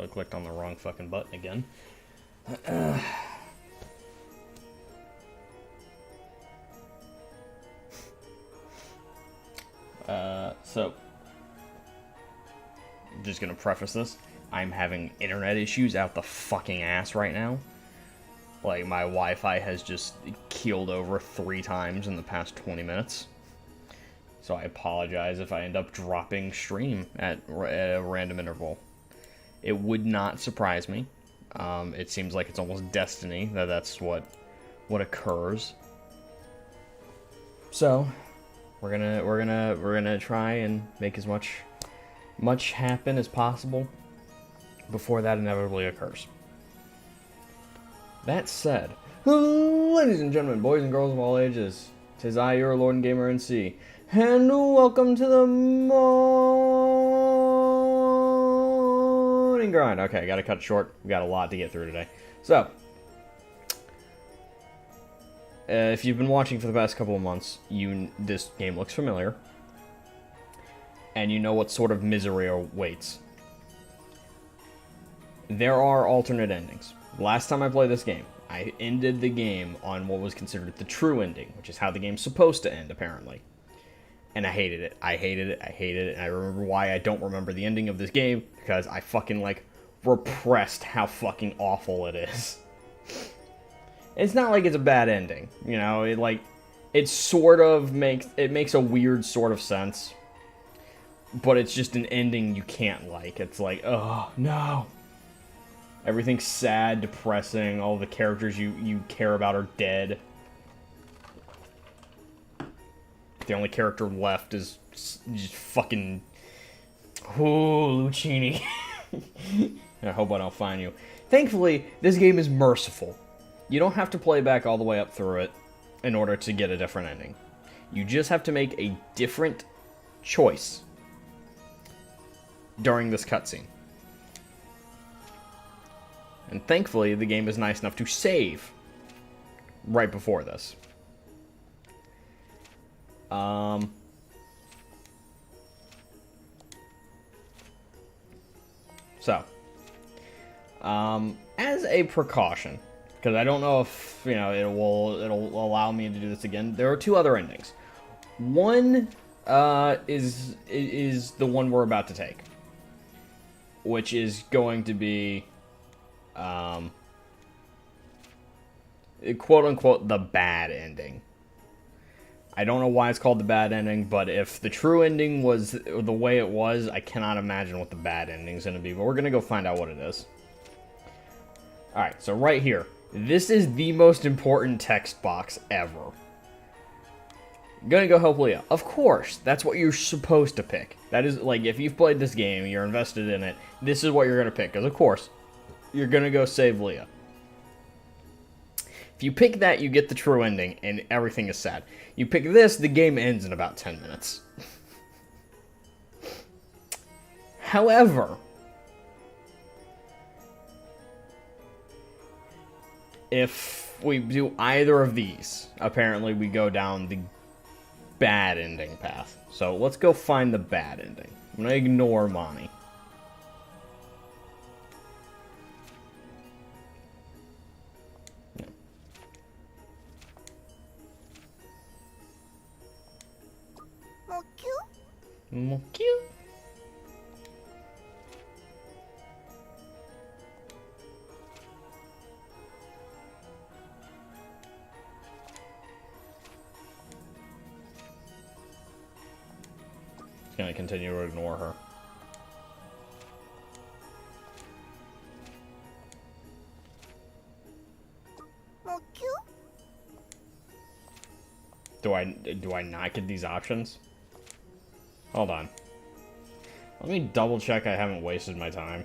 I clicked on the wrong fucking button again. So, just gonna preface this. I'm having internet issues out the fucking ass right now. Like, my Wi-Fi has just keeled over 3 times in the past 20 minutes. So I apologize if I end up dropping stream at a random interval. It would not surprise me. It seems like it's almost destiny that that's what occurs. So, we're gonna try and make as much happen as possible before that inevitably occurs. That said, ladies and gentlemen, boys and girls of all ages, 'tis I, your Lord and Gamer NC, and welcome to the morning grind. Okay, gotta cut it short. We got a lot to get through today. So, if you've been watching for the past couple of months, this game looks familiar, and you know what sort of misery awaits. There are alternate endings. Last time I played this game, I ended the game on what was considered the true ending, which is how the game's supposed to end, apparently. And I hated it. I hated it. I hated it. And I remember why I don't remember the ending of this game, because I fucking, repressed how fucking awful it is. It's not like it's a bad ending, you know, it sort of makes a weird sort of sense, but it's just an ending you can't like. It's like, oh, no. Everything's sad, depressing, all the characters you care about are dead. The only character left is just fucking... Ooh, Lucini. I hope I don't find you. Thankfully, this game is merciful. You don't have to play back all the way up through it in order to get a different ending. You just have to make a different choice during this cutscene. And thankfully, the game is nice enough to save right before this. As a precaution, because I don't know if, it'll allow me to do this again, there are 2 other endings. One is the one we're about to take, which is going to be quote-unquote the bad ending. I don't know why it's called the bad ending, but if the true ending was the way it was, I cannot imagine what the bad ending's going to be, but we're going to go find out what it is. Alright, so right here, this is the most important text box ever. Gonna go help Leah. Of course, that's what you're supposed to pick. That is, if you've played this game, you're invested in it, this is what you're going to pick, because of course, you're going to go save Leah. If you pick that, you get the true ending, and everything is sad. You pick this, the game ends in about 10 minutes. However, if we do either of these, apparently we go down the bad ending path. So let's go find the bad ending. I'm going to ignore Monty. More cute. Just gonna continue to ignore her. More cute. Do I not get these options? Hold on. Let me double check I haven't wasted my time.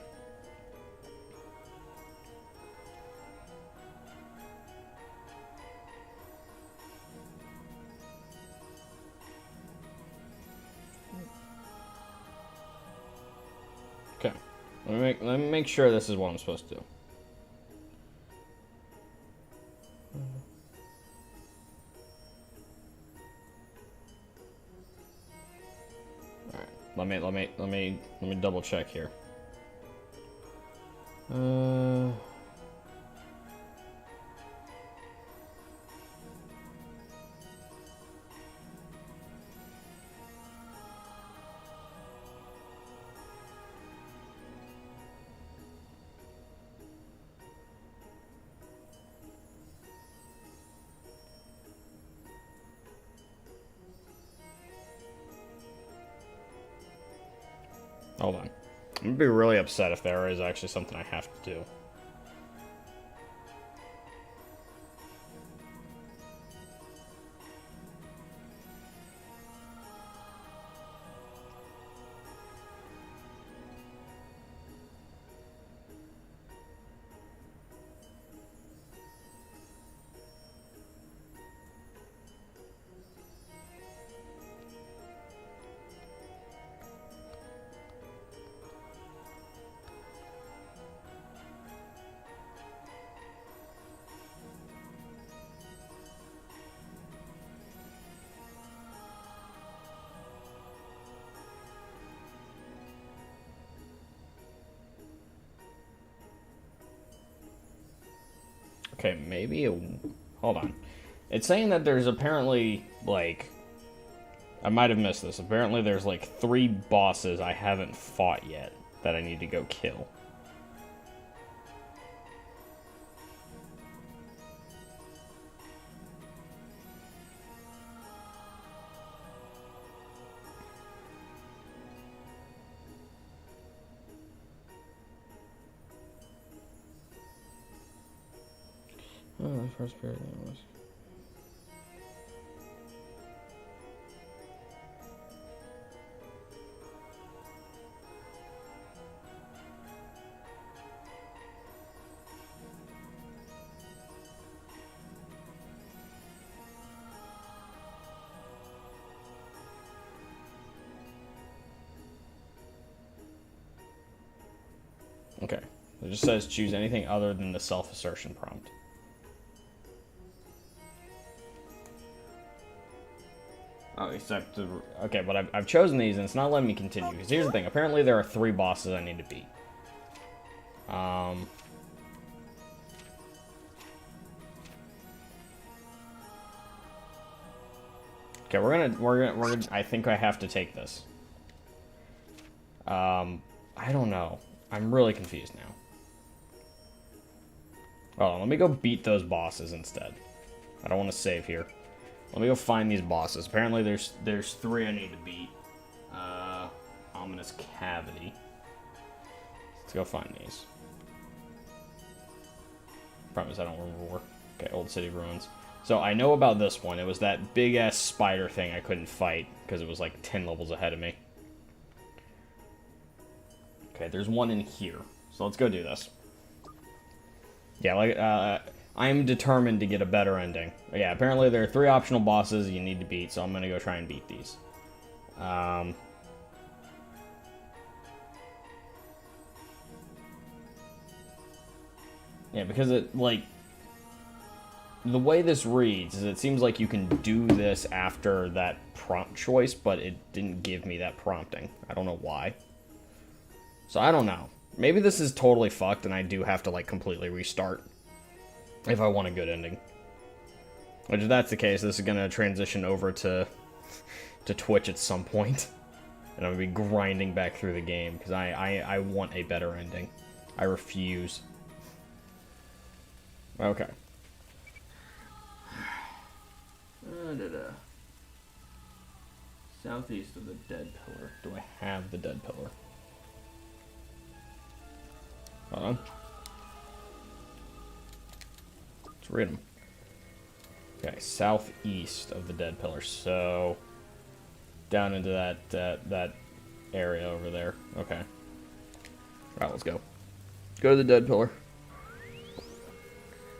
Okay. Let me make sure this is what I'm supposed to do. Let me double check here. Uh... Hold on. I'm gonna be really upset if there is actually something I have to do. Okay, maybe hold on. It's saying that there's apparently, like... I might have missed this. Apparently there's, like, 3 bosses I haven't fought yet that I need to go kill. Oh, the first period that was... Okay. It just says choose anything other than the self-assertion prompt. Oh, except... Okay, but I've chosen these and it's not letting me continue. Because here's the thing. Apparently there are 3 bosses I need to beat. Okay, we're gonna... I think I have to take this. I don't know. I'm really confused now. Oh, let me go beat those bosses instead. I don't want to save here. Let me go find these bosses. Apparently there's 3 I need to beat. Ominous Cavity. Let's go find these. Promise I don't remember more. Okay, Old City Ruins. So I know about this one. It was that big-ass spider thing I couldn't fight because it was like 10 levels ahead of me. Okay, there's one in here. So let's go do this. Yeah, like, I'm determined to get a better ending. But yeah, apparently there are 3 optional bosses you need to beat, so I'm gonna go try and beat these. Yeah, because it, like... The way this reads is it seems like you can do this after that prompt choice, but it didn't give me that prompting. I don't know why. So I don't know. Maybe this is totally fucked and I do have to, like, completely restart if I want a good ending. Which, if that's the case, this is gonna transition over to Twitch at some point. And I'm gonna be grinding back through the game, because I want a better ending. I refuse. Okay. Southeast of the Dead Pillar. Do I have the Dead Pillar? Hold on. Let's read them. Okay, southeast of the Dead Pillar. So down into that area over there. Okay. All right, let's go. Go to the Dead Pillar.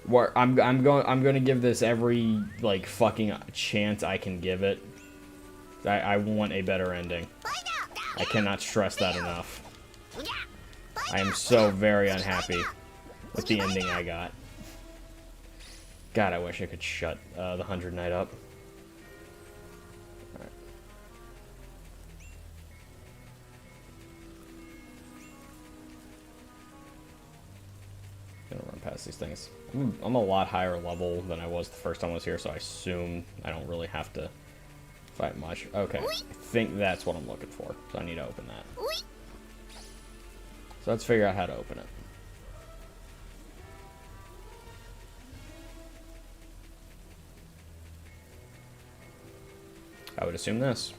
Where I'm going to give this every, like, fucking chance I can give it. I want a better ending. I cannot stress that enough. I am so very unhappy with the ending I got. God, I wish I could shut the 100 Knight up. Alright. past these things. I'm a lot higher level than I was the first time I was here, so I assume I don't really have to fight much. Okay, I think that's what I'm looking for, so I need to open that. So let's figure out how to open it. I would assume this.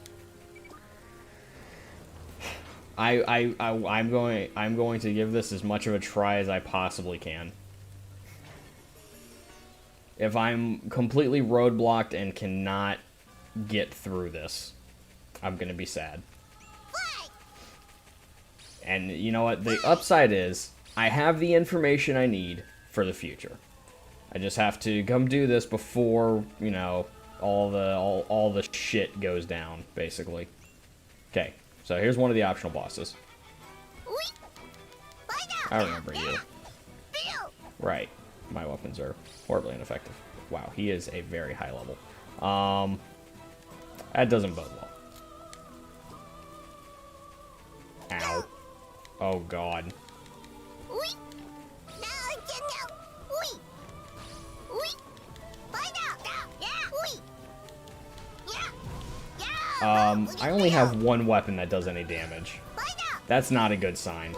I'm going to give this as much of a try as I possibly can. If I'm completely roadblocked and cannot get through this, I'm gonna be sad. And you know what? The upside is I have the information I need for the future. I just have to come do this before, you know, all the shit goes down, basically. Okay, so here's one of the optional bosses. I remember you. Right. My weapons are horribly ineffective. Wow, he is a very high level. That doesn't bode well. Ow. Oh, God. I only have one weapon that does any damage. That's not a good sign.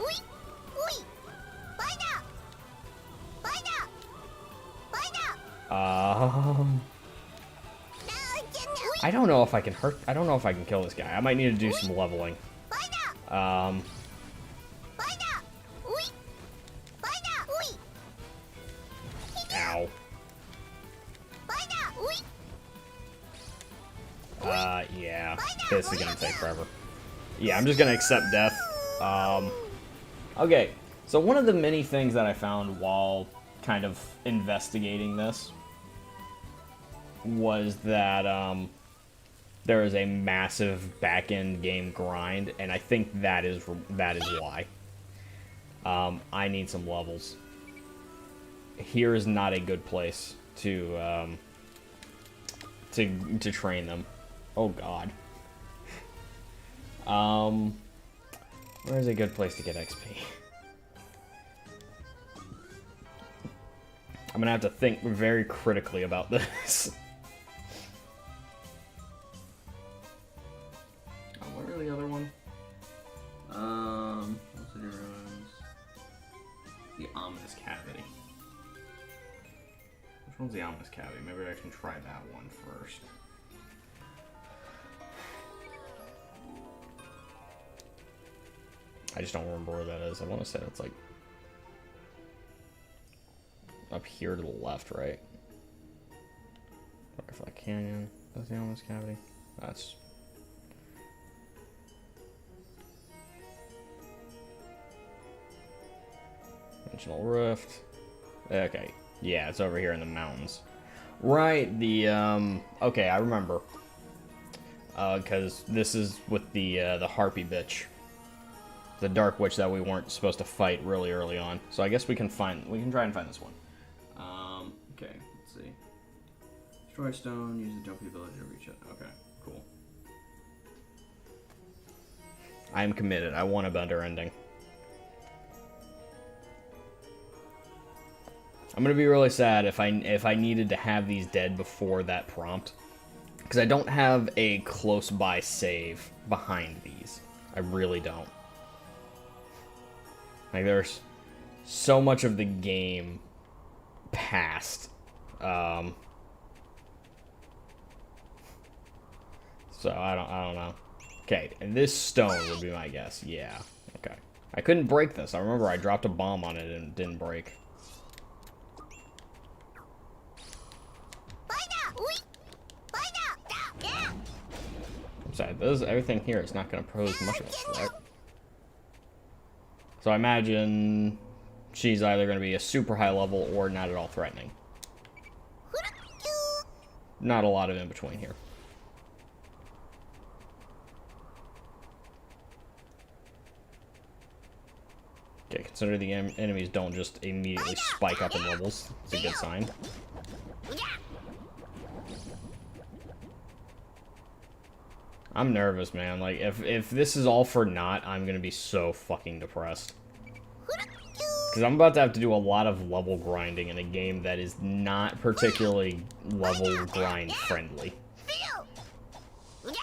I don't know if I can hurt. I don't know if I can kill this guy. I might need to do some leveling. Ow. Yeah. This is gonna take forever. Yeah, I'm just gonna accept death. Okay. So one of the many things that I found while kind of investigating this was that there is a massive back-end game grind, and I think that is why. I need some levels. Here is not a good place to train them. Oh God. Where's a good place to get XP? I'm gonna have to think very critically about this. What are the other one? What's the difference? The ominous cavity. Which one's the ominous cavity? Maybe I can try that one first. I just don't remember where that is. I want to say it's like up here to the left, right? Butterfly Canyon. That's the ominous cavity. That's Dimensional Rift. Okay. Yeah, it's over here in the mountains. Right, the, okay, I remember. Because this is with the Harpy bitch. The Dark Witch that we weren't supposed to fight really early on. So I guess we can try and find this one. Okay, let's see. Destroy stone, use the jumpy ability to reach it. Okay, cool. I am committed. I want a better ending. I'm gonna be really sad if I needed to have these dead before that prompt, because I don't have a close by save behind these. I really don't. Like, there's so much of the game past. So I don't know. Okay, and this stone would be my guess. Yeah. Okay. I couldn't break this. I remember I dropped a bomb on it and it didn't break. Besides, everything here is not going to pose much of a threat. So I imagine she's either going to be a super high level or not at all threatening. Not a lot of in between here. Okay, consider the enemies don't just immediately spike up in levels. It's a good sign. I'm nervous, man. Like, if this is all for naught, I'm gonna be so fucking depressed. Because I'm about to have to do a lot of level grinding in a game that is not particularly level grind friendly.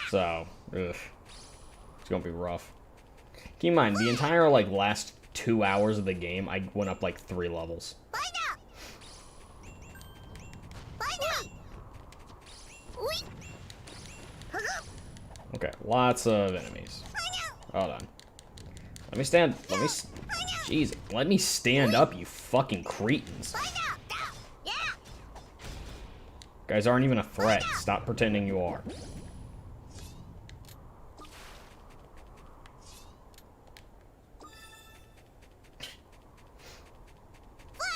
So, ugh. It's gonna be rough. Keep in mind, the entire, like, last 2 hours of the game, I went up, like, 3 levels. Okay, lots of enemies. Hold on. Let me stand. Jeez, let me stand up, you fucking cretins. Guys aren't even a threat. Stop pretending you are.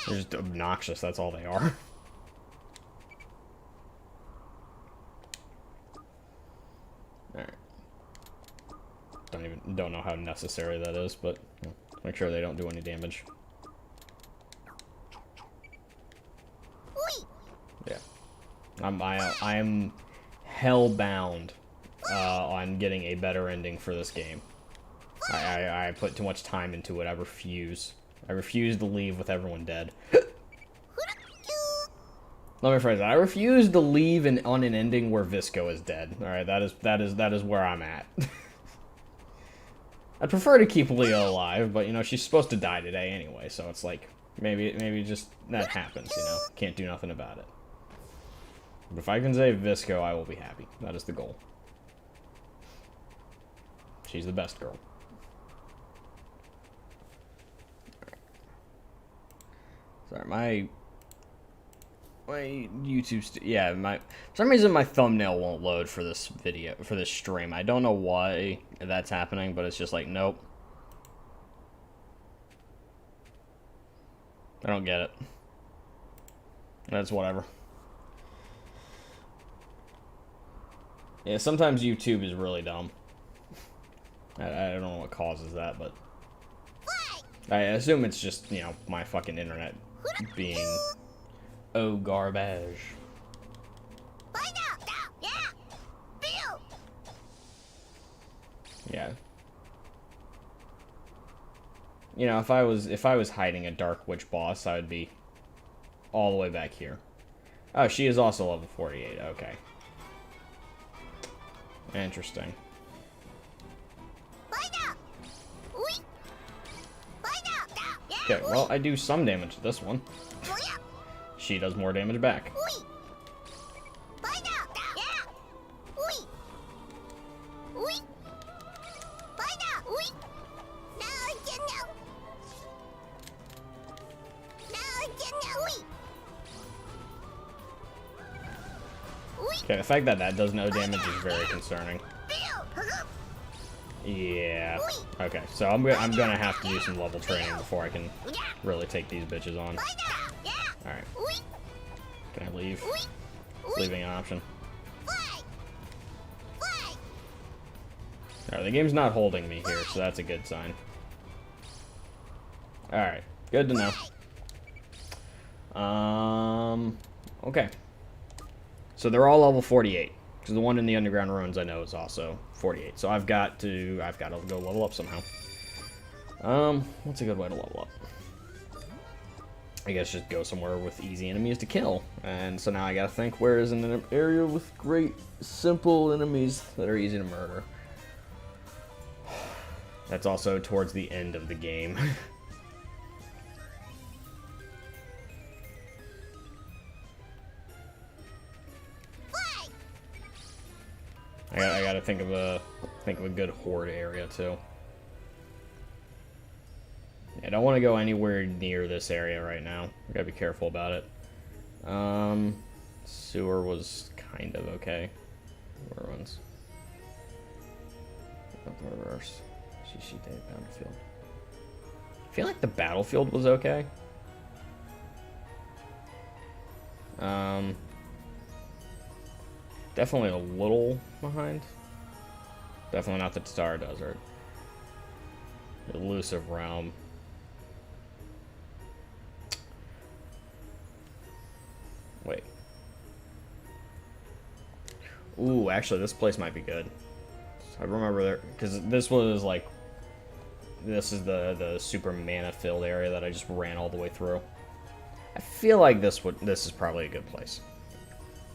They're just obnoxious, that's all they are. Alright. Don't know how necessary that is, but make sure they don't do any damage. Yeah. I am hell-bound on getting a better ending for this game. I put too much time into it. I refuse. I refuse to leave with everyone dead. Let me phrase that. I refuse to leave on an ending where Visco is dead. All right, that is where I'm at. I'd prefer to keep Leo alive, but you know she's supposed to die today anyway, so it's like maybe just that happens. You know, can't do nothing about it. But if I can save Visco, I will be happy. That is the goal. She's the best girl. Sorry, my YouTube, yeah, for some reason my thumbnail won't load for this video, for this stream. I don't know why that's happening, but it's just like, nope. I don't get it. That's whatever. Yeah, sometimes YouTube is really dumb. I don't know what causes that, but I assume it's just, you know, my fucking internet being garbage. Yeah. You know, if I was hiding a Dark Witch boss, I would be all the way back here. Oh, she is also level 48. Okay. Interesting. Okay, well, I do some damage to this one. She does more damage back. Okay, the fact that that does no damage is very concerning. Yeah. Okay, so I'm gonna have to do some level training before I can really take these bitches on. Alright. Can I leave? Leaving an option. Alright, the game's not holding me here, so that's a good sign. Alright, good to know. Okay. So they're all level 48. Because the one in the underground ruins I know is also 48. So I've got to go level up somehow. What's a good way to level up? I guess just go somewhere with easy enemies to kill. And so now I gotta think, where is an area with great, simple enemies that are easy to murder? That's also towards the end of the game. I gotta think of a good horde area too. I don't want to go anywhere near this area right now. I gotta be careful about it. Sewer was kind of okay. Ruins. The reverse. CC Day Battlefield. I feel like the battlefield was okay. Definitely a little behind. Definitely not the Star Desert. Elusive Realm. Wait. Ooh, actually, this place might be good. I remember there, because this was like this is the super mana-filled area that I just ran all the way through. I feel like this is probably a good place.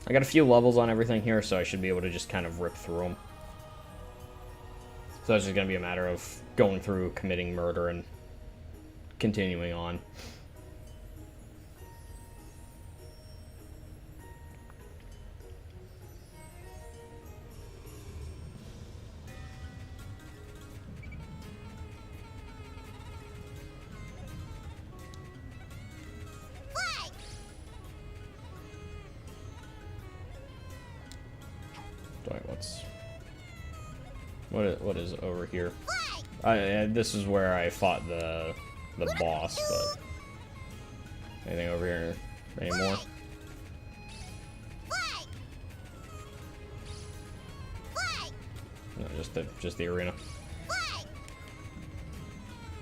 I got a few levels on everything here, so I should be able to just kind of rip through them. So it's just going to be a matter of going through, committing murder, and continuing on. What is over here? This is where I fought the boss, but anything over here anymore? No, just the arena.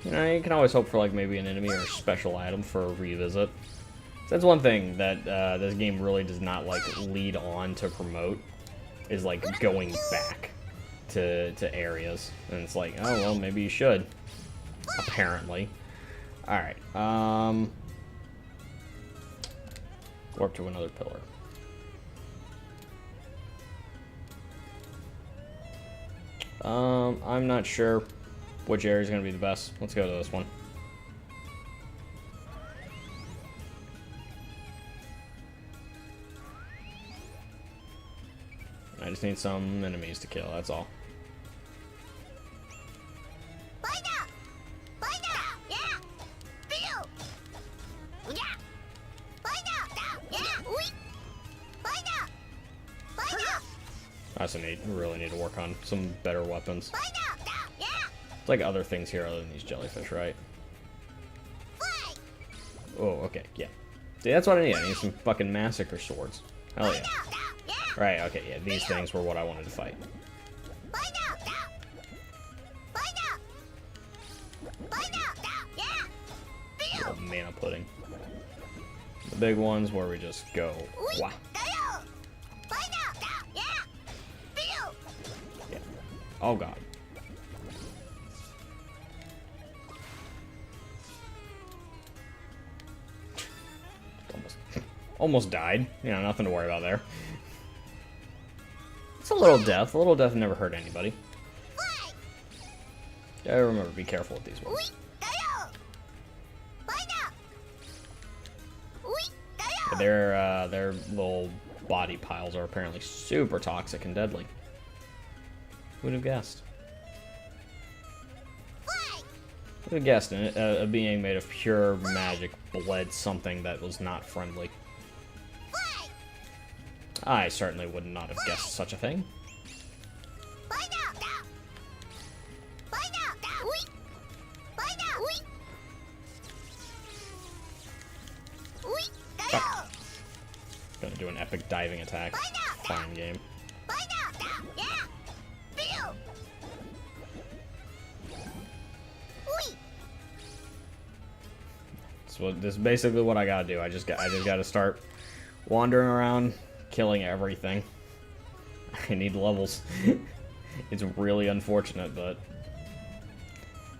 You know, you can always hope for like maybe an enemy or a special item for a revisit. So that's one thing that this game really does not like lead on to promote, is like going back to areas, and it's like, oh well, maybe you should, apparently. All right, warp to another pillar. I'm not sure which area is gonna be the best. Let's go to this one. I just need some enemies to kill, that's all. I also really need to work on some better weapons. It's like other things here other than these jellyfish, right? Oh, okay, yeah. See, that's what I need. I need some fucking massacre swords. Hell yeah. Right, okay, yeah, these things were what I wanted to fight. Little mana pudding. The big ones where we just go, wah. Yeah. Oh god. Almost died. You know, nothing to worry about there. It's a little death. A little death never hurt anybody. Yeah, remember, be careful with these ones. Yeah, their little body piles are apparently super toxic and deadly. Who'd have guessed? Who'd have guessed a being made of pure magic bled something that was not friendly? I certainly would not have guessed such a thing. Fuck. Gonna do an epic diving attack. Fine game. So this is basically what I gotta do. I just gotta start wandering around, killing everything. I need levels. It's really unfortunate, but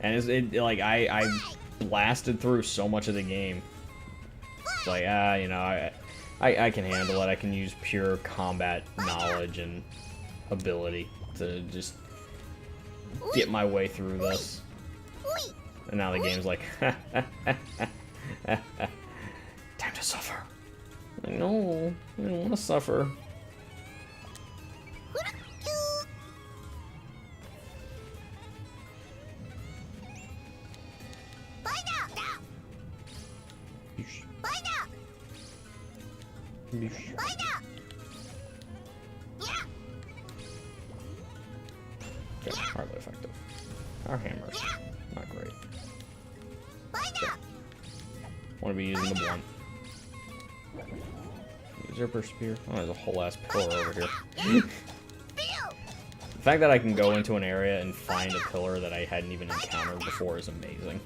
like I blasted through so much of the game. It's like, you know, I can handle it. I can use pure combat knowledge and ability to just get my way through this. And now the game's like, time to suffer. No, I don't want to suffer. Okay, hardly effective. Our hammers, not great. Okay. Want to be using the blunt. Usurper spear. Oh, there's a whole ass pillar over here. The fact that I can go into an area and find a pillar that I hadn't even encountered before is amazing.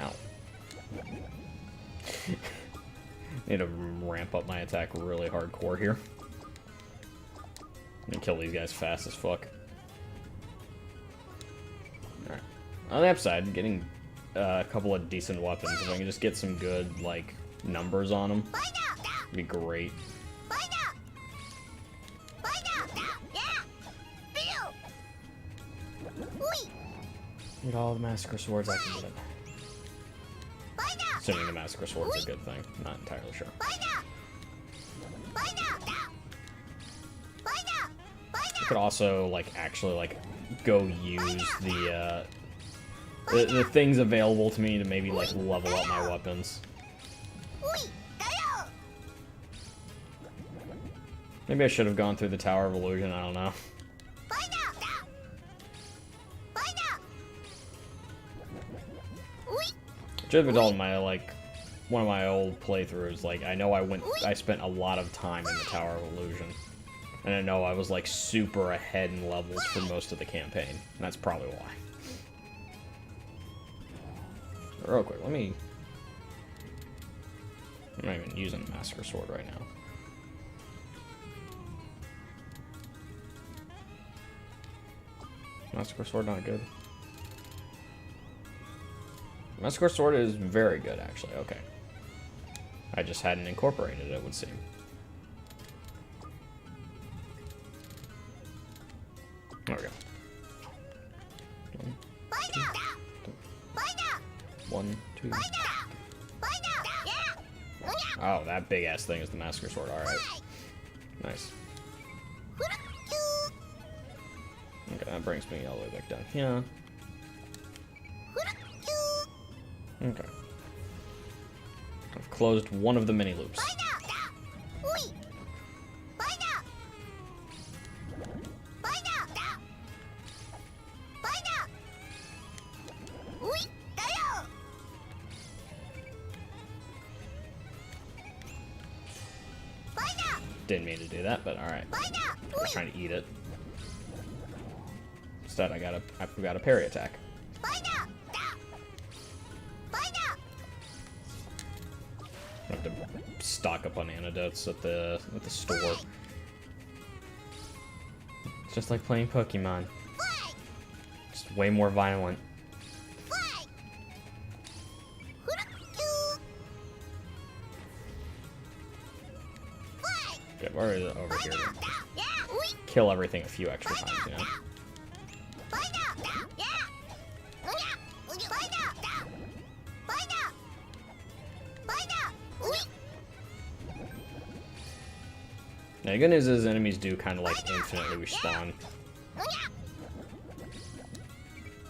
Ow. Need to ramp up my attack really hardcore here. And kill these guys fast as fuck. Alright. On the upside, getting a couple of decent weapons. If I can just get some good, like, numbers on them, it'd be great. Get all the Massacre Swords I can get. Assuming the Massacre Sword's a good thing. Not entirely sure. I could also, like, actually, like, go use the things available to me to maybe, like, level up my weapons. Maybe I should have gone through the Tower of Illusion, I don't know. Should have told my, like, one of my old playthroughs, like, I know I spent a lot of time in the Tower of Illusion. And I know I was, like, super ahead in levels for most of the campaign. And that's probably why. Real quick, I'm not even using the Massacre Sword right now. Massacre Sword not good. Massacre Sword is very good, actually. Okay. I just hadn't incorporated it, it would seem. There we go. One, two. Oh, that big ass thing is the Massacre Sword. Alright. Nice. Okay, that brings me all the way back down here. Okay. I've closed one of the mini loops. Didn't mean to do that, but alright. I was trying to eat it. Instead, I forgot a parry attack. I have to stock up on antidotes at the store. It's just like playing Pokemon. Just way more violent. Okay, I've already over here to kill everything a few extra times, you know? Now, the good news is enemies do kind of like infinitely respawn.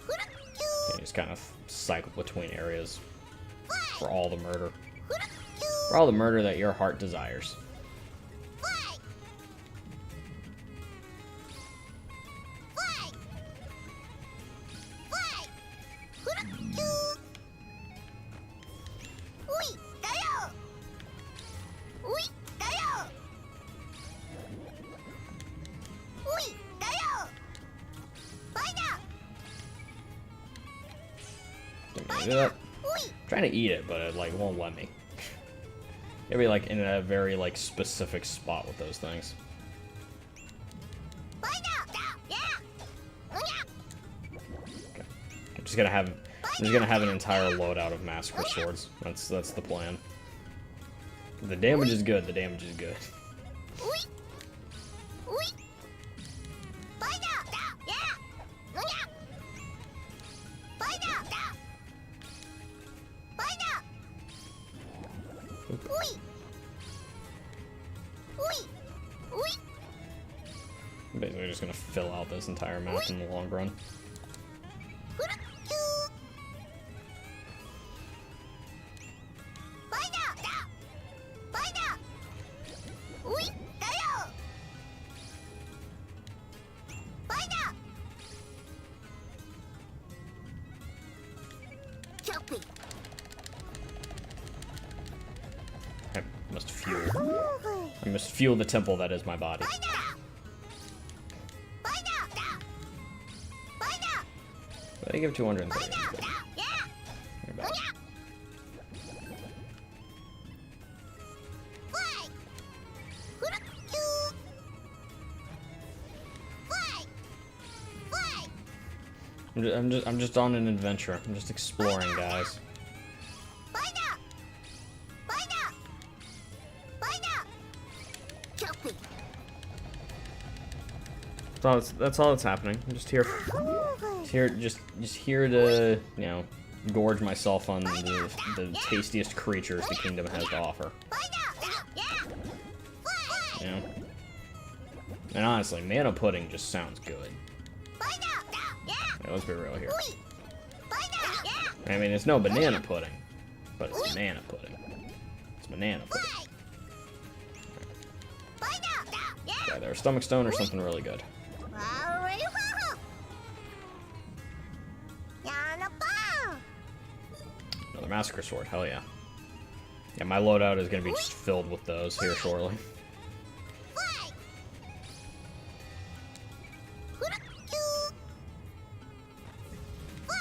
You just kind of cycle between areas for all the murder. For all the murder that your heart desires. Do that. I'm trying to eat it, but it like won't let me. Gotta be like in a very like specific spot with those things. Okay. I'm just gonna have an entire loadout of Massacre Swords. That's the plan. The damage is good. The damage is good. I'm basically just gonna fill out this entire map in the long run. I must fuel the temple that is my body. But I give 230. You're back. I'm just on an adventure. I'm just exploring, guys. That's all that's happening. I'm just here, just here to, you know, gorge myself on the tastiest creatures the kingdom has to offer. You know? And honestly, mana pudding just sounds good. Yeah, let's be real here. I mean, it's no banana pudding, but it's banana pudding. It's banana pudding. Yeah, either a stomach stone or something really good. Another massacre sword, hell yeah. Yeah, my loadout is gonna be just filled with those here shortly.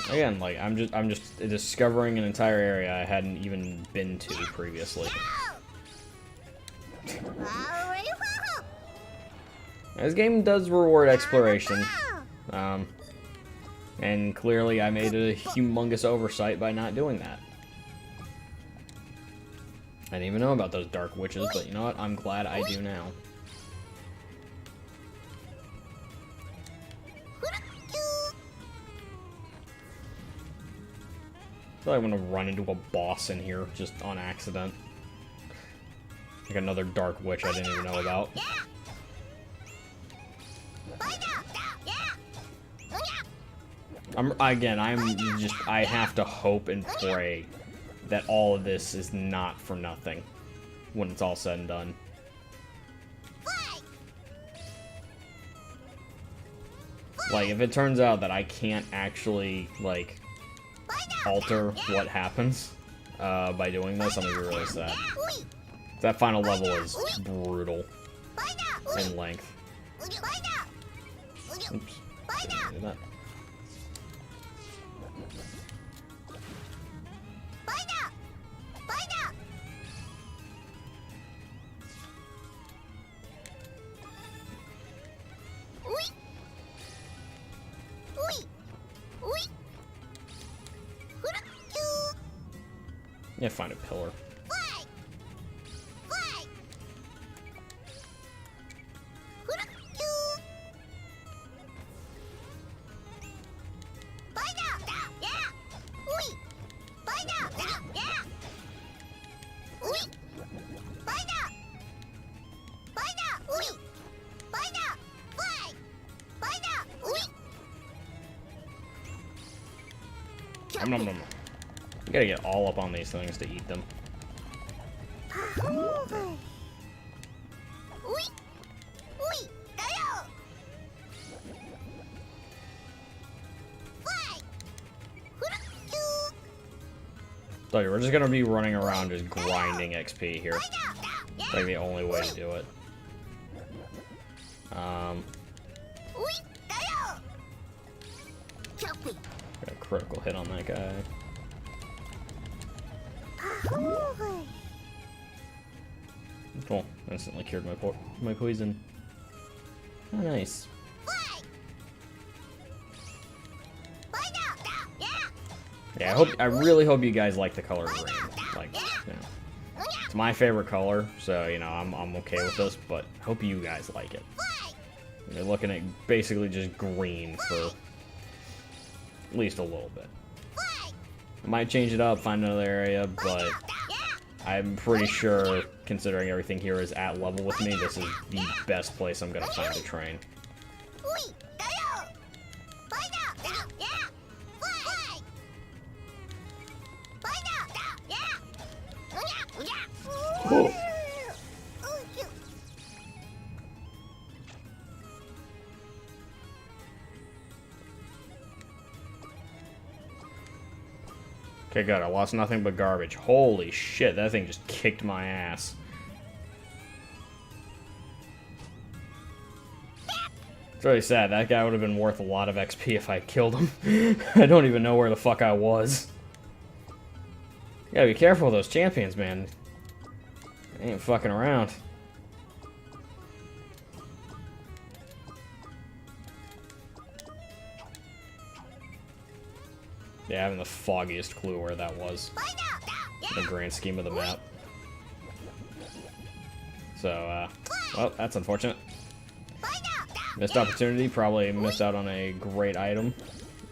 Again, like I'm just discovering an entire area I hadn't even been to previously. This game does reward exploration, and clearly I made a humongous oversight by not doing that. I didn't even know about those dark witches, but you know what? I'm glad I do now. I feel like I'm gonna run into a boss in here just on accident. Like another dark witch I didn't even know about. I have to hope and pray that all of this is not for nothing when it's all said and done. Like, if it turns out that I can't actually, like, alter what happens by doing this, I'm gonna be really sad. That final level is brutal in length. Oops. Didn't do that. Yeah, find a pillar. Nom, nom, nom. You gotta get all up on these things to eat them. So we're just gonna be running around just grinding XP here. It's like the only way to do it. Got a critical hit on that guy. Cool. Instantly cured my poison. Oh, nice. Yeah, I really hope you guys like the color green. Like, you know, it's my favorite color, so you know I'm okay with this. But I hope you guys like it. You're looking at basically just green for at least a little bit. I might change it up, find another area, but I'm pretty sure, considering everything here is at level with me, this is the best place I'm gonna find to train. Cool. Okay, good. I lost nothing but garbage. Holy shit, that thing just kicked my ass. It's really sad. That guy would have been worth a lot of XP if I killed him. I don't even know where the fuck I was. You gotta be careful with those champions, man. They ain't fucking around. Yeah, I haven't the foggiest clue where that was. In the grand scheme of the map. So, well, that's unfortunate. Missed opportunity, probably missed out on a great item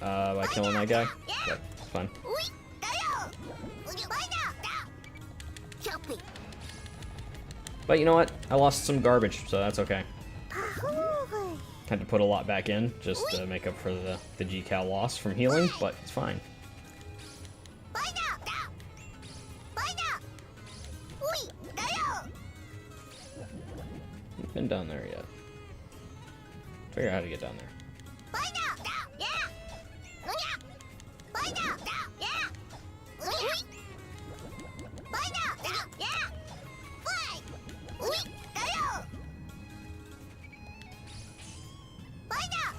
by killing that guy. But it's fine. But you know what? I lost some garbage, so that's okay. Had to put a lot back in just to make up for the GCal loss from healing, but it's fine. Been down there yet. Figure out how to get down there.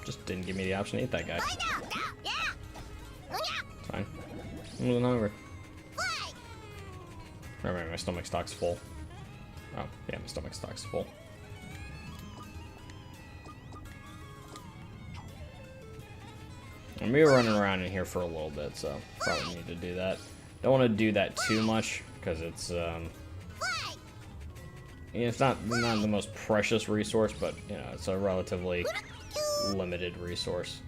Just didn't give me the option to eat that guy. It's fine. I'm a little hungry. Remember, my stomach stock's full. Oh, yeah, my stomach stock's full. I'm gonna be running around in here for a little bit, so probably need to do that. Don't want to do that too much because it's it's not the most precious resource, but you know it's a relatively limited resource.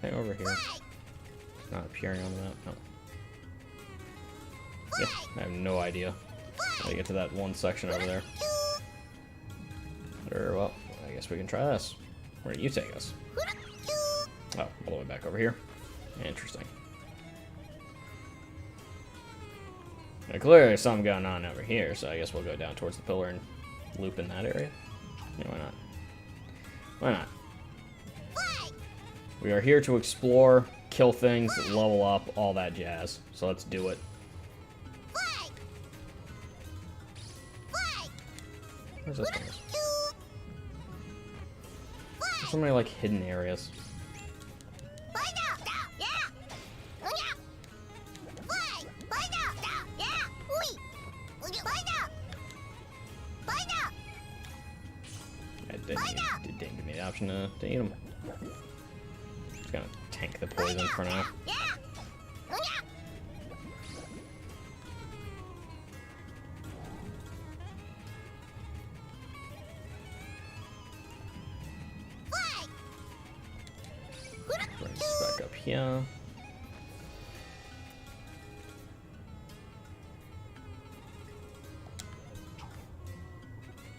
Hey, over here. It's not appearing on the map. No. Yeah, I have no idea how to get to that one section over there. Or, well, I guess we can try this. Where do you take us? Oh, all the way back over here. Interesting. Now, clearly there's something going on over here, so I guess we'll go down towards the pillar and loop in that area. Yeah, why not? Why not? We are here to explore, kill things, level up, all that jazz. So let's do it. Where's this thing? There's so many, like, hidden areas. It didn't give me the option to eat them. Just gonna tank the poison for now. Bring this back up here.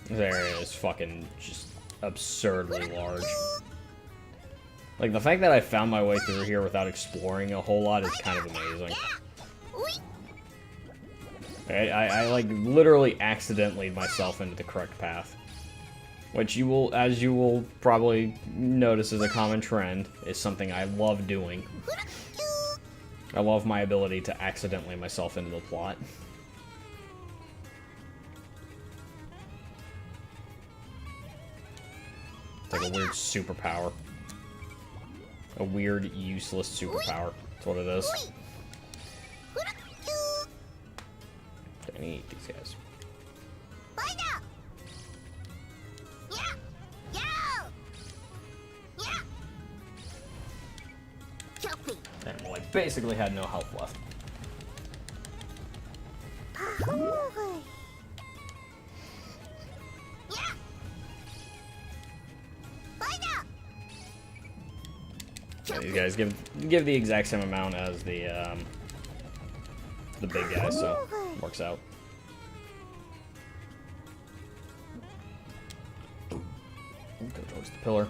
This area is fucking just absurdly large. Like, the fact that I found my way through here without exploring a whole lot is kind of amazing. I like, literally accidentally myself into the correct path. Which you will, as you will probably notice is a common trend, is something I love doing. I love my ability to accidentally myself into the plot. It's like a weird superpower. A weird, useless superpower. That's what it is. I need these guys. And well, I basically had no health left. Yeah, these guys give the exact same amount as the big guy, so it works out. Go towards the pillar.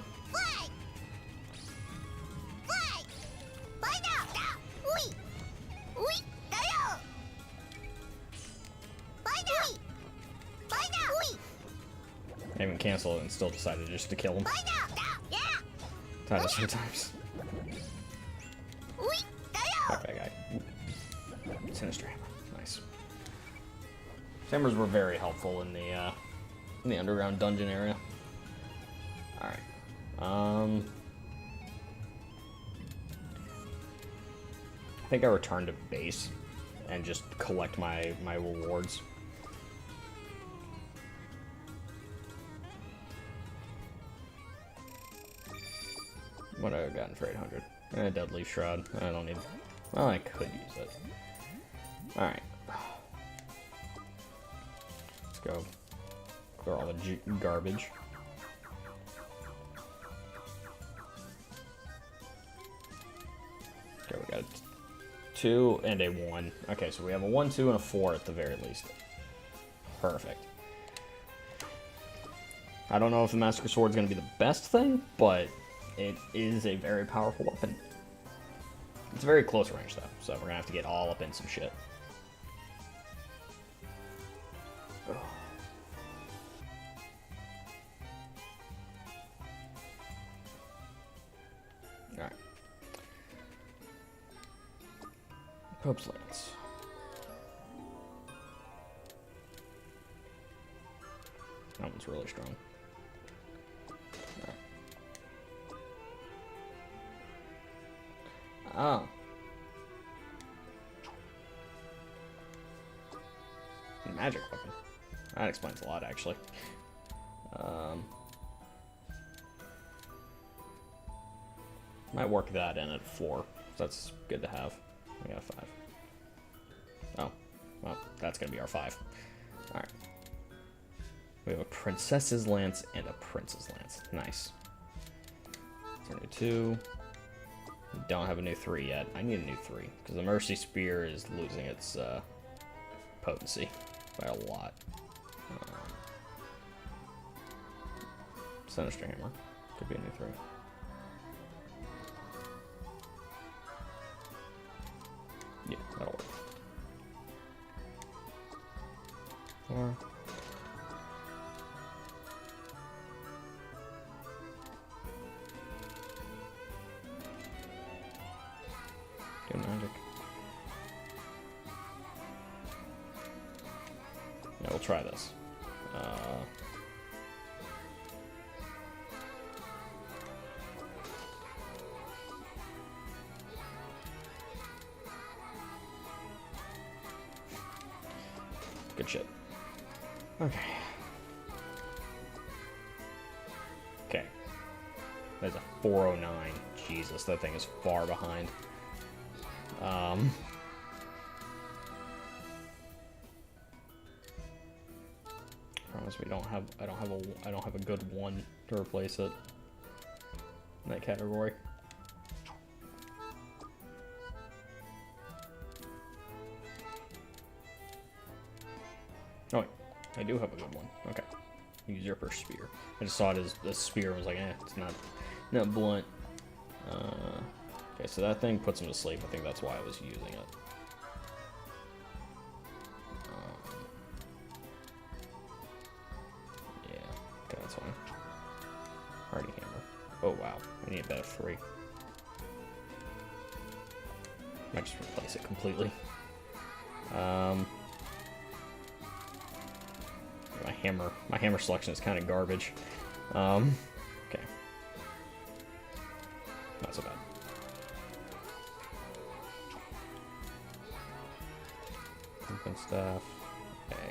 I even canceled it and still decided just to kill him. Try this sometimes. Fuck that guy. Ooh. Sinister hammer. Nice. Hammers were very helpful in the underground dungeon area. Alright. I think I return to base and just collect my rewards. What have I gotten for 800? Deadly Shroud. I don't need... Well, I could use it. Alright. Let's go clear all the garbage. Okay, we got a 2 and a 1. Okay, so we have a 1, 2, and a 4 at the very least. Perfect. I don't know if the Master Sword is going to be the best thing, but it is a very powerful weapon. It's very close range, though, so we're going to have to get all up in some shit. Ugh. Alright. Pope's Lance. That one's really strong. Oh. Magic weapon. That explains a lot, actually. Might work that in at 4. That's good to have. We got a 5. Oh. Well, that's going to be our 5. Alright. We have a Princess's Lance and a Prince's Lance. Nice. It's our new 2. We don't have a new 3 yet. I need a new 3, because the Mercy Spear is losing its potency by a lot. Sinister Hammer. Could be a new 3. Yeah, that'll work. 4. Do magic. Yeah, we'll try this. Good shit. Okay. Okay. There's a 409. Jesus, that thing is far behind. Promise we don't have. I don't have a good one to replace it in that category. Oh wait, I do have a good one. Okay, Usurper Spear. I just saw it as the spear. I was like, it's not blunt. Okay, so that thing puts him to sleep. I think that's why I was using it. Yeah, okay, that's fine. Hardy Hammer. Oh wow, I need a bet of 3. Might just replace it completely. My hammer selection is kind of garbage. Okay. Not so bad. Open stuff. Okay.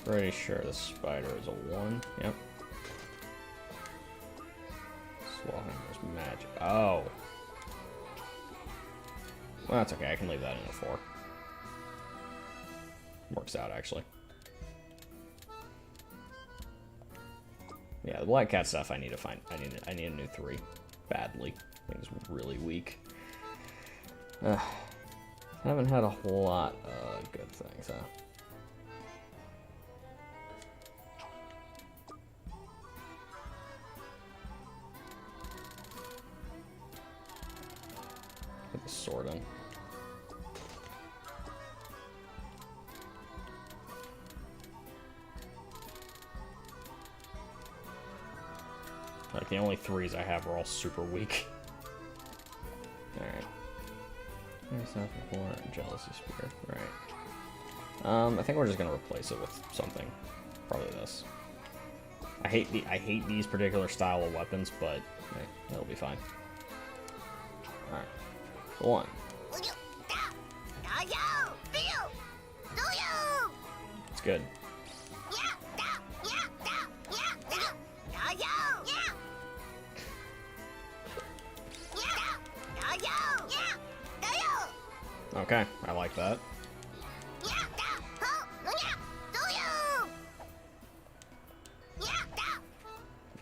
Pretty sure the spider is a 1. Yep. Swallowhammer's magic. Oh. Well, that's okay. I can leave that in a 4. Works out, actually. Yeah, the Black Cat stuff I need to find. I need a new 3 badly. I think it's really weak. Haven't had a whole lot of good things, huh? Put the sword in. Like, the only 3s I have are all super weak. Alright. There's that before. Jealousy Spear. Right. I think we're just gonna replace it with something. Probably this. I hate these particular style of weapons, but hey, that'll be fine. Alright. 1. It's good. Okay, I like that.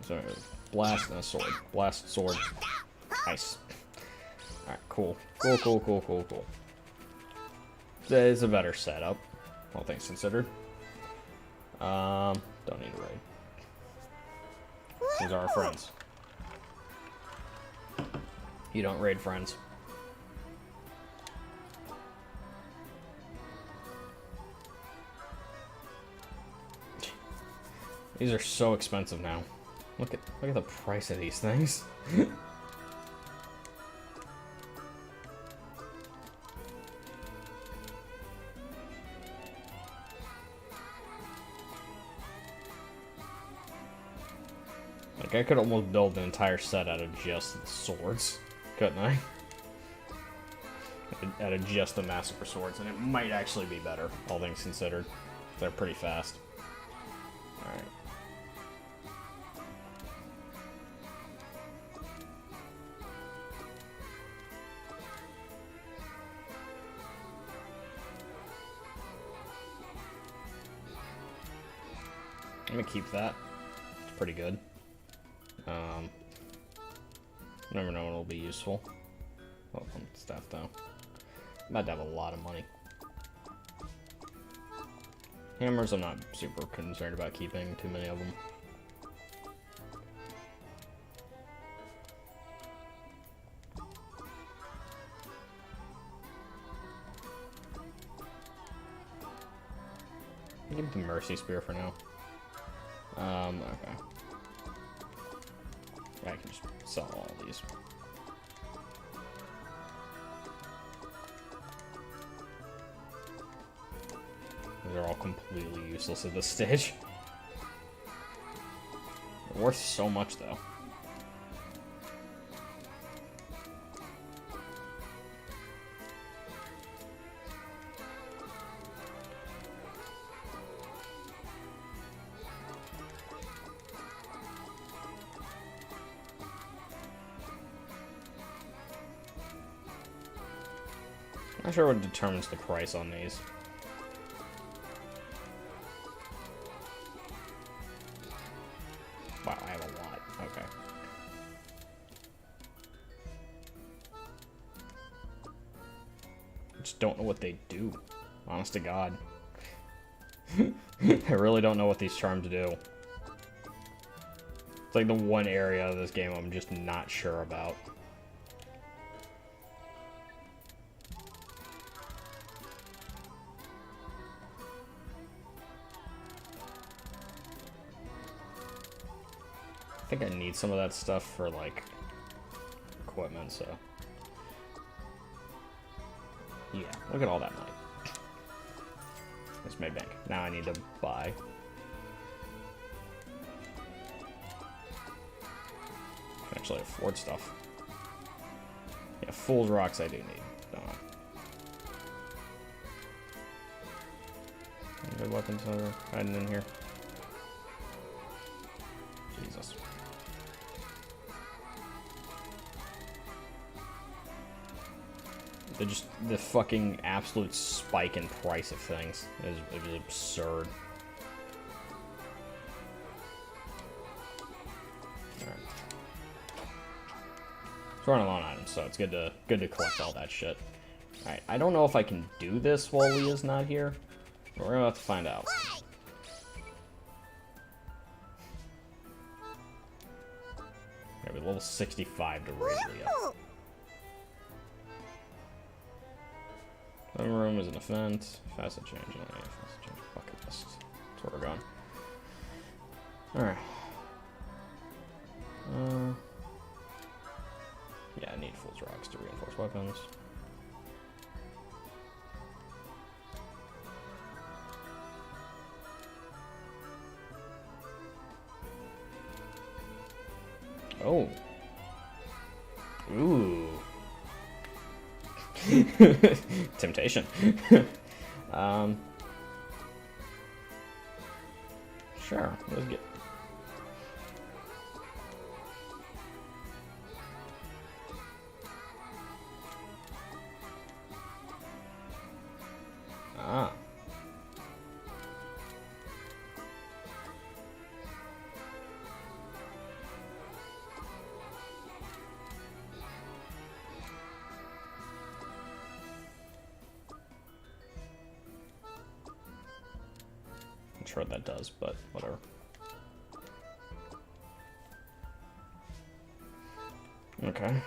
So, blast and a sword. Blast, sword. Nice. Alright, cool. Cool. That is a better setup, all things considered. Don't need to raid. These are our friends. You don't raid friends. These are so expensive now. Look at the price of these things. Like, I could almost build an entire set out of just the swords, couldn't I? Out of just the Massacre swords, and it might actually be better, all things considered. They're pretty fast. Alright. I'm gonna keep that. It's pretty good. Never know when it'll be useful. Welcome stuff though. I'm about to have a lot of money. Hammers, I'm not super concerned about keeping too many of them. Give me the Mercy Spear for now. Okay. Yeah, I can just sell all these. They're all completely useless at this stage. They're worth so much, though. Not sure what determines the price on these. Wow, I have a lot. Okay. I just don't know what they do. Honest to God. I really don't know what these charms do. It's like the one area of this game I'm just not sure about. I think I need some of that stuff for, like, equipment, so... Yeah, look at all that money. It's my bank. Now I need to buy. I can actually afford stuff. Yeah, Fool's Rocks I do need, don't I? Any good weapons over hiding in here? Jesus. The fucking absolute spike in price of things is absurd. Alright. It's running low on items, so it's good to collect all that shit. Alright, I don't know if I can do this while Leah's not here, but we're gonna have to find out. Gotta be level 65 to raise Leah. Living room is an event. Facet change. Oh, yeah, facet change. Bucket list. That's where we're going. Alright. Yeah, I need Fool's Rocks to reinforce weapons. Oh. Ooh. Temptation. Sure, let's get... not sure what that does, but whatever. Okay.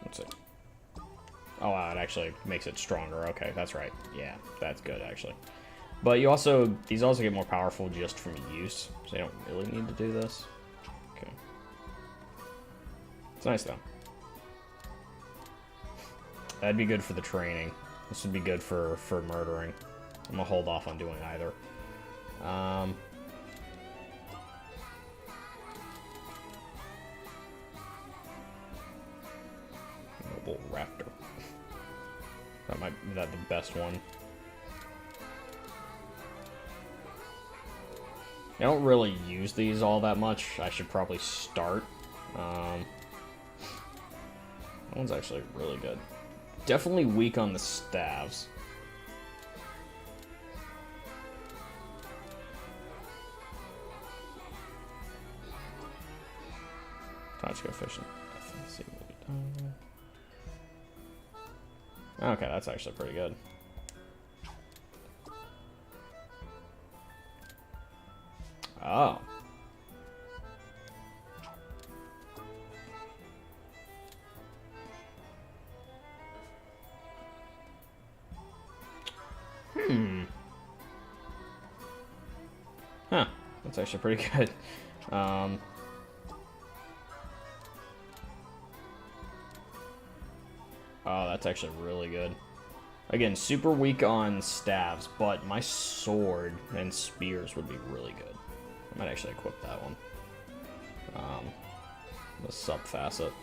Let's see. Oh wow, it actually makes it stronger. Okay, that's right. Yeah, that's good actually. But you also, these also get more powerful just from use, so you don't really need to do this. Okay. It's nice though. That'd be good for the training. This would be good for murdering. I'm gonna hold off on doing either. Noble Raptor. That the best one. I don't really use these all that much. I should probably start. That one's actually really good. Definitely weak on the staves. Let's go fishing. Let's see what we done. Okay, that's actually pretty good. Oh. Huh. That's actually pretty good. Oh, that's actually really good. Again, super weak on staves, but my sword and spears would be really good. I might actually equip that one. The sub-facet.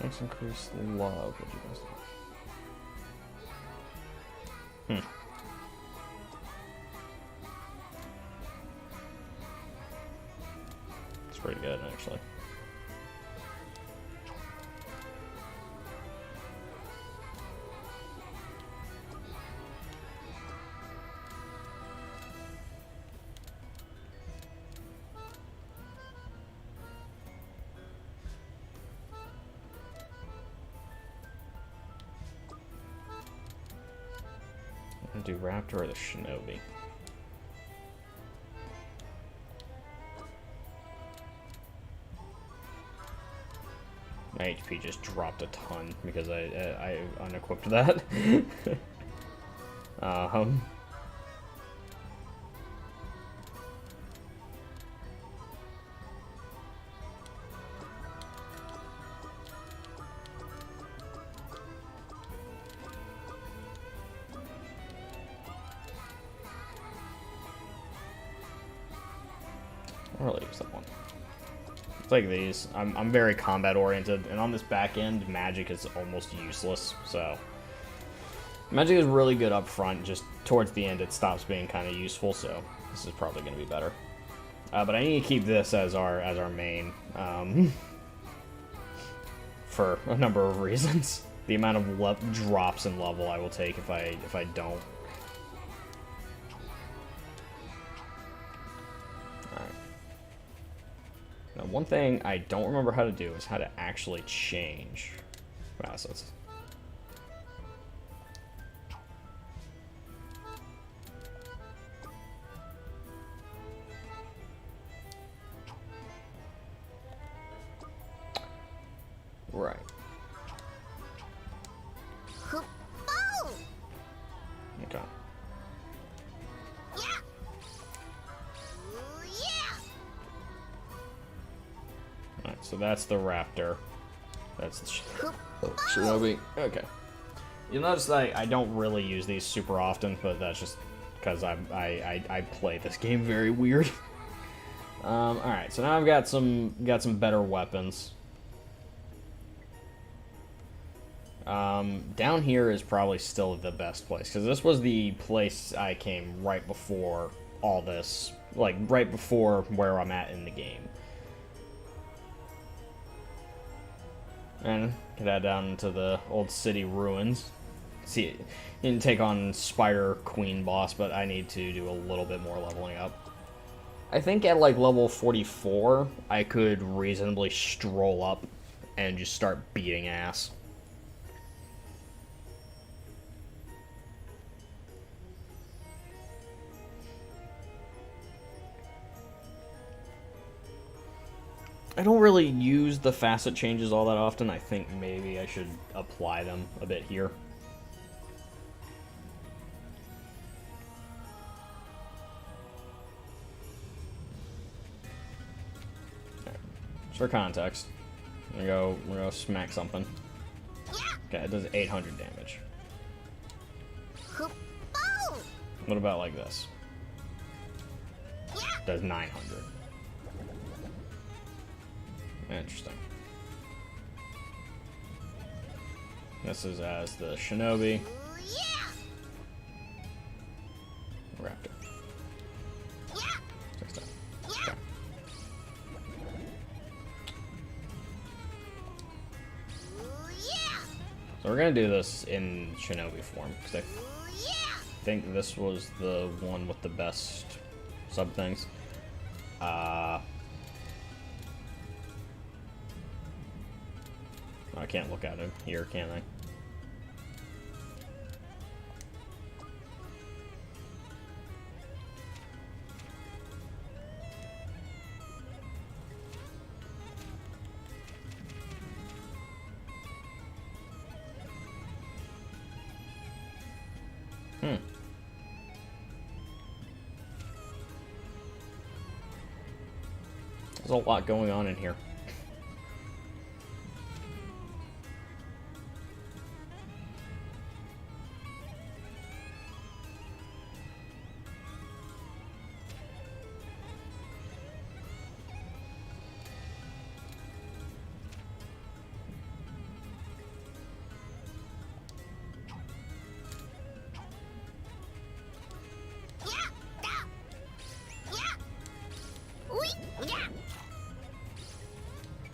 Let's increase love. What you guys think? It's pretty good, actually. I'm gonna do Raptor or the Shinobi. My HP just dropped a ton because I unequipped that. I don't really use that one. It's like these. I'm very combat oriented, and on this back end, magic is almost useless. So magic is really good up front. Just towards the end, it stops being kind of useful. So this is probably going to be better. But I need to keep this as our main for a number of reasons. The amount of drops in level I will take if I don't. Now, one thing I don't remember how to do is how to actually change facets. Right. Okay. Alright, so that's the Raptor. That's the Shinobi. Okay. You'll notice that I don't really use these super often, but that's just because I play this game very weird. Alright, so now I've got some better weapons. Down here is probably still the best place, because this was the place I came right before all this, like right before where I'm at in the game. And get that down into the old city ruins. See, you can take on Spider Queen boss, but I need to do a little bit more leveling up. I think at like level 44, I could reasonably stroll up and just start beating ass. I don't really use the facet changes all that often. I think maybe I should apply them a bit here. Right. Just for context, we're gonna smack something. Okay, it does 800 damage. What about like this? It does 900. Interesting. This is as the Shinobi. Raptor. 6 times. Okay. So we're gonna do this in Shinobi form, because I think this was the one with the best sub things. I can't look at him here, can I? There's a lot going on in here.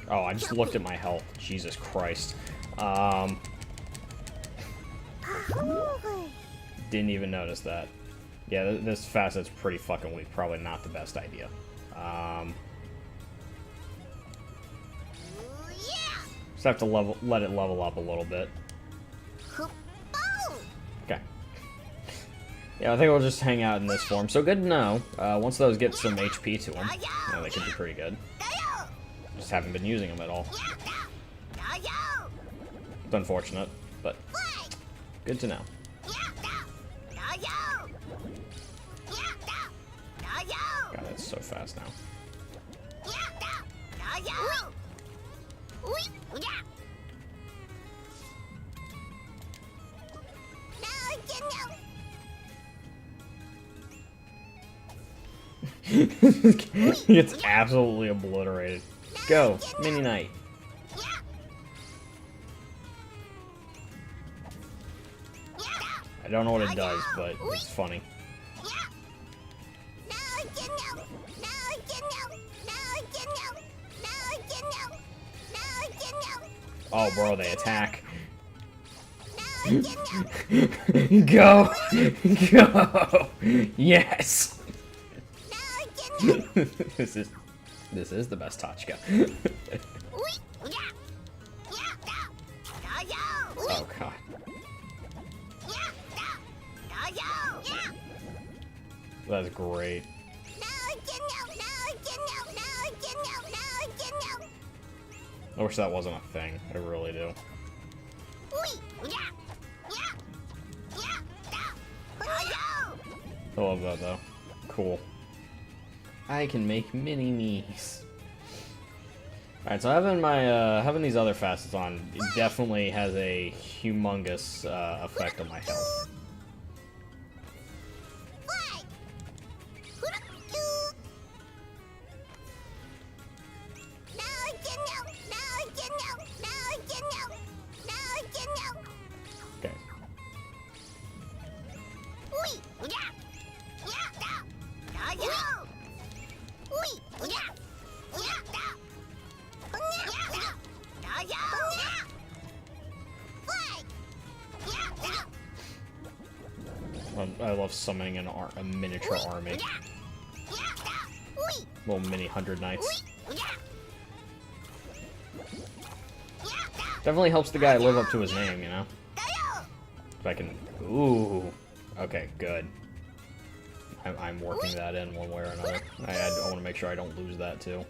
Oh, I just looked at my health. Jesus Christ. Didn't even notice that. Yeah, this facet's pretty fucking weak. Probably not the best idea. Just have to let it level up a little bit. Okay. Yeah, I think we'll just hang out in this form. So good to know. Once those get some HP to them, they could be pretty good. Just haven't been using them at all. It's unfortunate, but good to know. God, it's so fast now. He gets absolutely obliterated. Go, Mini Knight. I don't know what it does, but it's funny. Oh, bro, they attack. Go! Go! Yes! This is the best Tachka. Oh god. That's great. I wish that wasn't a thing. I really do. I love that though. Cool. I can make mini-me's. Alright, so having these other facets on, it definitely has a humongous effect on my health. Okay. love summoning a miniature army. Little mini 100 knights. Definitely helps the guy live up to his name, you know? If I can... Ooh. Okay, good. I'm working that in one way or another. I want to make sure I don't lose that, too.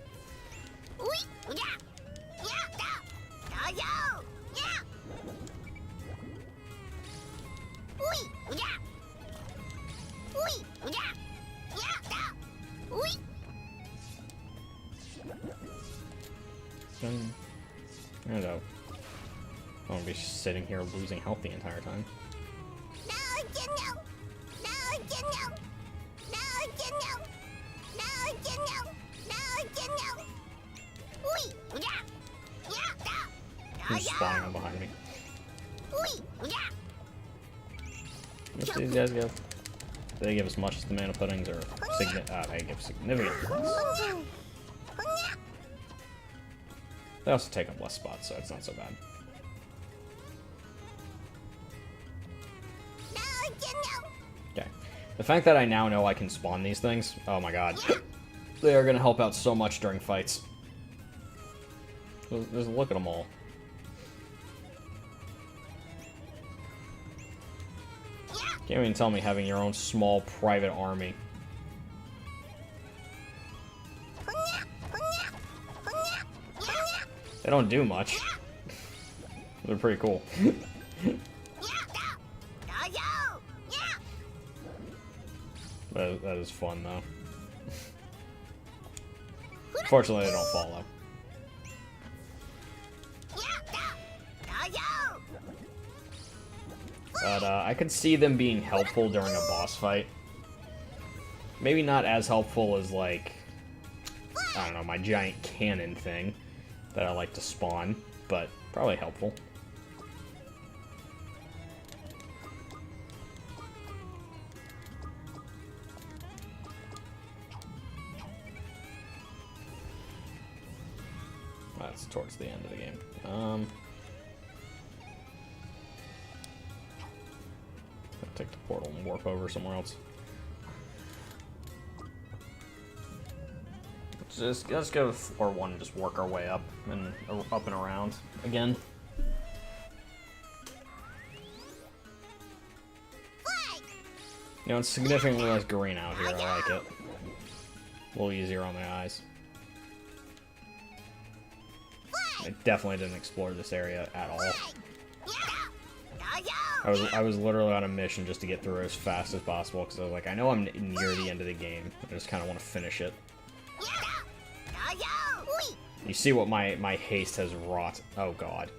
I don't want to be sitting here losing health the entire time. Who's spawning on behind me? What do these guys give? Do they give as much as the mana puddings, or they give significant less? They also take up less spots, so it's not so bad. Okay. The fact that I now know I can spawn these things, oh my god. They are going to help out so much during fights. Just look at them all. Can't even tell me having your own small private army. They don't do much. They're pretty cool. That is fun, though. Fortunately, they don't follow. But I could see them being helpful during a boss fight. Maybe not as helpful as, like, I don't know, my giant cannon thing that I like to spawn, but probably helpful. That's towards the end of the game. Take the portal and warp over somewhere else. Let's go to floor 1 and just work our way up and around again. You know, it's significantly less green out here. I like it. A little easier on my eyes. I definitely didn't explore this area at all. I was literally on a mission just to get through as fast as possible, because I was like, I know I'm near the end of the game. I just kind of want to finish it. You see what my haste has wrought. Oh, God.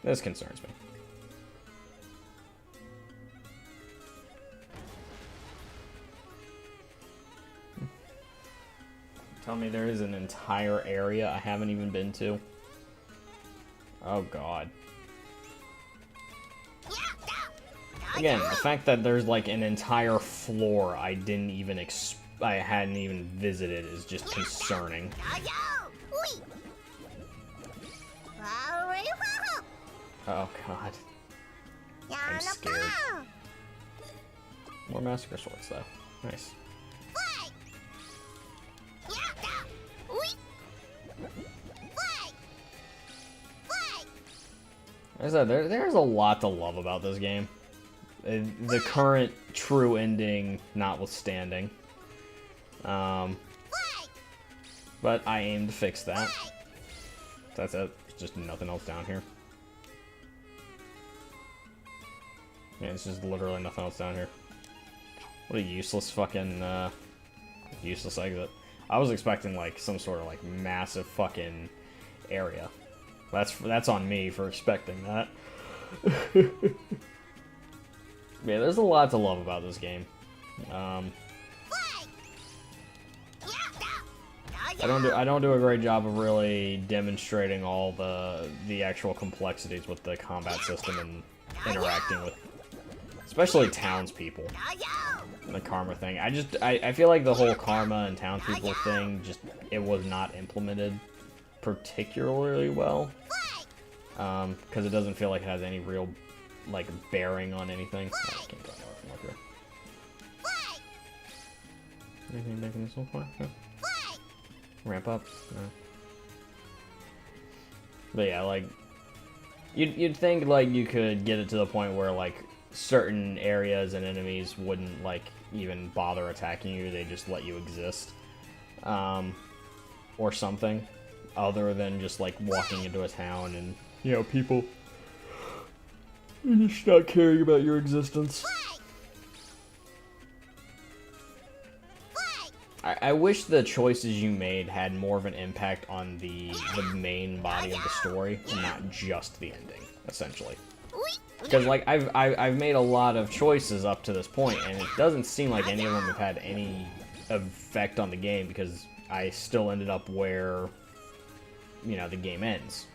This concerns me. Tell me there is an entire area I haven't even been to. Oh, God. Again, the fact that there's like an entire floor I hadn't even visited is just concerning. Oh, God. I'm scared. More massacre swords, though. Nice. As I said, there's a lot to love about this game. The current true ending notwithstanding. But I aim to fix that. That's it. There's just nothing else down here. Yeah, it's just literally nothing else down here. What a useless fucking, useless exit. I was expecting, like, some sort of, like, massive fucking area. That's on me for expecting that. Yeah, there's a lot to love about this game. I don't do a great job of really demonstrating all the actual complexities with the combat system and interacting with, especially townspeople. The karma thing. I feel like the whole karma and townspeople thing it was not implemented particularly well. because it doesn't feel like it has any real, like, bearing on anything. Oh, I can't go anywhere from up here. Anything back in this whole point? No. Ramp up? No. But yeah, like, you'd think, like, you could get it to the point where, like, certain areas and enemies wouldn't, like, even bother attacking you. They just let you exist. Or something. Other than just, like, walking into a town and, you know, people just not caring about your existence. I wish the choices you made had more of an impact on the main body of the story, and not just the ending, essentially. Because, like, I've made a lot of choices up to this point, and it doesn't seem like any of them have had any effect on the game, because I still ended up where, you know, the game ends.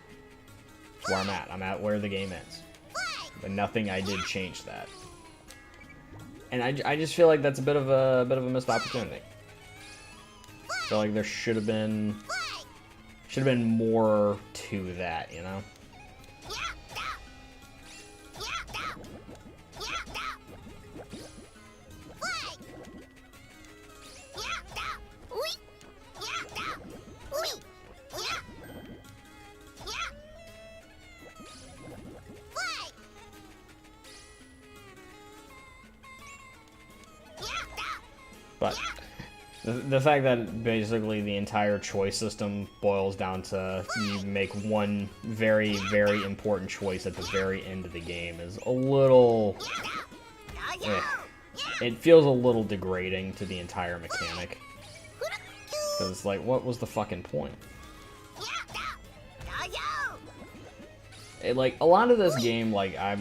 That's where I'm at. I'm at where the game ends. But nothing I did change that. And I just feel like that's a bit of a missed opportunity. I feel like there should have been more to that, you know? But the fact that basically the entire choice system boils down to you make one very, very important choice at the very end of the game is a little... It feels a little degrading to the entire mechanic. Because it's like, what was the fucking point? Like, a lot of this game, like, I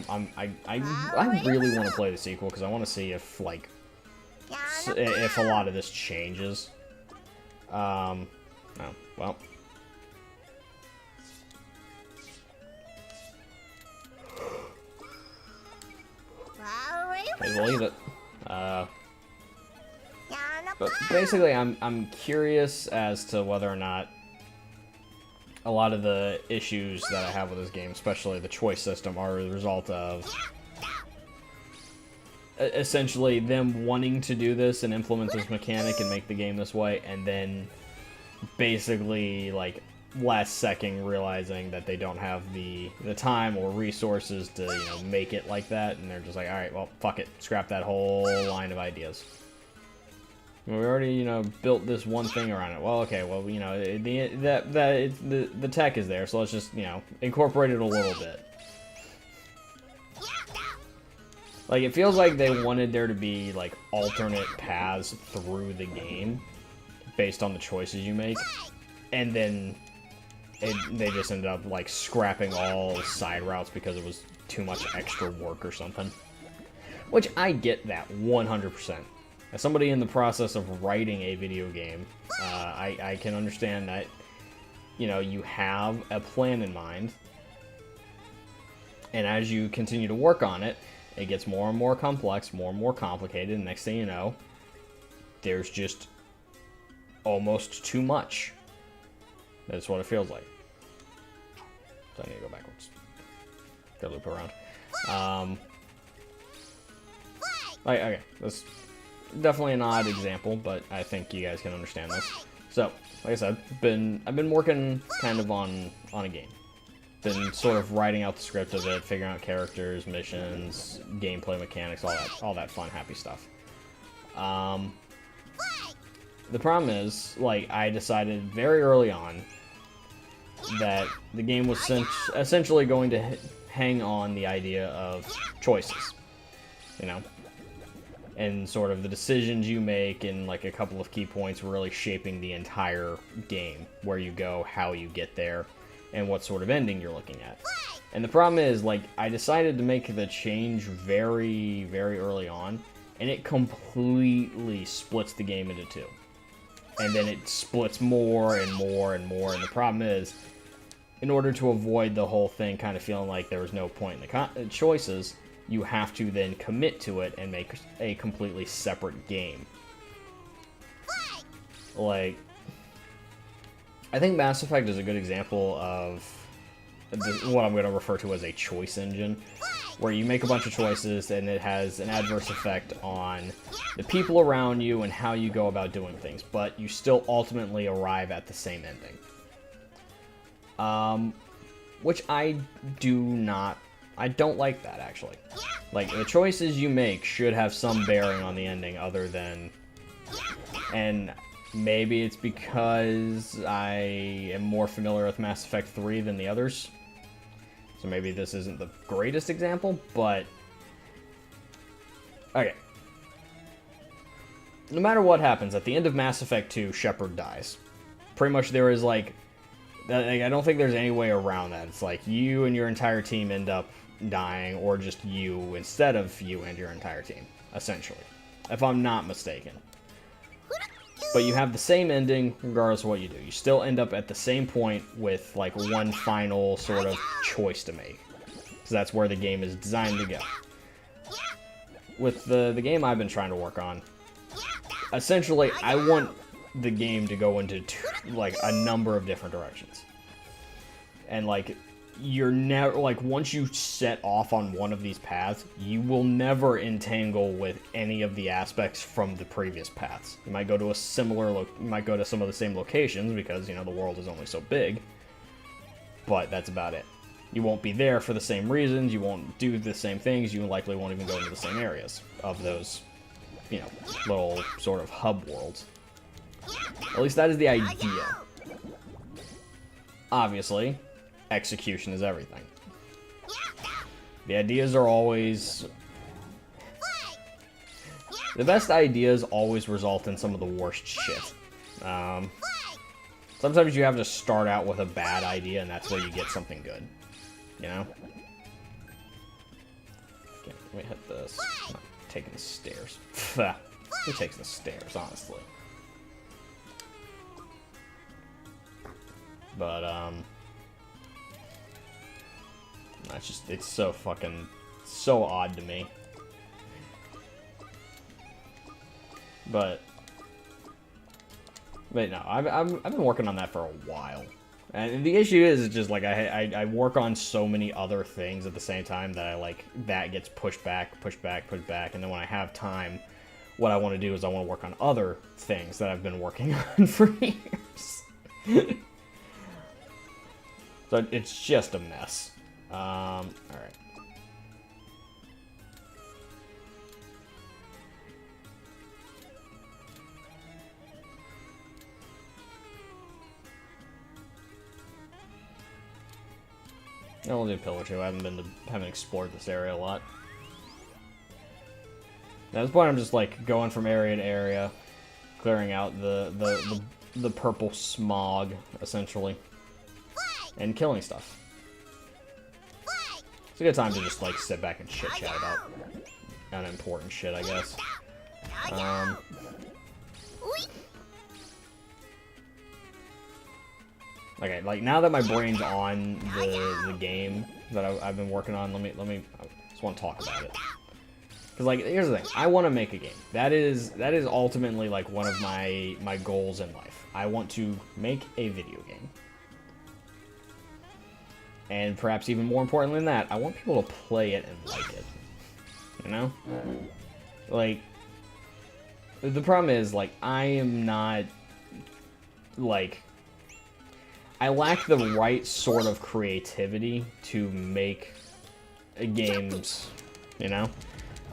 really want to play the sequel because I want to see if, like, if a lot of this changes. Oh, well. Okay, we'll leave it. But basically, I'm curious as to whether or not a lot of the issues that I have with this game, especially the choice system, are the result of essentially them wanting to do this and implement this mechanic and make the game this way, and then basically, like, last second realizing that they don't have the time or resources to, you know, make it like that, and they're just like, alright, well, fuck it, scrap that whole line of ideas. We already, you know, built this one thing around it. Well, okay, well, you know, the tech is there, so let's just, you know, incorporate it a little bit. Like, it feels like they wanted there to be, like, alternate paths through the game based on the choices you make, and then they just ended up, like, scrapping all side routes because it was too much extra work or something. Which, I get that 100%. As somebody in the process of writing a video game, I can understand that, you know, you have a plan in mind, and as you continue to work on it, it gets more and more complex, more and more complicated, and next thing you know, there's just almost too much. That's what it feels like. So I need to go backwards. Gotta loop around. Okay, that's definitely an odd example, but I think you guys can understand this. So, like I said, I've been working kind of on a game. Been sort of writing out the script of it, figuring out characters, missions, gameplay mechanics, all that fun, happy stuff. The problem is, like, I decided very early on that the game was essentially going to hang on the idea of choices, you know? And sort of the decisions you make in, like, a couple of key points really shaping the entire game. Where you go, how you get there, and what sort of ending you're looking at. And the problem is, like, I decided to make the change very, very early on, and it completely splits the game into two. And then it splits more and more and more, and the problem is, in order to avoid the whole thing kind of feeling like there was no point in the choices, you have to then commit to it and make a completely separate game. Like, I think Mass Effect is a good example of what I'm going to refer to as a choice engine, where you make a bunch of choices and it has an adverse effect on the people around you and how you go about doing things, but you still ultimately arrive at the same ending. Which I don't like that, actually. Like, the choices you make should have some bearing on the ending other than... And maybe it's because I am more familiar with Mass Effect 3 than the others. So maybe this isn't the greatest example, but... Okay. No matter what happens, at the end of Mass Effect 2, Shepard dies. Pretty much there is, like... I don't think there's any way around that. It's like you and your entire team end up dying, or just you instead of you and your entire team, essentially. If I'm not mistaken. But you have the same ending regardless of what you do. You still end up at the same point with, like, one final sort of choice to make. Because that's where the game is designed to go. With the game I've been trying to work on, essentially, I want the game to go into, like, a number of different directions. And, like, you're never, like, once you set off on one of these paths, you will never entangle with any of the aspects from the previous paths. You might go to a similar, you might go to some of the same locations because, you know, the world is only so big. But that's about it. You won't be there for the same reasons, you won't do the same things, you likely won't even go into the same areas of those, you know, little sort of hub worlds. At least that is the idea. Obviously, execution is everything. The ideas are always... The best ideas always result in some of the worst shit. Sometimes you have to start out with a bad idea, and that's where you get something good. You know? Okay, let me hit this. I'm not taking the stairs. Who takes the stairs, honestly? But, that's just, it's so fucking, so odd to me. But no, I've been working on that for a while. And the issue is just, like, I work on so many other things at the same time that that gets pushed back, and then when I have time, what I want to do is I want to work on other things that I've been working on for years. So it's just a mess. Alright. I'll do Pillar 2. I haven't explored this area a lot. At this point, I'm just, like, going from area to area, clearing out the purple smog, essentially. And killing stuff. It's a good time to just, like, sit back and chit-chat about unimportant shit, I guess. Okay, like, now that my brain's on the game that I've been working on, let me I just want to talk about it. Because, like, here's the thing. I want to make a game. That is ultimately, like, one of my goals in life. I want to make a video game. And perhaps even more importantly than that, I want people to play it and like it. You know? Like, the problem is, like, I am not, like, I lack the right sort of creativity to make games, you know?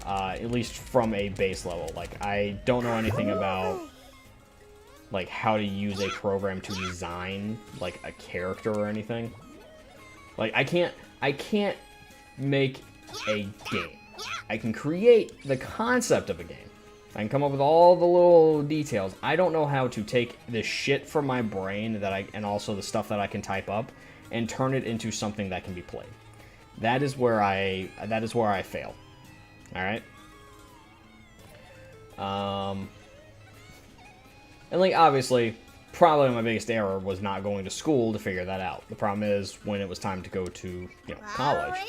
At least from a base level. Like, I don't know anything about, like, how to use a program to design, like, a character or anything. Like, I can't make a game. I can create the concept of a game. I can come up with all the little details. I don't know how to take the shit from my brain and also the stuff that I can type up and turn it into something that can be played. That is where I fail. All right? And, like, obviously, probably my biggest error was not going to school to figure that out. The problem is, when it was time to go to, you know, college,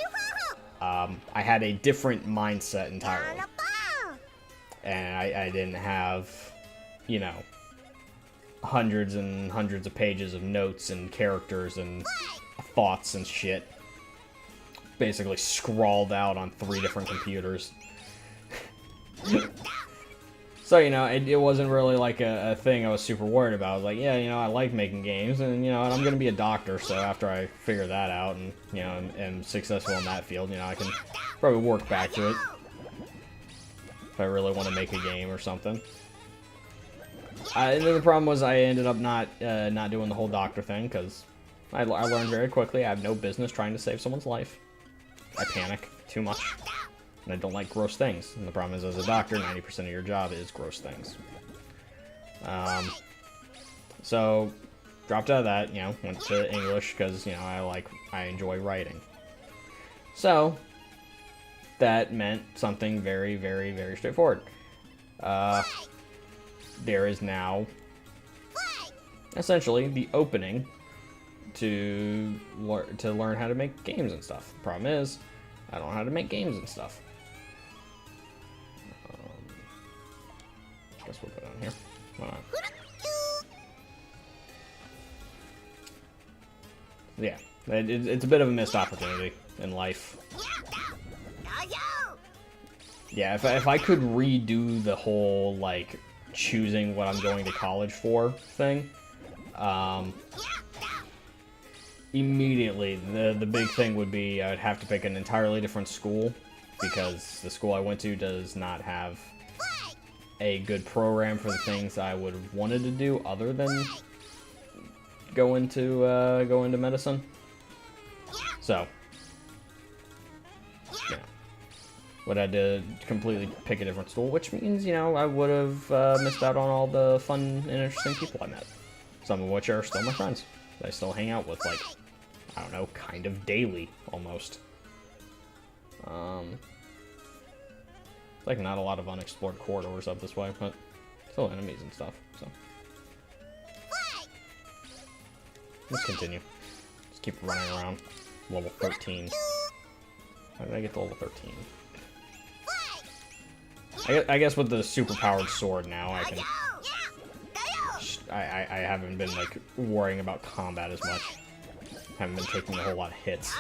I had a different mindset entirely. And I didn't have, you know, hundreds and hundreds of pages of notes and characters and thoughts and shit. Basically scrawled out on 3 different computers. So, you know, it wasn't really like a thing I was super worried about. I was like, yeah, you know, I like making games, and, you know, and I'm going to be a doctor, so after I figure that out and, you know, am successful in that field, you know, I can probably work back to it if I really want to make a game or something. And then the problem was I ended up not doing the whole doctor thing, because I learned very quickly I have no business trying to save someone's life. I panic too much. And I don't like gross things. And the problem is, as a doctor, 90% of your job is gross things. So, dropped out of that, you know, went to English because, you know, I enjoy writing. So, that meant something very, very, very straightforward. There is now, essentially, the opening to learn how to make games and stuff. The problem is, I don't know how to make games and stuff. Guess we'll put it on here. Why not? Yeah, it's a bit of a missed opportunity in life. Yeah, if I could redo the whole, like, choosing what I'm going to college for thing, immediately the big thing would be I'd have to pick an entirely different school, because the school I went to does not have a good program for the things I would have wanted to do other than go into medicine. So, yeah, would have to completely pick a different school, which means, you know, I would have missed out on all the fun and interesting people I met. Some of which are still my friends that I still hang out with, like, I don't know, kind of daily, almost. Like, not a lot of unexplored corridors up this way, but still enemies and stuff, so. Let's continue. Just keep running around. Level 13. How did I get to level 13? I guess with the superpowered sword now, I can... I haven't been, like, worrying about combat as much. Haven't been taking a whole lot of hits.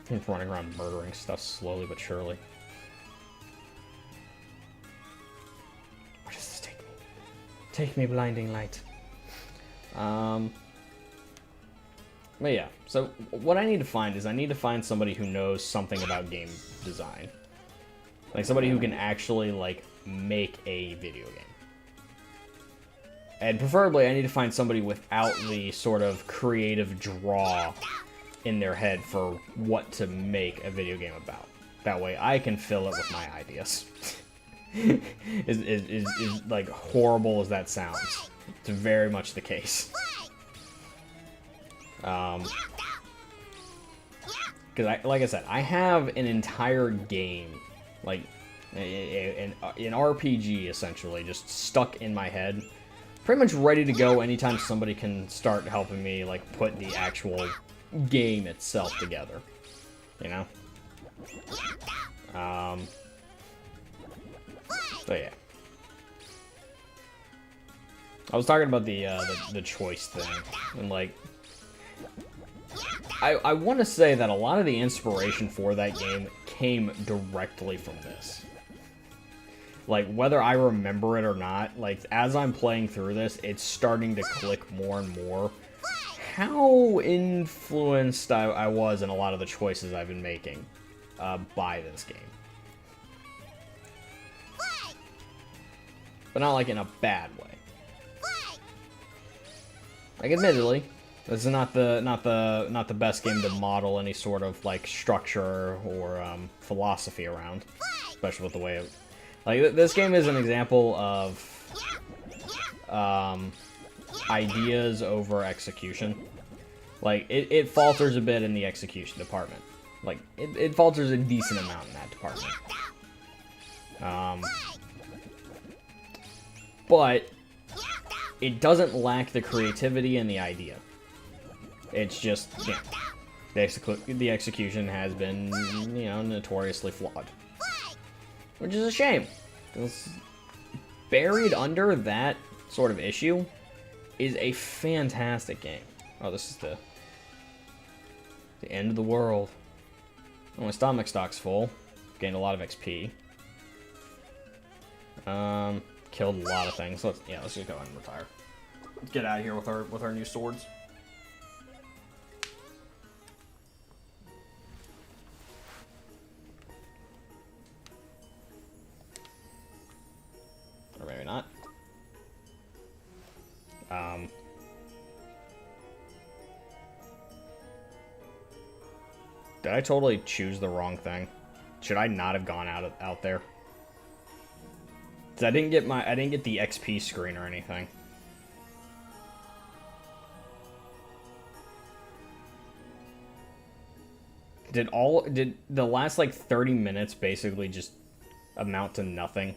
I'm running around murdering stuff slowly but surely. Where does this take me? Take me, blinding light. But yeah, so what I need to find is I need to find somebody who knows something about game design. Like, somebody who can actually, like, make a video game. And preferably, I need to find somebody without the sort of creative draw in their head for what to make a video game about. That way, I can fill it with my ideas. is like, horrible as that sounds. It's very much the case. Because, like I said, I have an entire game, like, an RPG, essentially, just stuck in my head. Pretty much ready to go anytime somebody can start helping me, like, put the actual game itself together. You know? So, yeah. I was talking about the choice thing, and, like, I want to say that a lot of the inspiration for that game came directly from this. Like, whether I remember it or not, like, as I'm playing through this, it's starting to click more and more how influenced I was in a lot of the choices I've been making by this game. But not, like, in a bad way. Like, admittedly, this is not the best game to model any sort of, like, structure or philosophy around, especially with the way it, like, this game is an example of ideas over execution. Like, it falters a bit in the execution department. Like, it falters a decent amount in that department. But it doesn't lack the creativity and the idea. It's just, yeah, the execution has been, you know, notoriously flawed. Which is a shame. Because buried under that sort of issue is a fantastic game. Oh, this is the end of the world. Oh, my stomach stock's full. Gained a lot of XP. Killed a lot of things. Let's just go ahead and retire. Let's get out of here with our new swords. Or maybe not. Did I totally choose the wrong thing? Should I not have gone out there? 'Cause I didn't get the XP screen or anything. Did the last like 30 minutes basically just amount to nothing?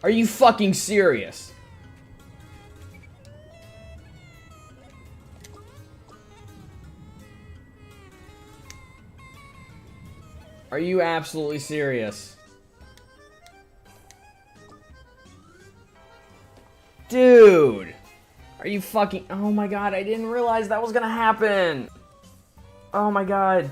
Are you fucking serious? Are you absolutely serious? Dude! Are you fucking... Oh my god, I didn't realize that was gonna happen! Oh my god.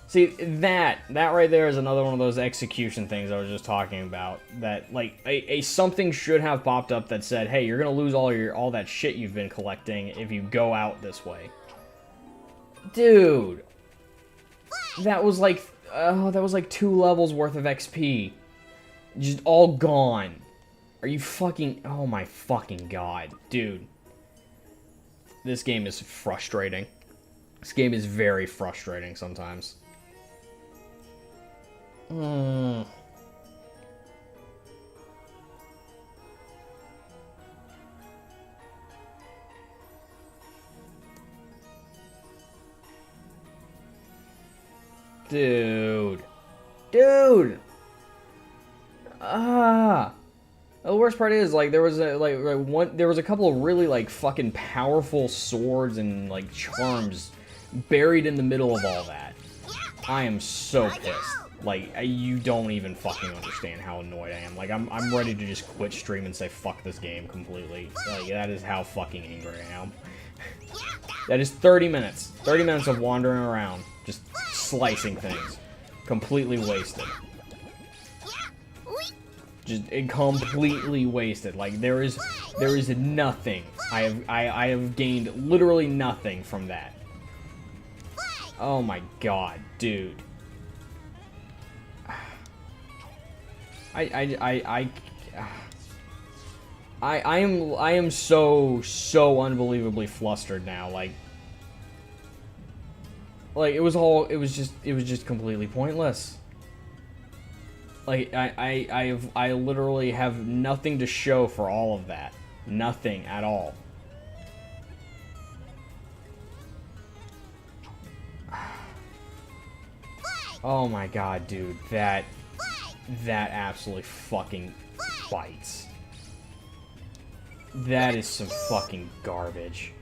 See, that right there is another one of those execution things I was just talking about. That, like, a something should have popped up that said, hey, you're gonna lose all that shit you've been collecting if you go out this way. Dude! That was like 2 levels worth of XP. Just all gone. Are you fucking... Oh my fucking god. Dude. This game is frustrating. This game is very frustrating sometimes. Dude. Dude! The worst part is, like, there was a couple of really, like, fucking powerful swords and, like, charms buried in the middle of all that. I am so pissed. Like, you don't even fucking understand how annoyed I am. Like, I'm ready to just quit stream and say fuck this game completely. Like, that is how fucking angry I am. That is 30 minutes. 30 minutes of wandering around, just slicing things. Completely wasted. Just completely wasted. Like, there is nothing. I have gained literally nothing from that. Oh my god, dude. I am so unbelievably flustered now. Like it was just completely pointless. Like I literally have nothing to show for all of that. Nothing at all. Oh my god, dude, that absolutely fucking bites. That is some fucking garbage.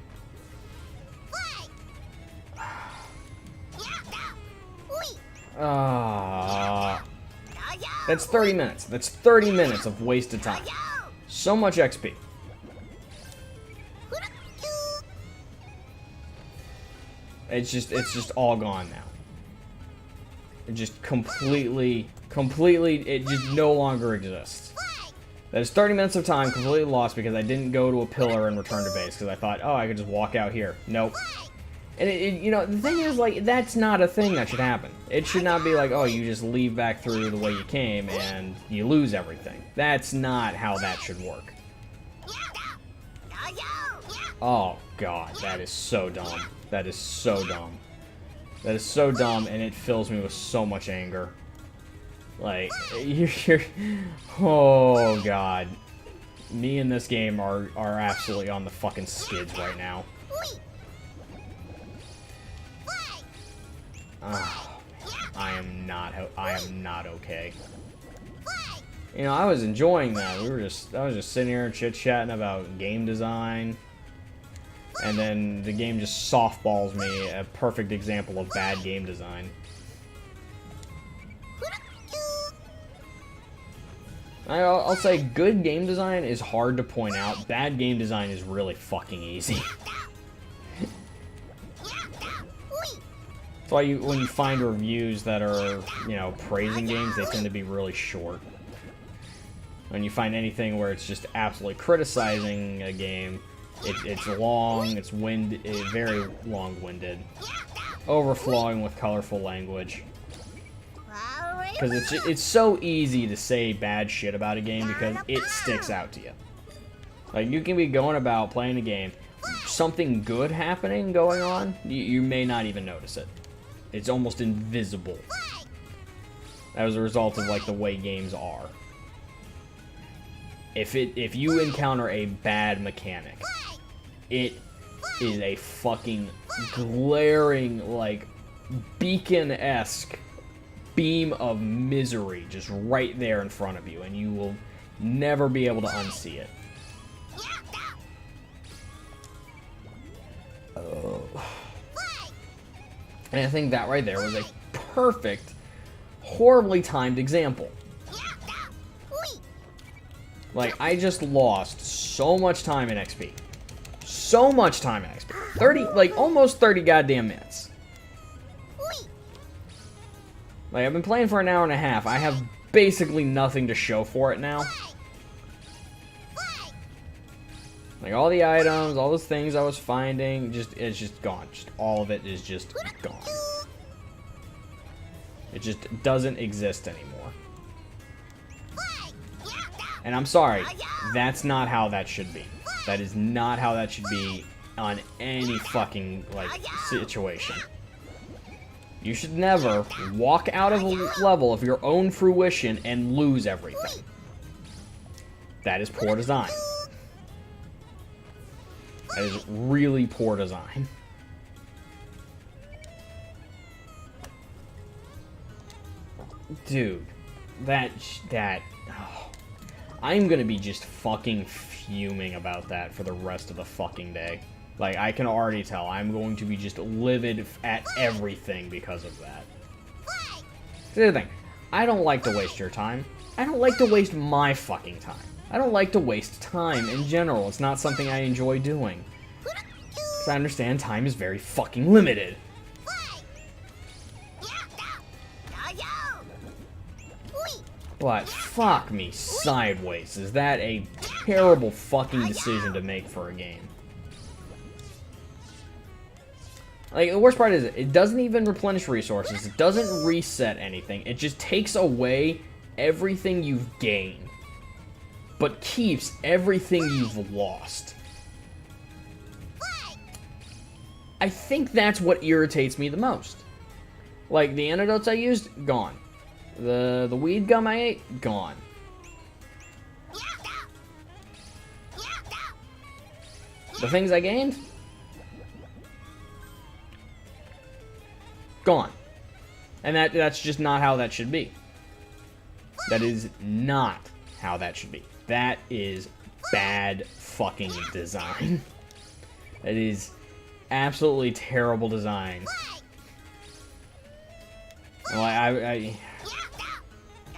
That's 30 minutes. That's 30 minutes of wasted time. So much XP. It's just all gone now. It just completely, it just no longer exists. That is 30 minutes of time completely lost because I didn't go to a pillar and return to base because I thought, oh, I could just walk out here. Nope. And you know, the thing is, like, that's not a thing that should happen. It should not be like, oh, you just leave back through the way you came and you lose everything. That's not how that should work. Oh, God, that is so dumb. That is so dumb. That is so dumb, and it fills me with so much anger. Like, you're... Oh, God. Me and this game are absolutely on the fucking skids right now. Oh, I am not okay. You know, I was enjoying that. I was just sitting here chit-chatting about game design, And then the game just softballs me, a perfect example of bad game design. I'll say good game design is hard to point out. Bad game design is really fucking easy. That's why when you find reviews that are, you know, praising games, they tend to be really short. When you find anything where it's just absolutely criticizing a game, it's long, it's very long-winded, overflowing with colorful language. Because it's so easy to say bad shit about a game because it sticks out to you. Like, you can be going about playing a game, something good going on, you may not even notice it. It's almost invisible. As a result of, like, the way games are. If you encounter a bad mechanic, it is a fucking glaring, like, beacon-esque beam of misery just right there in front of you, and you will never be able to unsee it. Oh. And I think that right there was a perfect, horribly timed example. Like, I just lost so much time in XP. So much time in XP. Almost 30 goddamn minutes. Like, I've been playing for an hour and a half. I have basically nothing to show for it now. Like, all the items, all those things I was finding, it's just gone. Just all of it is just gone. It just doesn't exist anymore. And I'm sorry, that's not how that should be. That is not how that should be on any fucking, like, situation. You should never walk out of a level of your own fruition and lose everything. That is poor design. That is really poor design. Dude, oh, I'm gonna be just fucking fuming about that for the rest of the fucking day. Like, I can already tell. I'm going to be just livid at everything because of that. The other thing, I don't like to waste your time. I don't like to waste my fucking time. I don't like to waste time in general. It's not something I enjoy doing. Because I understand time is very fucking limited. But fuck me sideways. Is that a terrible fucking decision to make for a game? Like, the worst part is, it doesn't even replenish resources. It doesn't reset anything. It just takes away everything you've gained, but keeps everything you've lost. I think that's what irritates me the most. Like, the antidotes I used, gone. The weed gum I ate, gone. The things I gained, gone. And that's just not how that should be. That is not how that should be. That is bad fucking design. That is absolutely terrible design. Well,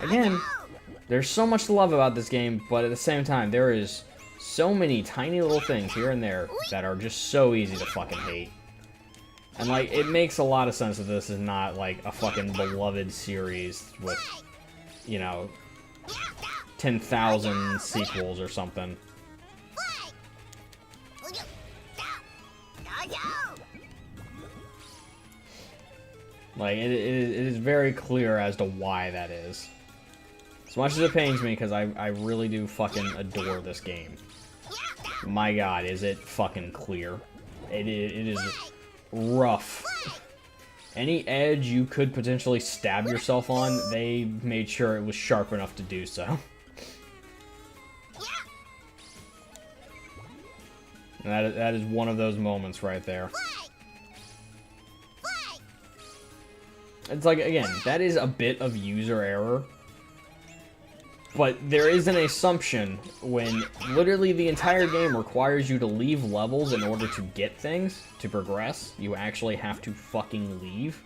again, there's so much to love about this game, but at the same time, there is so many tiny little things here and there that are just so easy to fucking hate. And, like, it makes a lot of sense that this is not, like, a fucking beloved series with, you know, 10,000 sequels or something. Like, it is very clear as to why that is. As much as it pains me, because I really do fucking adore this game. My god, is it fucking clear. It is rough. Any edge you could potentially stab yourself on, they made sure it was sharp enough to do so. And that is one of those moments right there. It's like, again, that is a bit of user error. But there is an assumption when literally the entire game requires you to leave levels in order to get things, to progress. You actually have to fucking leave.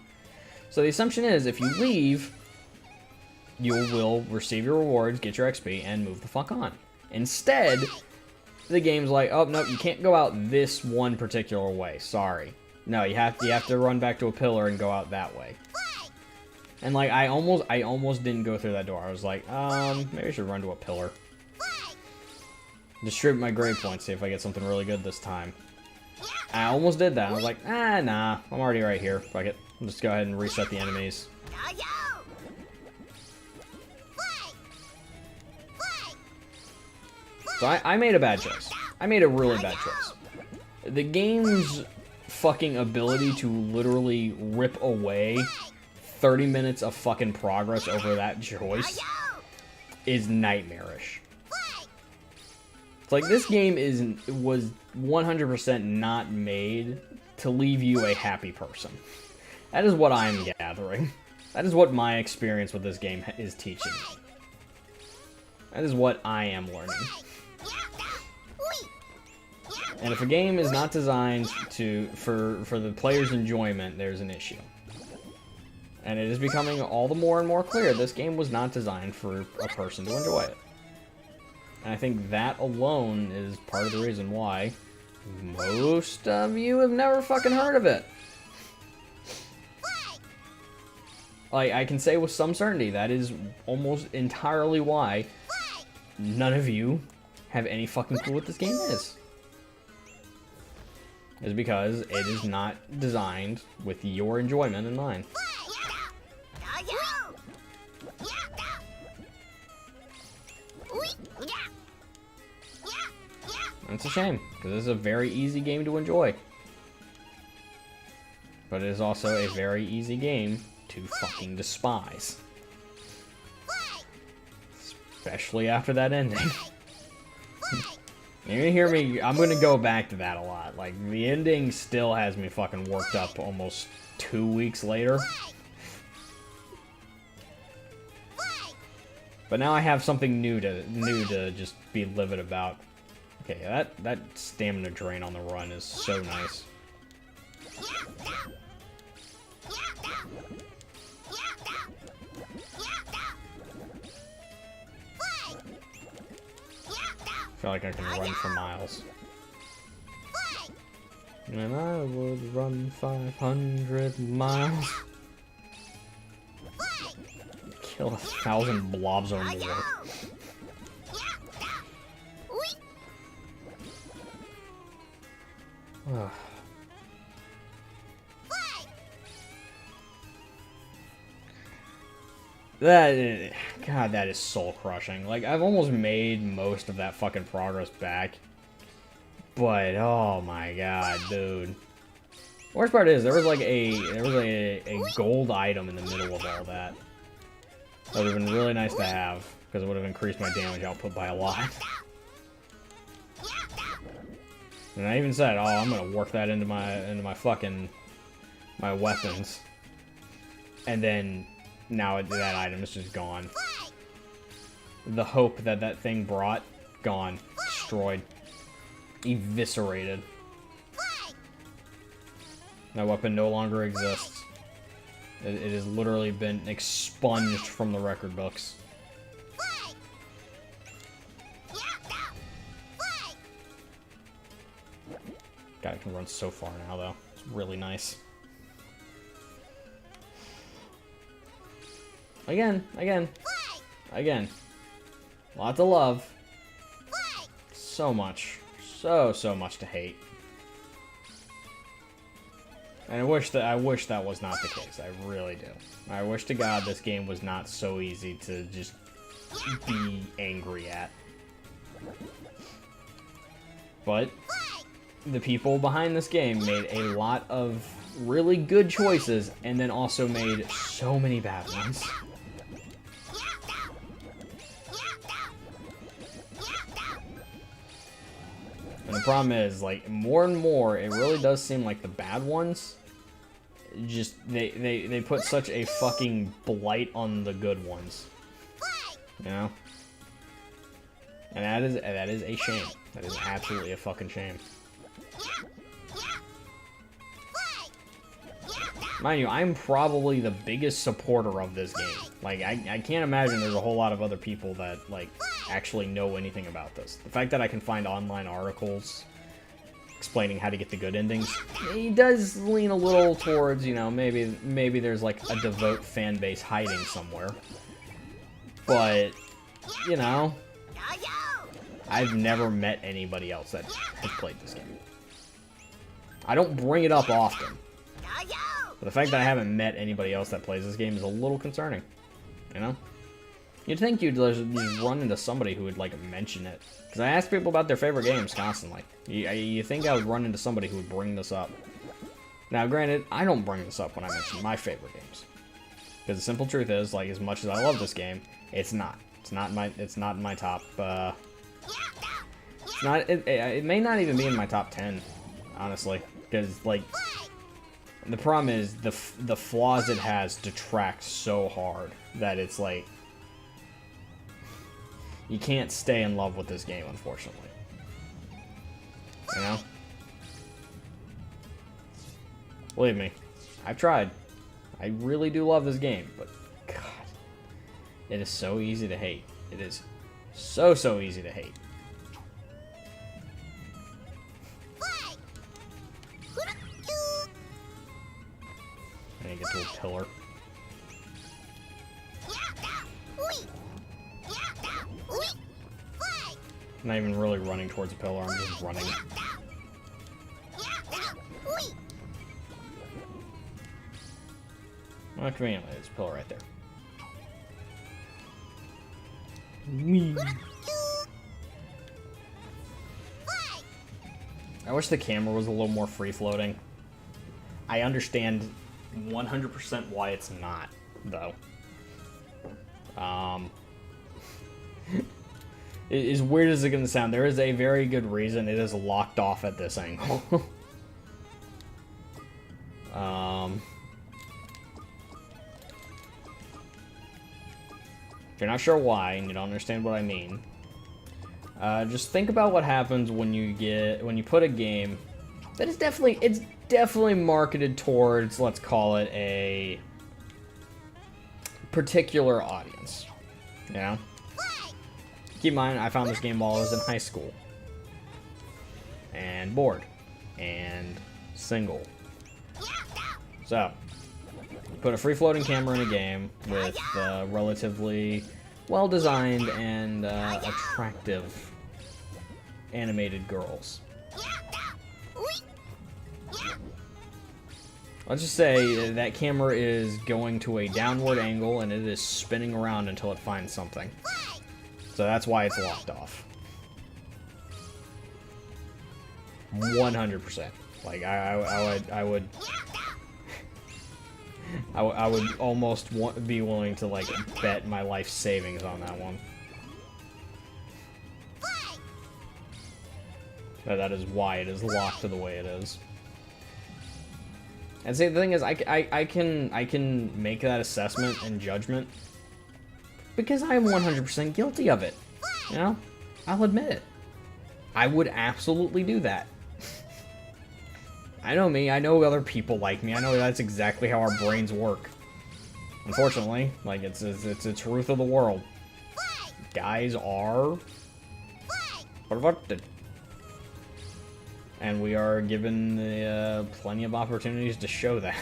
So the assumption is if you leave, you will receive your rewards, get your XP, and move the fuck on. Instead, the game's like, oh, no, you can't go out this one particular way. Sorry. No, you have to run back to a pillar and go out that way. And like I almost didn't go through that door. I was like, maybe I should run to a pillar. Distribute my grade points, see if I get something really good this time. I almost did that. I was like, nah, I'm already right here. Fuck it. I'll just go ahead and reset the enemies. So I made a bad choice. I made a really bad choice. The game's fucking ability to literally rip away 30 minutes of fucking progress over that choice is nightmarish. It's like this game was 100% not made to leave you a happy person. That is what I'm gathering. That is what my experience with this game is teaching me. That is what I am learning. And if a game is not designed for the player's enjoyment, there's an issue. And it is becoming all the more and more clear this game was not designed for a person to enjoy it. And I think that alone is part of the reason why most of you have never fucking heard of it. Like, I can say with some certainty that is almost entirely why none of you have any fucking clue what this game is. Is because it is not designed with your enjoyment in mind. It's a shame, because this is a very easy game to enjoy. But it is also a very easy game to fucking despise. Especially after that ending. You're gonna hear me, I'm gonna go back to that a lot. Like, the ending still has me fucking worked up almost 2 weeks later. But now I have something new to just be livid about. Okay, that stamina drain on the run is so nice. I feel like I can run for miles. And I would run 500 miles. Kill 1,000 blobs or more. God, that is soul crushing. Like, I've almost made most of that fucking progress back, but oh my god, dude. Worst part is there was a gold item in the middle of all that. That would have been really nice to have because it would have increased my damage output by a lot. And I even said, oh, I'm gonna work that into my fucking weapons. And then now that item is just gone. The hope that that thing brought, gone, destroyed, eviscerated. That weapon no longer exists. It has literally been expunged from the record books. God, I can run so far now, though. It's really nice. Again. Lots of love. So much. So much to hate. And I wish that was not the case. I really do. I wish to God this game was not so easy to just be angry at. But the people behind this game made a lot of really good choices and then also made so many bad ones. And the problem is, like, more and more, it really does seem like the bad ones, just, they put such a fucking blight on the good ones. You know? And that is a shame. That is absolutely a fucking shame. Mind you, I'm probably the biggest supporter of this game. Like, I can't imagine there's a whole lot of other people that, like, actually know anything about this. The fact that I can find online articles explaining how to get the good endings, it does lean a little towards, you know, maybe there's, like, a devout fan base hiding somewhere. But, you know, I've never met anybody else that has played this game. I don't bring it up often. But the fact that I haven't met anybody else that plays this game is a little concerning, you know? You'd think you'd run into somebody who would, like, mention it. Because I ask people about their favorite games constantly. You think I would run into somebody who would bring this up. Now, granted, I don't bring this up when I mention my favorite games. Because the simple truth is, like, as much as I love this game, it's not. It's not in my top, it may not even be in my top 10, honestly. Because, like, the problem is the flaws it has detract so hard that it's like you can't stay in love with this game, unfortunately. You know? Believe me, I've tried. I really do love this game, but God, it is so easy to hate. It is so easy to hate. I need to get to a pillar. I'm not even really running towards a pillar, I'm just running. Well, conveniently, there's a pillar right there. Whee. I wish the camera was a little more free-floating. I understand 100% why it's not, though. As weird as it's gonna sound, there is a very good reason it is locked off at this angle. If you're not sure why, and you don't understand what I mean, just think about what happens when you put a game that is definitely marketed towards, let's call it, a particular audience. You know? Keep in mind, I found this game while I was in high school. And bored. And single. So, you put a free-floating camera in a game with relatively well-designed and attractive animated girls. Let's just say that camera is going to a downward angle and it is spinning around until it finds something. So that's why it's locked off. 100%. Like, I would almost be willing to, like, bet my life savings on that one. That is why it is locked to the way it is. And see, the thing is, I can make that assessment and judgment because I am 100% guilty of it. You know? I'll admit it. I would absolutely do that. I know me, I know other people like me, I know that's exactly how our brains work. Unfortunately, like, it's the truth of the world. Guys are perverted. And we are given plenty of opportunities to show that.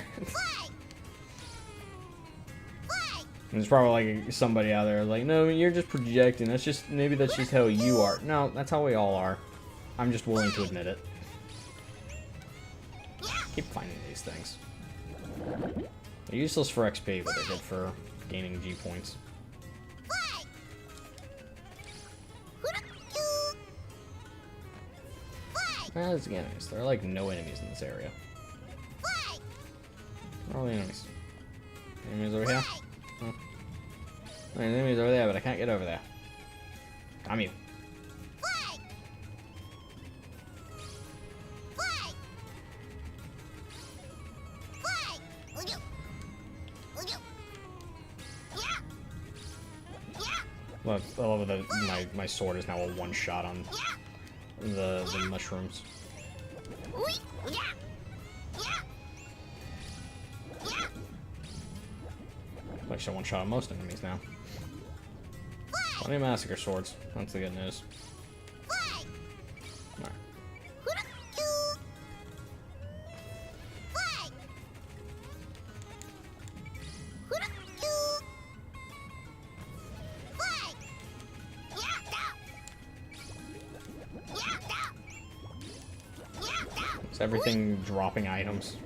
And there's probably like somebody out there like, no, you're just projecting. Maybe that's just how you are. No, that's how we all are. I'm just willing to admit it. Keep finding these things. They're useless for XP, but they're good for gaining G points. There's the enemies. There are like no enemies in this area. Where are all the enemies? Enemies over here? Oh. There's enemies over there, but I can't get over there. Damn you. I love that my sword is now a one-shot on the mushrooms. Like, should one-shot on most enemies now. Plenty of massacre swords. That's the good news. Alright. Is everything dropping items?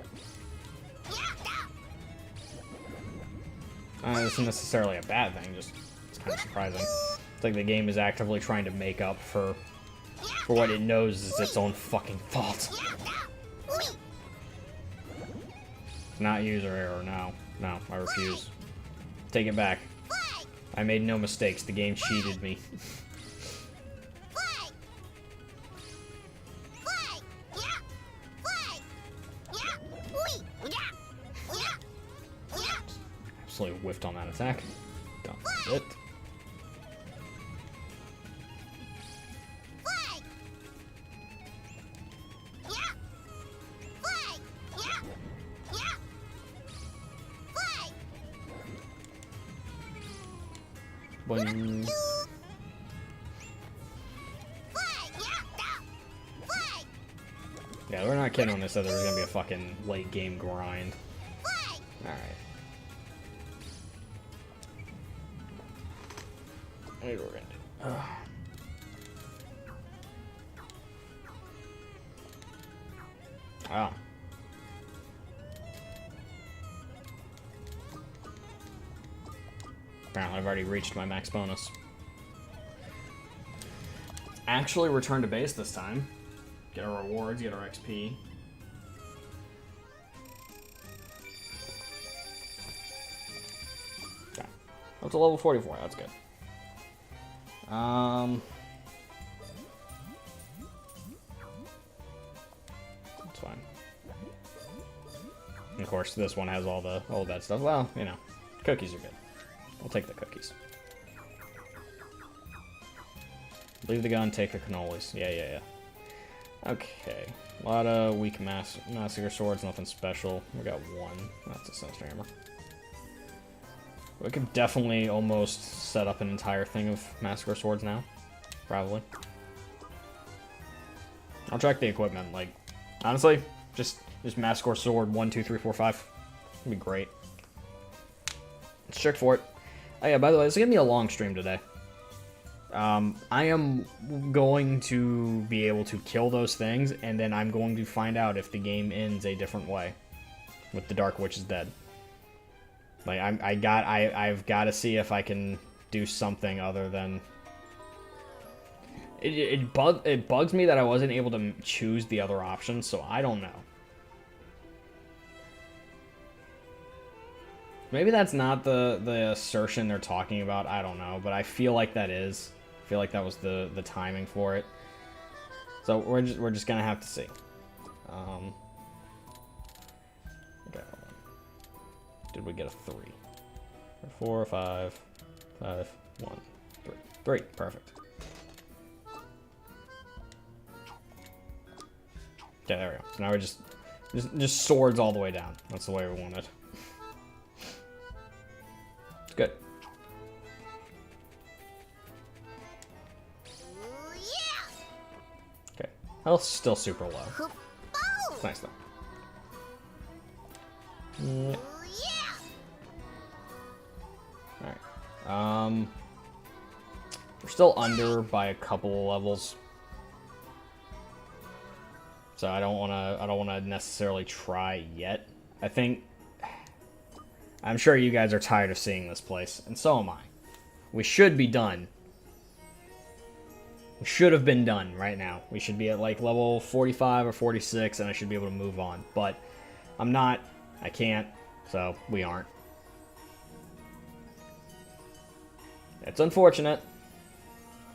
This isn't necessarily a bad thing, just it's kind of surprising. It's like the game is actively trying to make up for what it knows is its own fucking fault. Not user error, no. No, I refuse. Take it back. I made no mistakes, the game cheated me. Absolutely whiffed on that attack. Don't mind it. Boing. Yeah, we're not kidding when they said there was gonna be a fucking late game grind. Alright. Maybe we're gonna do. Oh. Apparently I've already reached my max bonus. Actually return to base this time. Get our rewards, get our XP. Okay. Up to level 44, that's good. That's fine. And of course, this one has all the bad stuff. Well, you know, cookies are good. I'll take the cookies. Leave the gun, take the cannolis. Yeah. Okay. A lot of weak massacre swords, nothing special. We got one. That's a sinister hammer. We could definitely almost set up an entire thing of massacre swords now. Probably. I'll check the equipment. Like, honestly, just massacre sword 1, 2, 3, 4, 5. It'd be great. Let's check for it. Oh yeah, by the way, this is gonna be a long stream today. I am going to be able to kill those things, and then I'm going to find out if the game ends a different way. With the Dark Witch is dead. Like, I've got to see if I can do something other than... It bugs me that I wasn't able to choose the other options, so I don't know. Maybe that's not the assertion they're talking about, I don't know, but I feel like that is. I feel like that was the timing for it. So we're just gonna have to see. Okay. Did we get a 3? 4, 5, 5, 1, 3. 3, perfect. Okay, there we go. So now we're just swords all the way down. That's the way we want it. It's good. Okay. Health's still super low. It's nice though. Yeah. Alright. We're still under by a couple of levels. So I don't wanna necessarily try yet. I'm sure you guys are tired of seeing this place, and so am I. We should be done. We should have been done right now. We should be at like level 45 or 46, and I should be able to move on. But I'm not. I can't. So we aren't. It's unfortunate.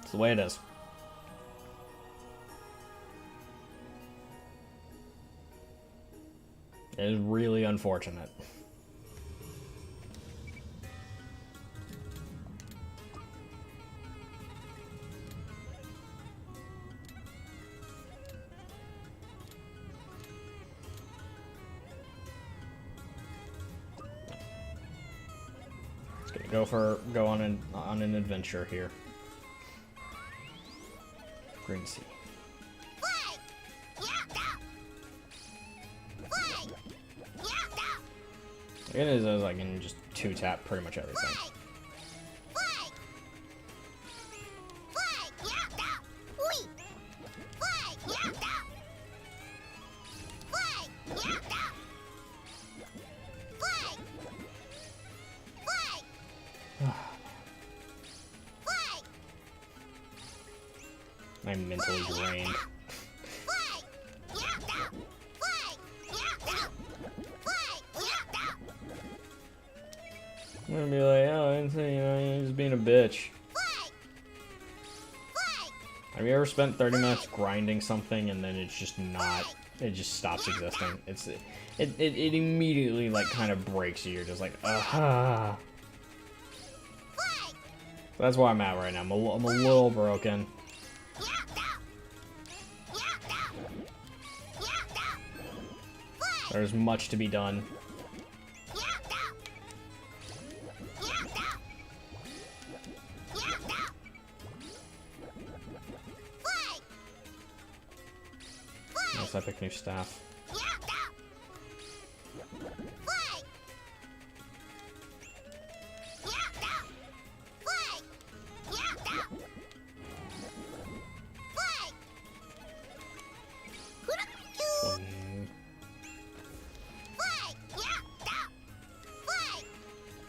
It's the way it is. It is really unfortunate. Gonna go on an adventure here. Green Sea. It is I can just 2-tap pretty much everything. I'm mentally drained. I'm gonna be like, oh, you're just being a bitch. Have you ever spent 30 minutes grinding something and then it's just not, it just stops existing? It immediately like kind of breaks you. You're just like, ah. That's where I'm at right now. I'm a little broken. There's much to be done. Nice epic new staff.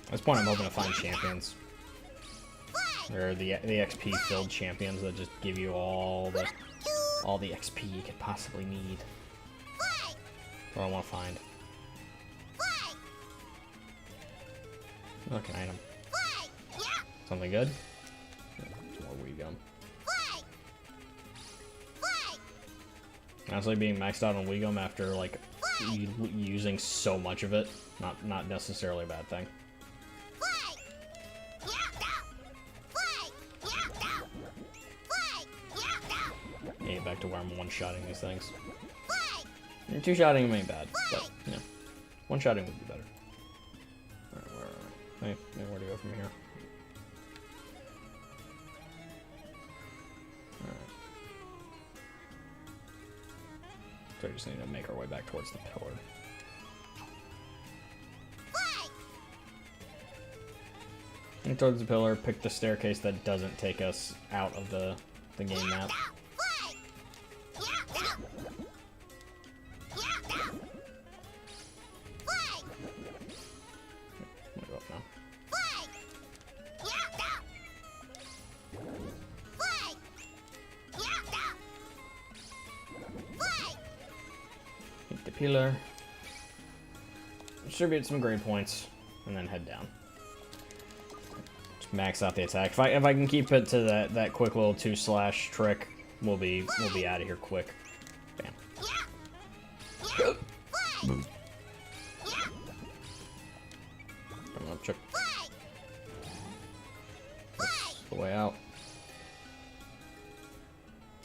At this point, I'm hoping to find champions. Or the XP filled champions that just give you all the XP you could possibly need. That's what I want to find. Look, an item. Something good? More Wii gum. Honestly, being maxed out on Wii gum after like using so much of it, not necessarily a bad thing. Get back to where I'm one-shotting these things. And two-shotting them ain't bad, but you know, one-shotting would be better. Alright, where to go from here? Alright. So I just need to make our way back towards the pillar. And towards the pillar, pick the staircase that doesn't take us out of the game map. Hit the pillar. Distribute some grade points, and then head down. Just max out the attack. If I can keep it to that quick little 2-slash trick, we'll be out of here quick. Bam. Boom. Come on, check. That's the way out.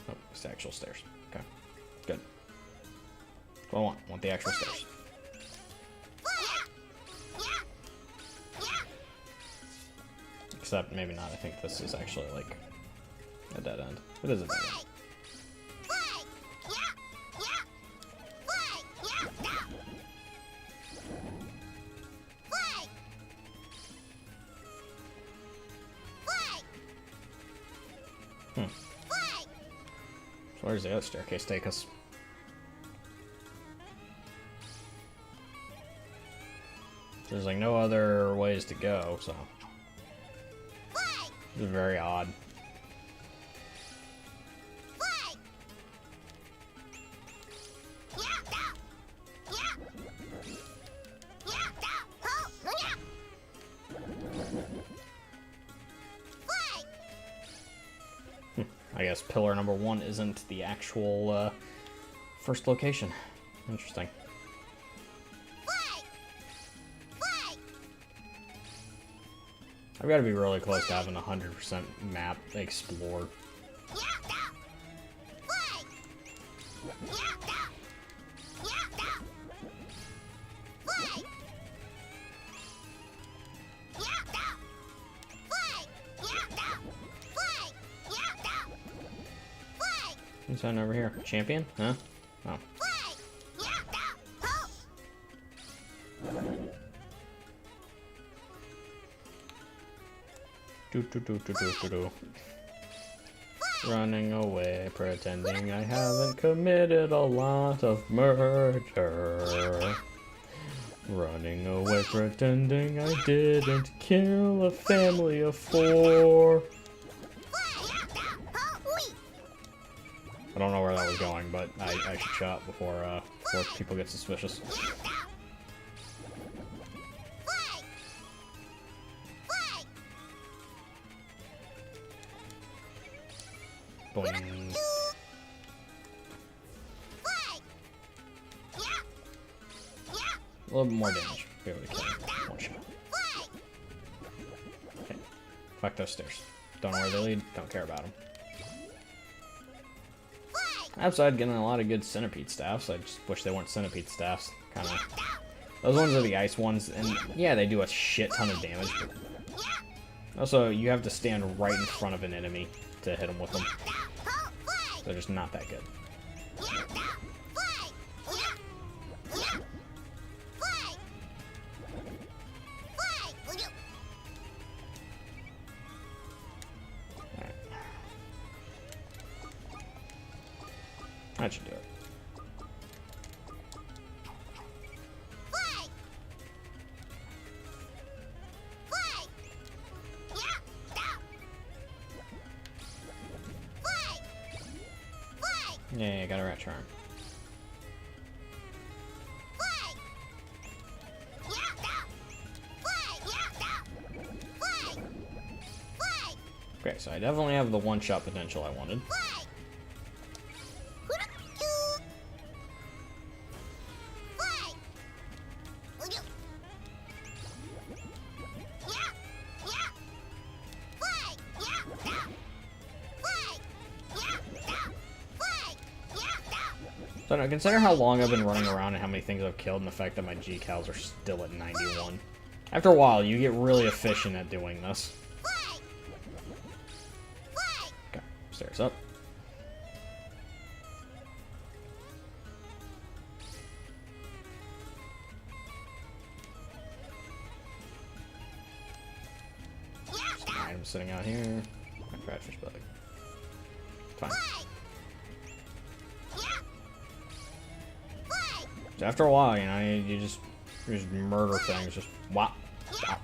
Oh, it's the actual stairs. Okay, good. That's what I want. I want the actual stairs. Except maybe not. I think this is actually like a dead end. It is a dead end. So where does the other staircase take us? There's like no other ways to go, so it's very odd. I guess pillar number 1 isn't the actual first location. Interesting. I've got to be really close to having 100% map explored. Who's on over here? Champion? Huh? Oh. Do. Running away, pretending I haven't committed a lot of murder. Running away, pretending I didn't kill a family of 4. I don't know where that was going, but I should shut before people get suspicious. Boing. A little bit more damage. Be able to kill him. One shot. Okay. Fuck those stairs. Don't know where they lead. Don't care about them. Outside, getting a lot of good centipede staffs. I just wish they weren't centipede staffs. Kind of. Those ones are the ice ones, and yeah, they do a shit ton of damage. But also, you have to stand right in front of an enemy to hit them with them. They're just not that good. Alright. That should do it. Yeah, got a rat charm. Okay, so I definitely have the one-shot potential I wanted. So now, consider how long I've been running around and how many things I've killed and the fact that my G-Cals are still at 91. After a while, you get really efficient at doing this. Okay, stairs up. Some items sitting out here. My catfish bug. Fine. After a while, you know, you just murder things. Just whop, whop.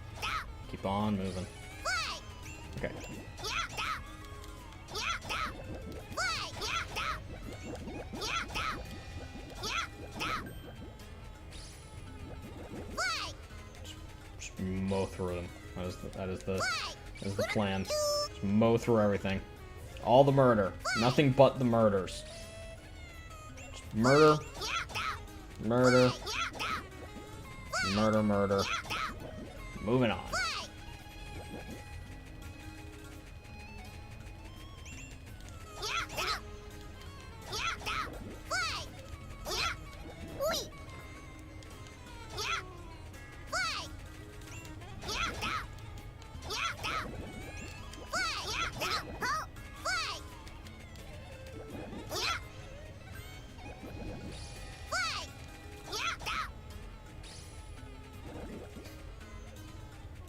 Keep on moving. Okay. Just mow through them. That is the plan. Just mow through everything. All the murder. Nothing but the murders. Just murder. Murder. Murder, murder. Moving on.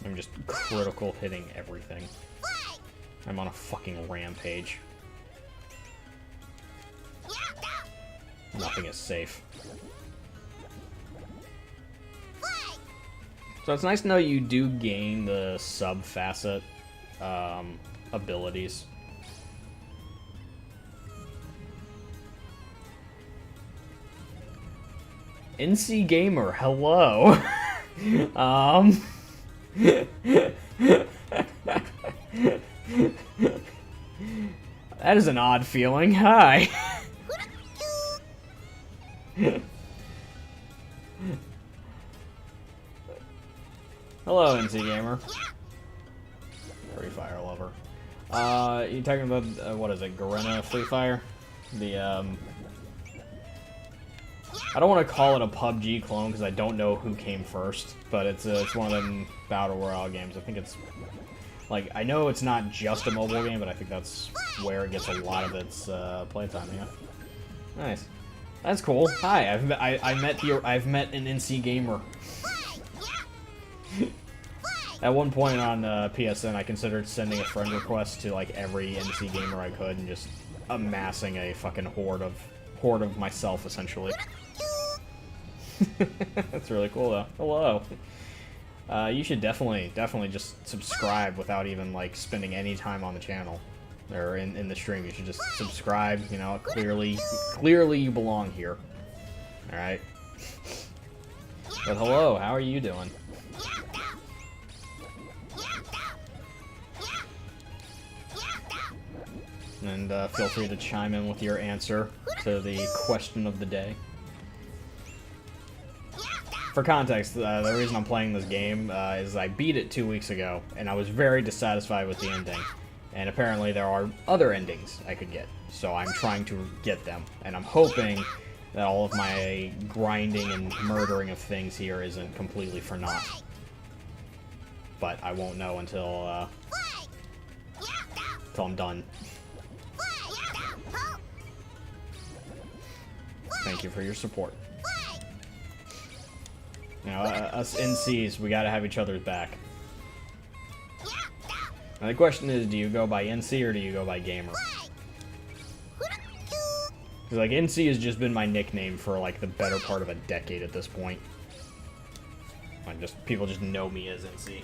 I'm just critical hitting everything. I'm on a fucking rampage. Nothing is safe. So it's nice to know you do gain the sub-facet abilities. NC Gamer, hello. That is an odd feeling. Hi. Hello, NC Gamer. Free Fire lover. You talking about what is it, Garena Free Fire? The I don't want to call it a PUBG clone because I don't know who came first, but it's one of them battle royale games. I think it's Like, I know it's not just a mobile game, but I think that's where it gets a lot of its playtime, yeah. Nice. That's cool. Hi, I've met an NC gamer. At one point on PSN, I considered sending a friend request to like every NC gamer I could and just amassing a fucking horde of myself, essentially. That's really cool, though. Hello. You should definitely just subscribe without even like spending any time on the channel or in the stream. You should just subscribe. You know, clearly you belong here. All right. But hello, how are you doing? And feel free to chime in with your answer to the question of the day. For context, the reason I'm playing this game is I beat it 2 weeks ago, and I was very dissatisfied with the ending. And apparently there are other endings I could get, so I'm trying to get them. And I'm hoping that all of my grinding and murdering of things here isn't completely for naught. But I won't know until I'm done. Thank you for your support. You know, us NCs, we gotta have each other's back. Now the question is, do you go by NC or do you go by gamer? Because, like, NC has just been my nickname for, like, the better part of a decade at this point. Like, people just know me as NC.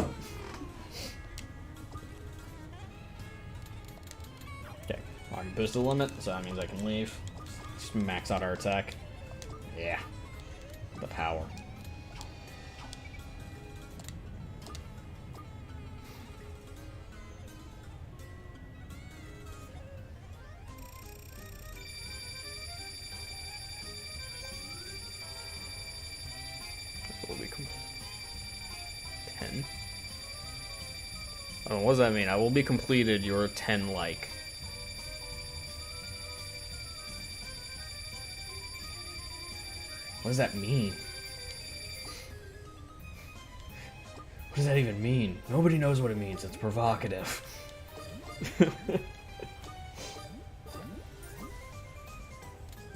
Okay, I'm boosted limit, so that means I can leave. Just max out our attack. Yeah. The power. Will be 10. Oh, what does that mean? I will be completed your 10 like. What does that mean? What does that even mean? Nobody knows what it means. It's provocative. I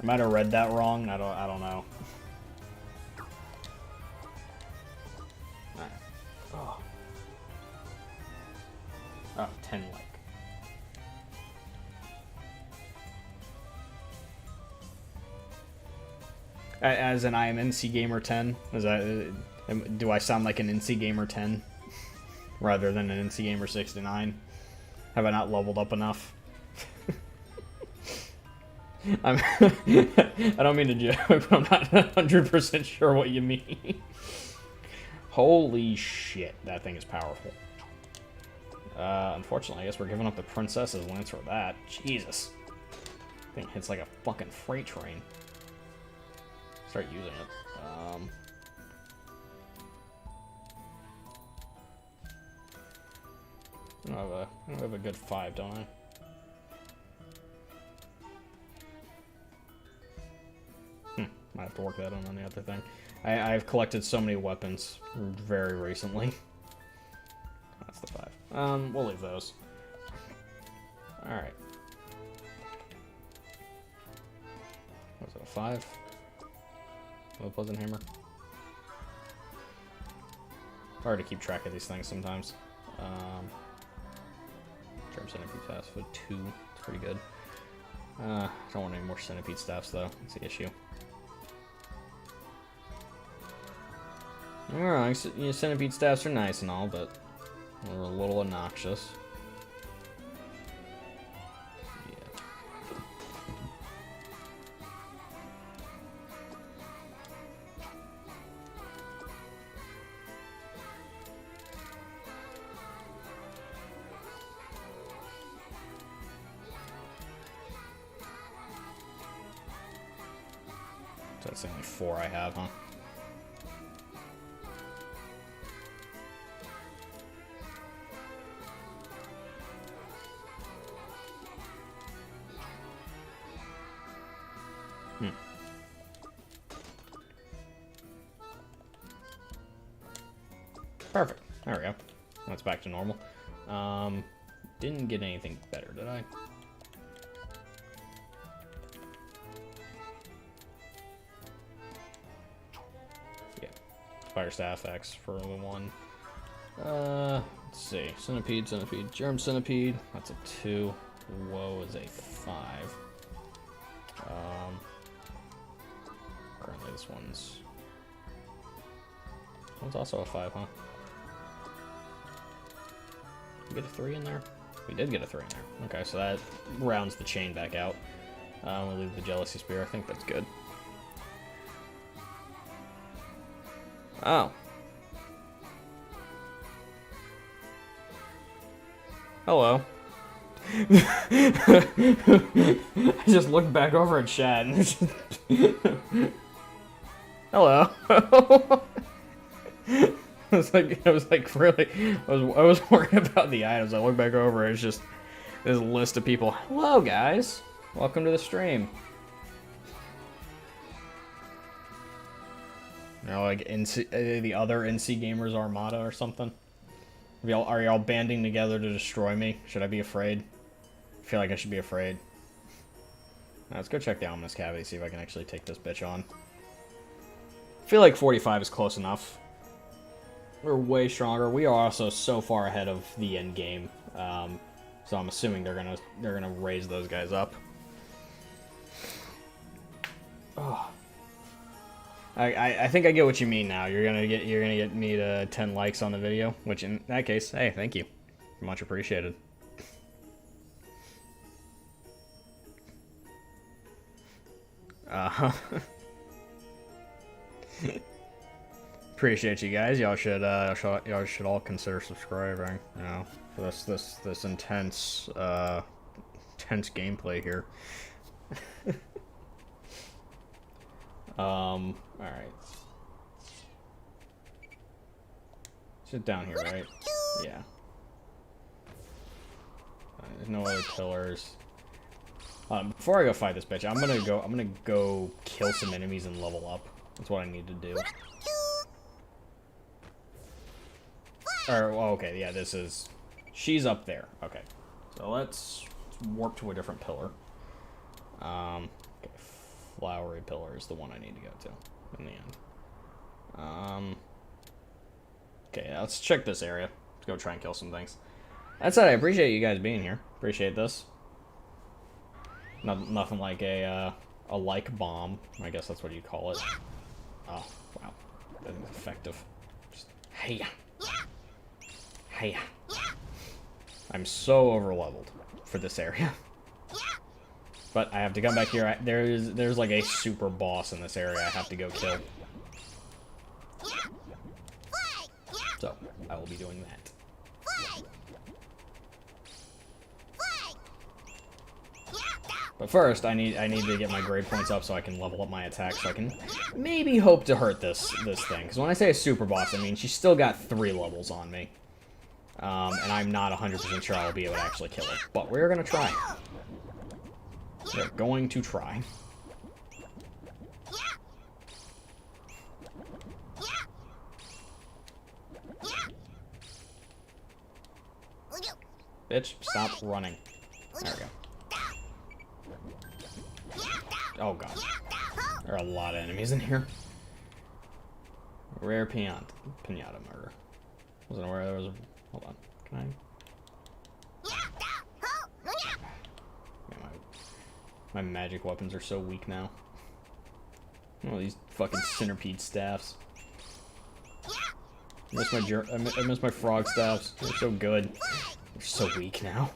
might have read that wrong. I don't know. Oh, 10 like. As in, I am NC Gamer 10. Is that? Do I sound like an NC Gamer 10 rather than an NC Gamer 69? Have I not leveled up enough? I don't mean to joke, but I'm not 100% sure what you mean. Holy shit, that thing is powerful. Unfortunately, I guess we're giving up the Princess's Lance for that. Jesus. Thing hits like a fucking freight train. Start using it. I have a good 5, don't I? Might have to work that on the other thing. I've collected so many weapons very recently. That's the 5. We'll leave those. Alright. Was it a 5? Oh, Pleasant Hammer. Hard to keep track of these things sometimes. Charm Centipede Staffs for 2. It's pretty good. I don't want any more Centipede Staffs though. That's the issue. Alright, so, you know, Centipede Staffs are nice and all, but they're a little obnoxious. So that's the only 4 I have, huh? Perfect. There we go. That's back to normal. Didn't get anything better, did I? Yeah. Fire Staff X for only 1. Let's see. Centipede, Germ Centipede. That's a 2. Woe is a 5. Currently this one's also a 5, huh? Did we get a 3 in there? We did get a 3 in there. Okay, so that rounds the chain back out. We'll leave the Jealousy Spear. I think that's good. Oh. Hello. I just looked back over at chat and it's just... Hello. I was like really, I was worried about the items. I looked back over, it's just this list of people. Hello, guys. Welcome to the stream. You know, like the other NC Gamers Armada or something. Are y'all banding together to destroy me? Should I be afraid? I feel like I should be afraid. Now, let's go check the Ominous Cavity, see if I can actually take this bitch on. I feel like 45 is close enough. We're way stronger. We are also so far ahead of the end game, so I'm assuming they're gonna raise those guys up. Oh. I think I get what you mean now. You're gonna get me to 10 likes on the video, which in that case, hey, thank you, much appreciated. Appreciate you guys. Y'all should all consider subscribing. You know, for this intense gameplay here. All right. Sit down here, right? Yeah. There's no other pillars. Before I go fight this bitch, I'm gonna go kill some enemies and level up. That's what I need to do. Or, well, okay, yeah, she's up there. Okay, so let's warp to a different pillar. Okay, Flowery Pillar is the one I need to go to in the end. Okay, let's check this area. Let's go try and kill some things. That's it. I appreciate you guys being here. Appreciate this. Nothing like a like bomb. I guess that's what you call it. Oh, wow. That is effective. Just, hey. Hey. I'm so overleveled for this area. But I have to come back here. There's like a super boss in this area I have to go kill. So, I will be doing that. But first, I need to get my grade points up so I can level up my attack, so I can maybe hope to hurt this thing. Because when I say a super boss, I mean she's still got 3 levels on me. And I'm not 100% sure I'll be able to actually kill her. But we're going to try. We're going to try. Bitch, stop running. There we go. Oh god. There are a lot of enemies in here. Rare pinata murder. Wasn't aware there was a... Hold on. Can I... Man, my magic weapons are so weak now. Oh, these fucking centipede staffs. I miss my frog staffs. They're so good. They're so weak now.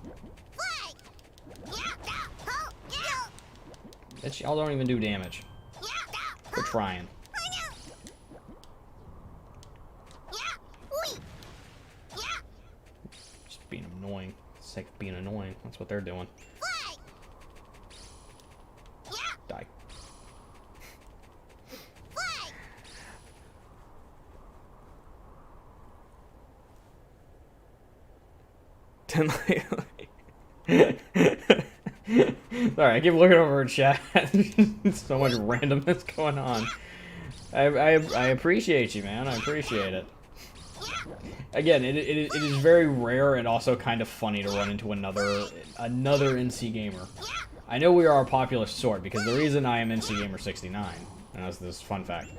Bitch, y'all don't even do damage. Quit trying. Just being annoying. Sick of being annoying. That's what they're doing. Die. Sorry, I keep looking over at chat. So much randomness going on. I appreciate you, man. I appreciate it. Again, it is very rare and also kind of funny to run into another NC gamer. I know we are a popular sort because the reason I am NC Gamer 69, and that's this fun fact,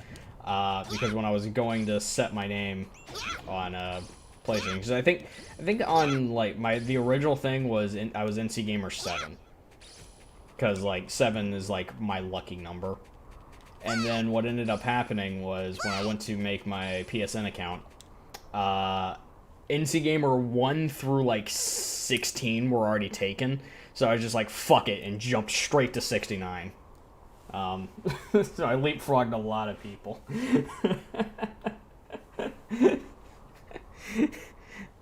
because when I was going to set my name on PlayStation, because I think on like the original thing was I was NC Gamer 7, because like 7 is like my lucky number, and then what ended up happening was when I went to make my PSN account. NC Gamer 1 through like 16 were already taken, so I was just like, fuck it, and jumped straight to 69. So I leapfrogged a lot of people.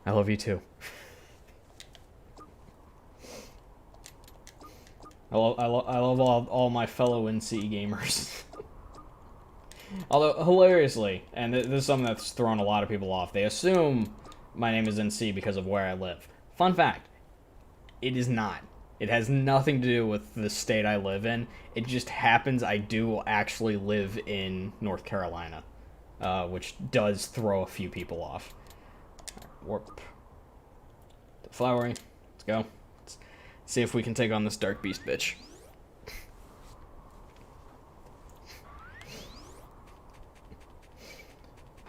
I love you too. I love all my fellow NC gamers. Although, hilariously, and this is something that's thrown a lot of people off, they assume my name is NC because of where I live. Fun fact, it is not. It has nothing to do with the state I live in. It just happens I do actually live in North Carolina, which does throw a few people off. Warp. Flowery. Let's go. Let's see if we can take on this Dark Beast bitch.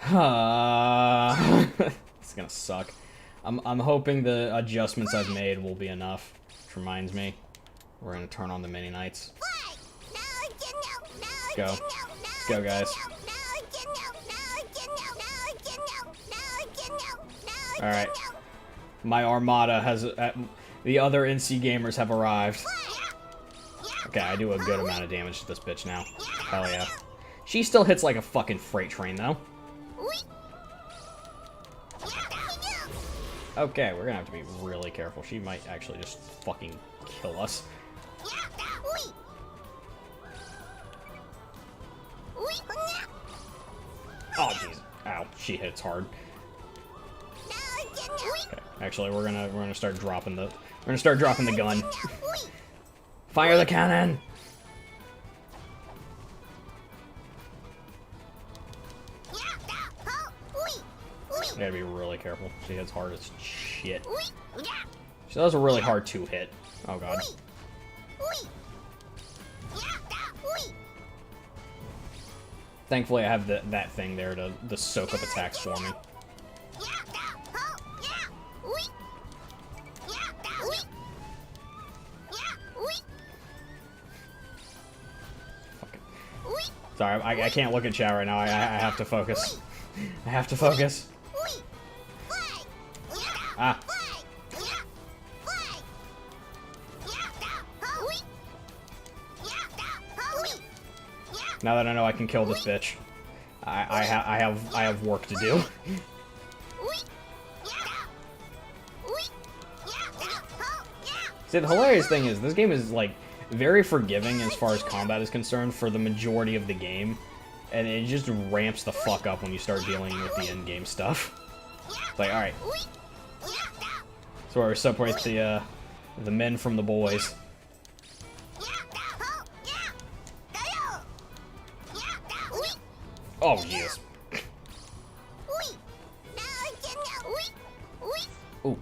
It's gonna suck. I'm hoping the adjustments I've made will be enough. Which reminds me, we're gonna turn on the mini nights. Let's go. Let's go, guys. Alright. My armada has... the other NC gamers have arrived. Okay, I do a good amount of damage to this bitch now. Hell yeah. She still hits like a fucking freight train, though. Okay, we're gonna have to be really careful. She might actually just fucking kill us. Oh, jeez. Ow, she hits hard. Okay, actually, we're gonna start dropping the gun. Fire the cannon! I gotta be really careful. She hits hard as shit. She does a really hard 2-hit. Oh god. Thankfully I have that thing there to soak up attacks for me. Sorry, I can't look at chat right now. I have to focus. I have to focus. Ah. Now that I know I can kill this bitch, I have work to do. See, the hilarious thing is this game is like very forgiving as far as combat is concerned for the majority of the game, and it just ramps the fuck up when you start dealing with the end-game stuff. It's like, alright. That's where we separate the men from the boys. Oh, jeez. Ooh.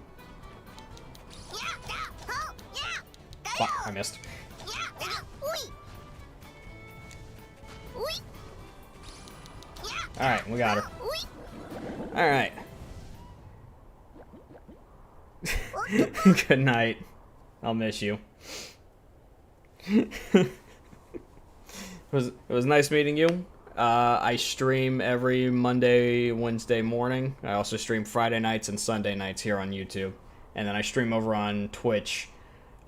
Fuck, I missed. Alright, we got her. Alright. Good night. I'll miss you. It was nice meeting you. I stream every Monday, Wednesday morning. I also stream Friday nights and Sunday nights here on YouTube. And then I stream over on Twitch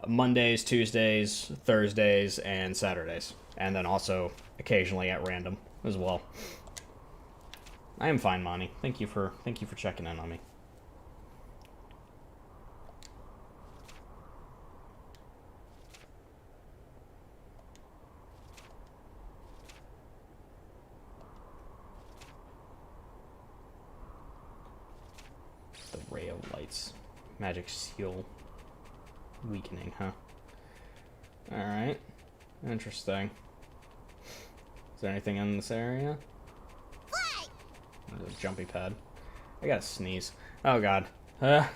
Mondays, Tuesdays, Thursdays, and Saturdays. And then also occasionally at random as well. I am fine, Monty. Thank you for checking in on me. The ray of lights. Magic seal weakening, huh? Alright. Interesting. Is there anything in this area? There's a jumpy pad. I gotta sneeze. Oh god. Oh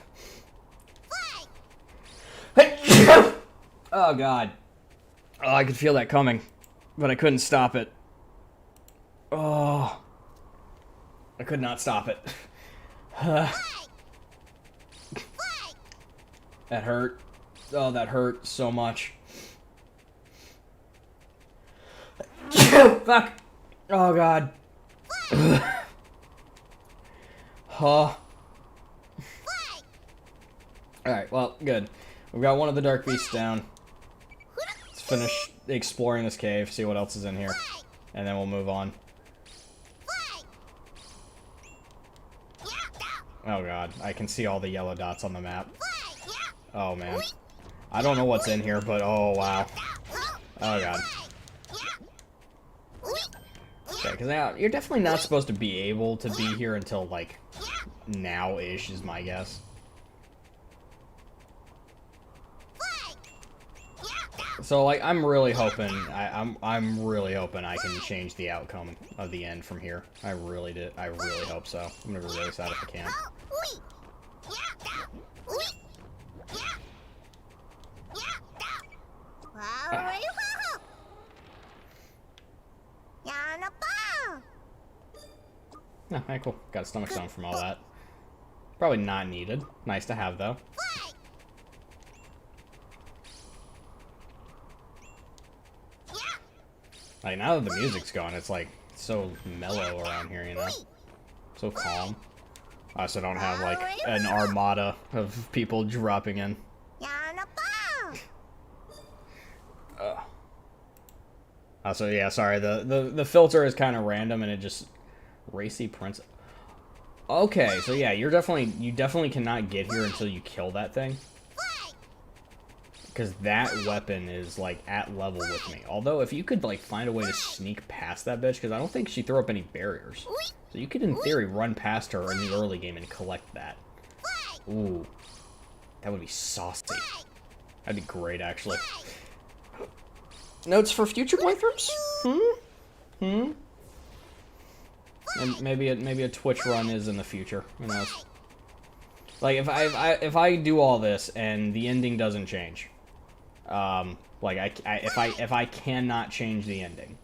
god. Oh, I could feel that coming, but I couldn't stop it. Oh. I could not stop it. That hurt. Oh, that hurt so much. Fuck. Oh god. Oh. Alright, well, good. We've got one of the dark beasts down. Let's finish exploring this cave, see what else is in here. And then we'll move on. Oh god, I can see all the yellow dots on the map. Oh man. I don't know what's in here, but oh wow. Oh god. Okay, because now you're definitely not supposed to be able to be here until like now-ish is my guess. So like I'm really hoping I'm really hoping I can change the outcome of the end from here. I really hope so. I'm gonna be really sad if I can't. Oh, hey, cool. Got a stomach stone from all that. Probably not needed. Nice to have, though. Like, now that the music's gone, it's, like, so mellow around here, you know? So calm. I also don't have, like, an armada of people dropping in. So yeah, sorry, the filter is kind of random, and it just... Racy Prince. Okay, so yeah, you definitely cannot get here until you kill that thing. Because that weapon is, like, at level with me. Although, if you could, like, find a way to sneak past that bitch, because I don't think she threw up any barriers. So you could, in theory, run past her in the early game and collect that. Ooh. That would be saucy. That'd be great, actually. Notes for future playthroughs? And maybe a Twitch run is in the future. Who knows? Like if I do all this and the ending doesn't change, like if I cannot change the ending,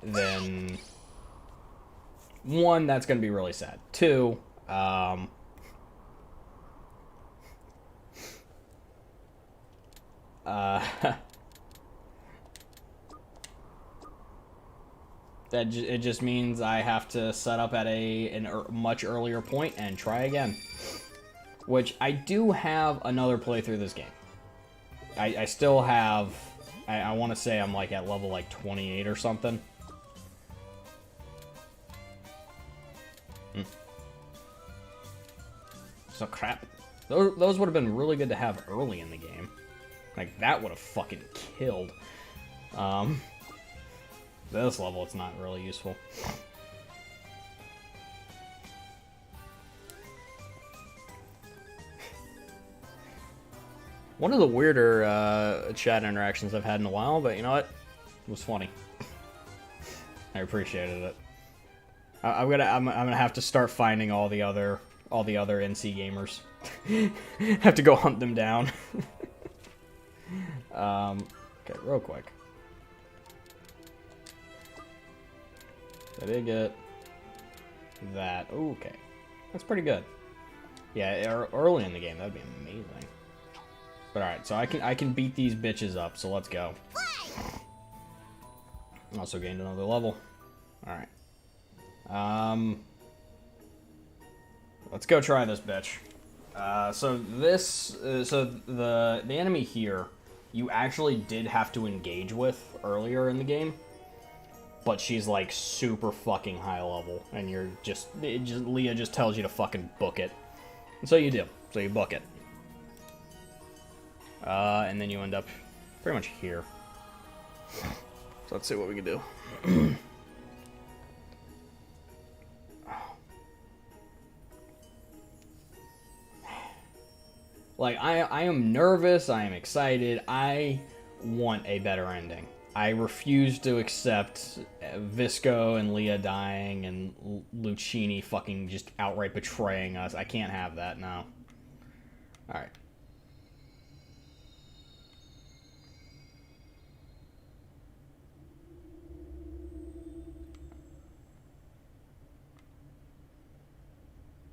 then one, that's gonna be really sad. Two, it just means I have to set up at a much earlier point and try again. Which I do have another playthrough of this game. I still have. I want to say I'm like at level like 28 or something. So crap. Those would have been really good to have early in the game. Like, that would have fucking killed. This level, it's not really useful. One of the weirder chat interactions I've had in a while, but you know what? It was funny. I appreciated it. I'm gonna have to start finding all the other NC gamers. Have to go hunt them down. Okay, real quick. I did get that. Okay, that's pretty good. Yeah, early in the game, that'd be amazing. But alright, so I can beat these bitches up, so let's go. Also gained another level. Alright. Let's go try this bitch. So the enemy here, you actually did have to engage with earlier in the game, but she's like super fucking high level, and Leah just tells you to fucking book it, and so you do. So you book it, and then you end up pretty much here. So let's see what we can do. Like, I am nervous, I am excited, I want a better ending. I refuse to accept Visco and Leah dying and Lucchini fucking just outright betraying us. I can't have that now. Alright.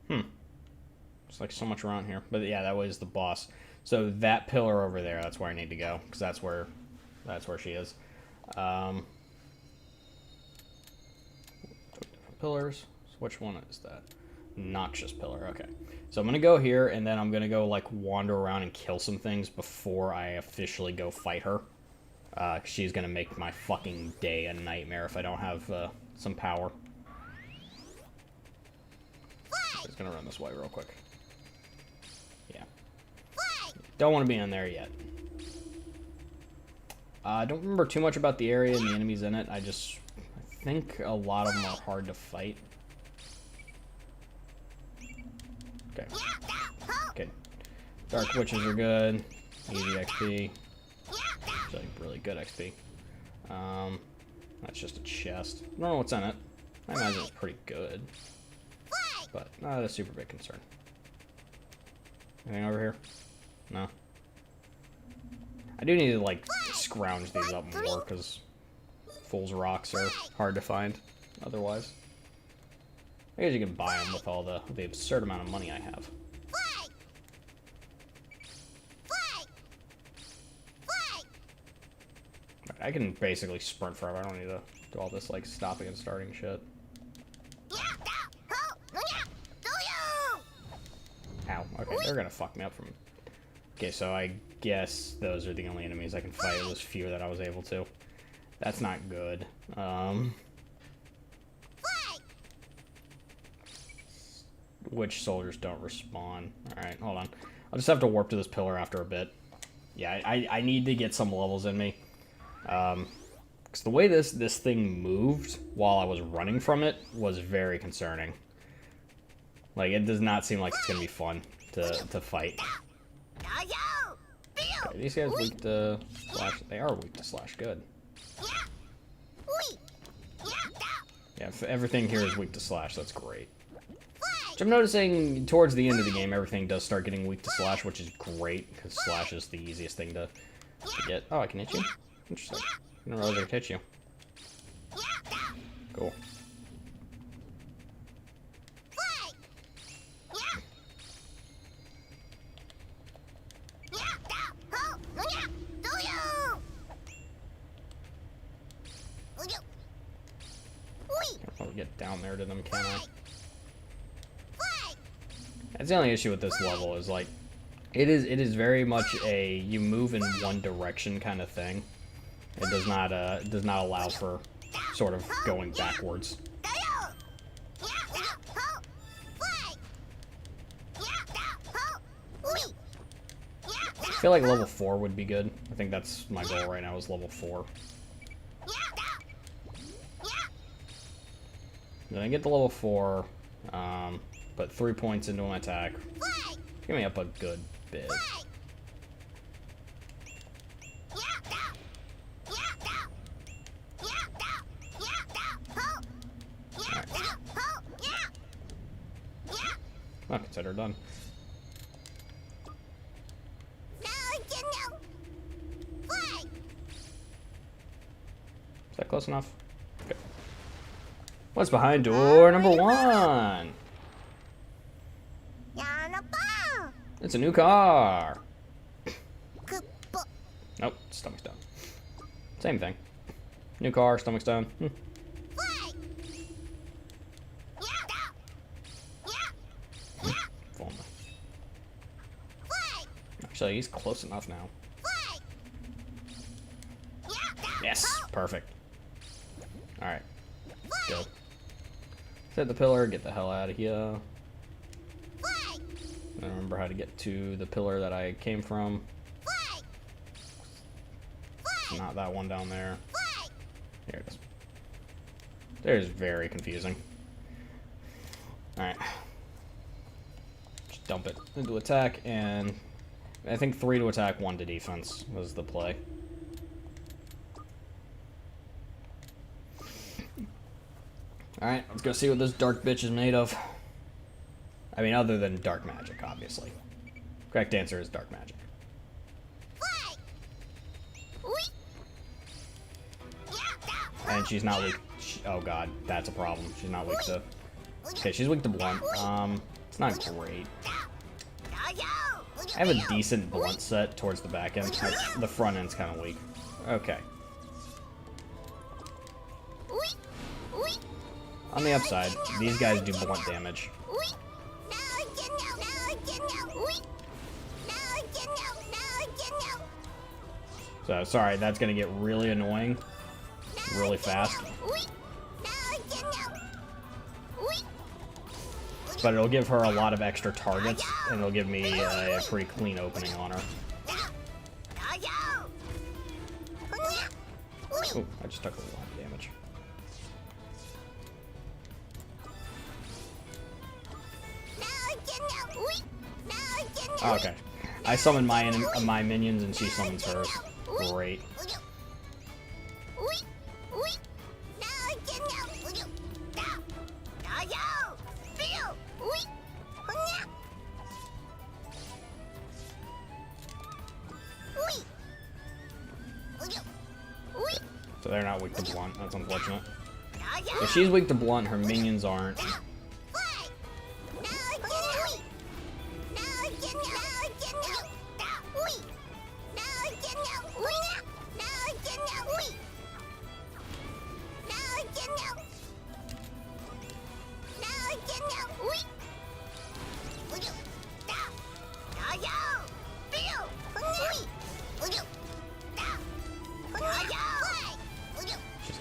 There's like so much around here. But yeah, that was the boss. So that pillar over there, that's where I need to go. Because that's where she is. Pillars. So which one is that? Noxious pillar. Okay. So I'm going to go here, and then I'm going to go, like, wander around and kill some things before I officially go fight her. She's going to make my fucking day a nightmare if I don't have some power. I'm just going to run this way real quick. Yeah. Don't want to be in there yet. I don't remember too much about the area and the enemies in it. I think a lot of them are hard to fight. Okay. Okay. Dark Witches are good. Easy XP. Actually, really good XP. That's just a chest. I don't know what's in it. I imagine it's pretty good. But not a super big concern. Anything over here? No. I do need to, like, scrounge these up more, because Fool's Rocks are hard to find otherwise. I guess you can buy them with all the absurd amount of money I have. I can basically sprint forever. I don't need to do all this, like, stopping and starting shit. Ow. Okay, they're gonna fuck me up from... Okay, so I guess those are the only enemies I can fight. Those few that I was able to. That's not good. Which soldiers don't respawn. Alright, hold on. I'll just have to warp to this pillar after a bit. Yeah, I need to get some levels in me. Because the way this thing moved while I was running from it was very concerning. Like, it does not seem like it's going to be fun to fight. Okay, these guys weak to slash. They are weak to slash. Good. Yeah, everything here is weak to slash. That's great. Which I'm noticing towards the end of the game, everything does start getting weak to slash, which is great, because slash is the easiest thing to get. Oh, I can hit you? Interesting. I didn't realize I could hit you. Cool. I'll get down there to them, can I? That's the only issue with this level is, like, it is very much a you move in one direction kind of thing. It does not allow for sort of going backwards. I feel like level 4 would be good. I think that's my goal right now is level 4. Then I get to level 4, put 3 points into an attack. Get me up a good bit. Right. Well, consider done. Is that close enough? Okay. What's behind door number 1? It's a new car. Nope, stomach's down. Same thing. New car, stomach's down. Actually, he's close enough now. Yes, perfect. Alright, go. Set the pillar, get the hell out of here. I remember how to get to the pillar that I came from. Not that one down there. Here it is. There's very confusing. Alright. Just dump it into attack, and I think 3 to attack, 1 to defense was the play. Alright, let's go see what this dark bitch is made of. I mean, other than dark magic, obviously. Correct answer is dark magic. And she's not weak. Oh god, that's a problem. She's not weak to... Okay, she's weak to blunt. It's not great. I have a decent blunt set towards the back end. The front end's kind of weak. Okay. On the upside, these guys do blunt damage. So, sorry, that's gonna get really annoying really fast. But it'll give her a lot of extra targets, and it'll give me a pretty clean opening on her. Oh, I just took a lot of damage. Oh, okay. I summoned my minions, and she summons hers. Great. So they're not weak to blunt. That's unfortunate. If she's weak to blunt, her minions aren't.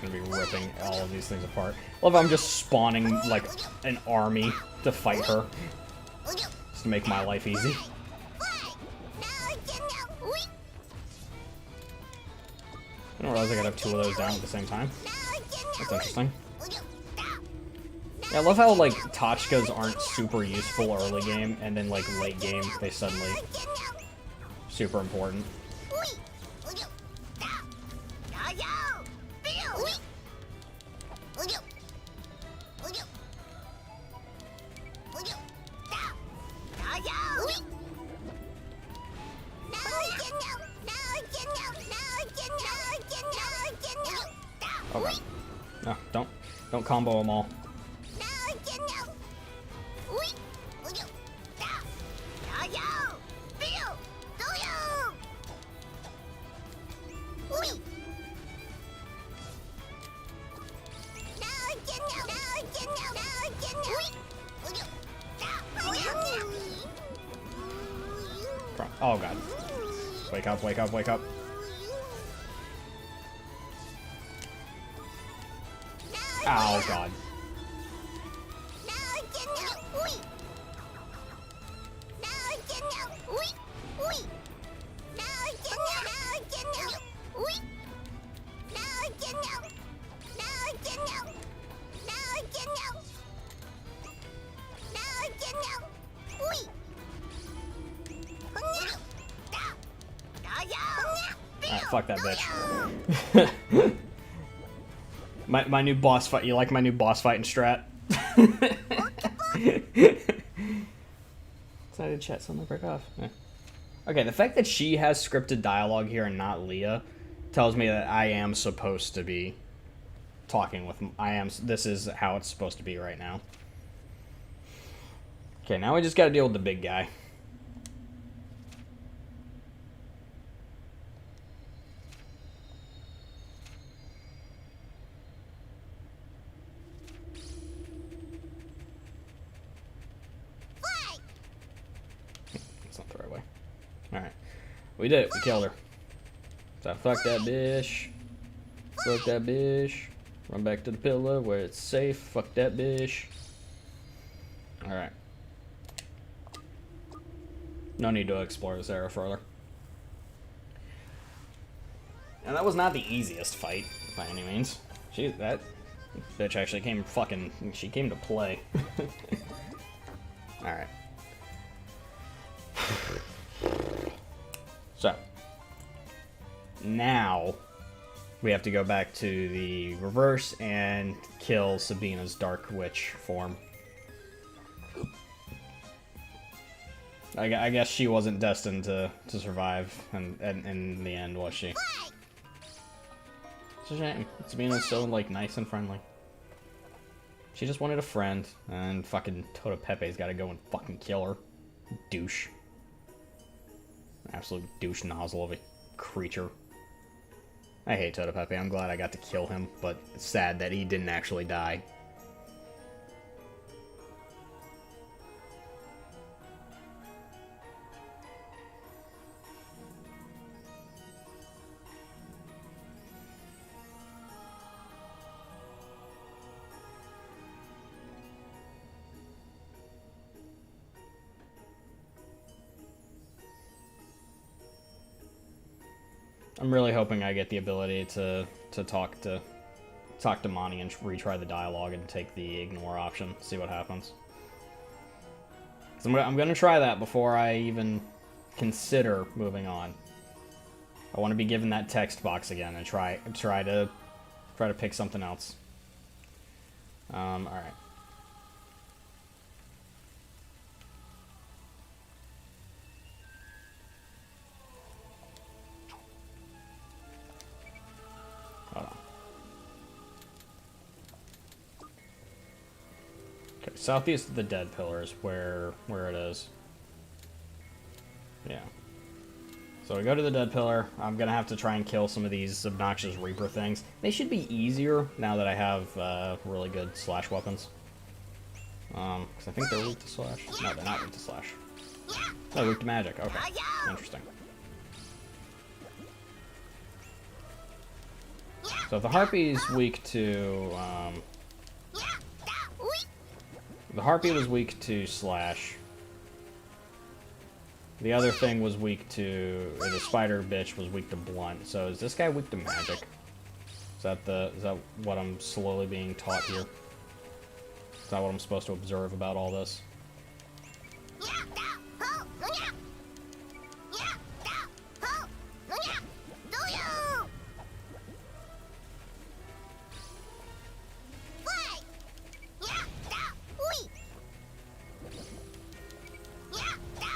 Gonna be ripping all of these things apart. Love how I'm just spawning like an army to fight her. Just to make my life easy. I didn't realize I could have two of those down at the same time. That's interesting. Yeah, I love how like Tachkas aren't super useful early game, and then like late game they suddenly super important. Okay. No, don't combo them all. Oh god. Wake up, wake up, wake up. Oh god. Alright, fuck that bitch. My new boss fight. You like my new boss fight and strat? Excited chat, so I'm gonna break off. Yeah. Okay, the fact that she has scripted dialogue here and not Leah tells me that I am supposed to be talking with him. This is how it's supposed to be right now. Okay, now we just gotta deal with the big guy. Alright. We did it. We killed her. So fuck that bitch. Fuck that bitch. Run back to the pillar where it's safe. Fuck that bitch. Alright. No need to explore this area further. And that was not the easiest fight, by any means. That bitch actually came she came to play. Alright. So, now we have to go back to the reverse and kill Sabina's Dark Witch form. I guess she wasn't destined to survive in the end, was she? It's a shame. Sabina's so, like, nice and friendly. She just wanted a friend, and fucking Toto Pepe's gotta go and fucking kill her. Douche. Absolute douche nozzle of a creature. I hate Toto Pepe. I'm glad I got to kill him, but it's sad that he didn't actually die. I'm really hoping I get the ability to talk to Monty and retry the dialogue and take the ignore option. See what happens. I'm gonna try that before I even consider moving on. I want to be given that text box again and try to pick something else. All right. Southeast of the Dead Pillar is where it is. Yeah. So we go to the Dead Pillar. I'm gonna have to try and kill some of these obnoxious Reaper things. They should be easier now that I have really good slash weapons. Because I think they're weak to slash. No, they're not weak to slash. They're weak to magic. Okay. Interesting. So if the Harpy's weak to... the Harpy was weak to slash. The other thing was weak to... or the spider bitch was weak to blunt. So is this guy weak to magic? Is that what I'm slowly being taught here? Is that what I'm supposed to observe about all this?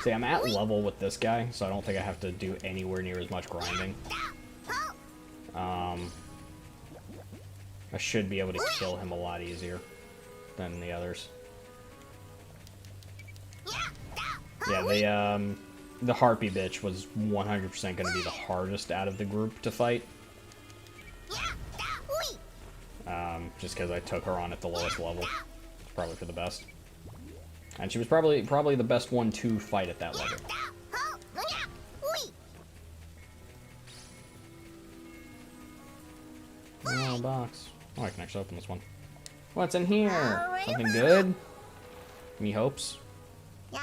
See, I'm at level with this guy, so I don't think I have to do anywhere near as much grinding. I should be able to kill him a lot easier than the others. Yeah, the Harpy bitch was 100% going to be the hardest out of the group to fight. Just because I took her on at the lowest level. It's probably for the best. And she was probably the best one to fight at that level. Oh, box. Oh, I can actually open this one. What's in here? Something good? Any hopes? A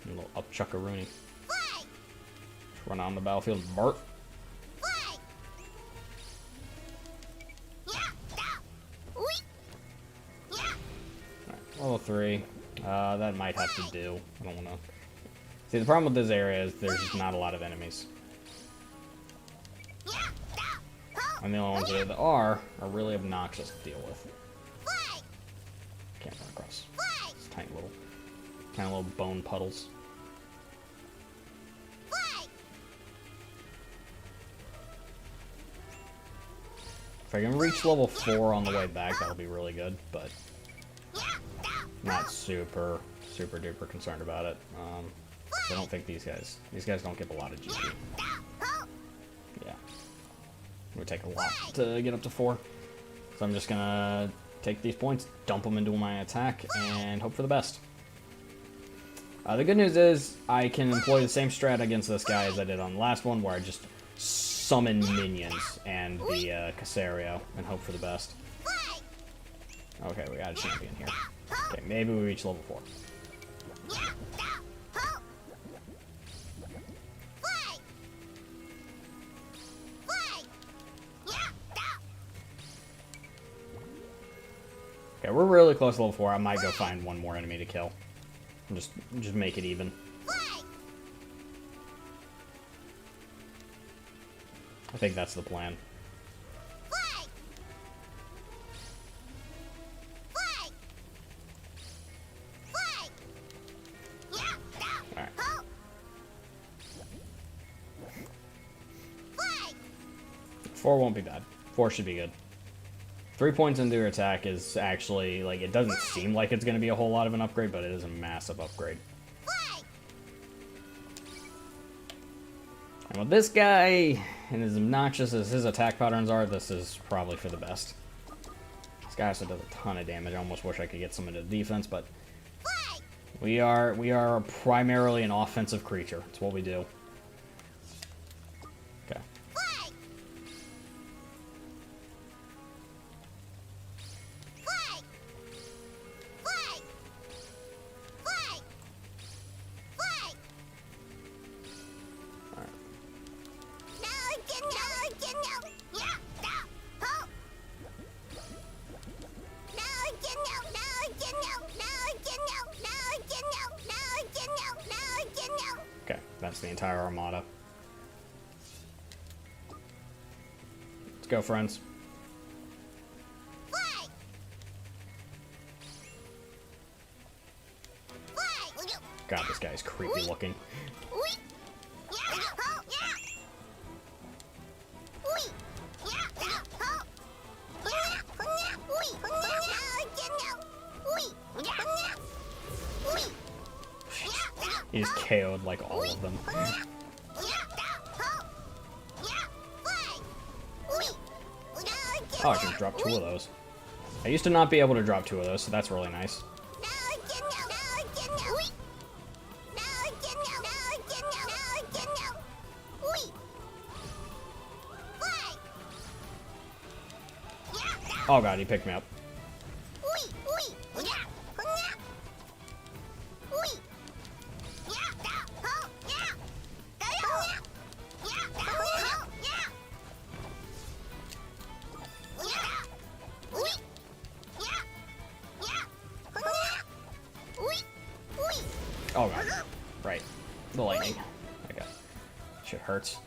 little upchuckaroonie. Run on the battlefield, Bart. Level 3. That might have to do. I don't want to... See, the problem with this area is there's just not a lot of enemies. And the only ones that are really obnoxious to deal with. Can't run across. It's tiny little bone puddles. If I can reach level 4 on the way back, that'll be really good, but... not super duper concerned about it. I don't think these guys don't give a lot of GP. Yeah. It would take a lot to get up to 4. So I'm just gonna take these points, dump them into my attack, and hope for the best. The good news is, I can employ the same strat against this guy as I did on the last one, where I just summon minions and the Casario, and hope for the best. Okay, we got a champion here. Okay, maybe we reach level 4. Okay, we're really close to level 4. I might go find one more enemy to kill. And just make it even. I think that's the plan. Alright. 4 won't be bad. 4 should be good. 3 points into your attack is actually, like, it doesn't seem like it's going to be a whole lot of an upgrade, but it is a massive upgrade. And with this guy, and as obnoxious as his attack patterns are, this is probably for the best. This guy also does a ton of damage. I almost wish I could get some into defense, but we are primarily an offensive creature. That's what we do. Okay. Okay, that's the entire armada. Let's go, friends. God, this guy's creepy looking. He's KO'd like all of them. Oh, I can drop 2 of those. I used to not be able to drop 2 of those, so that's really nice. Oh god, he picked me up. Oh god. Right. The lightning. Okay. Shit hurts.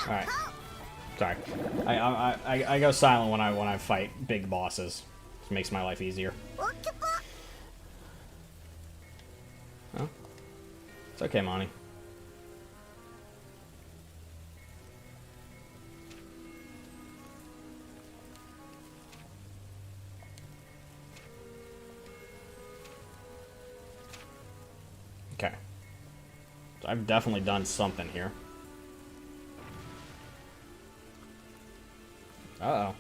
Alright. Sorry. I go silent when I fight big bosses. It makes my life easier. Oh. It's okay, Monty. Okay. So I've definitely done something here. Uh-oh.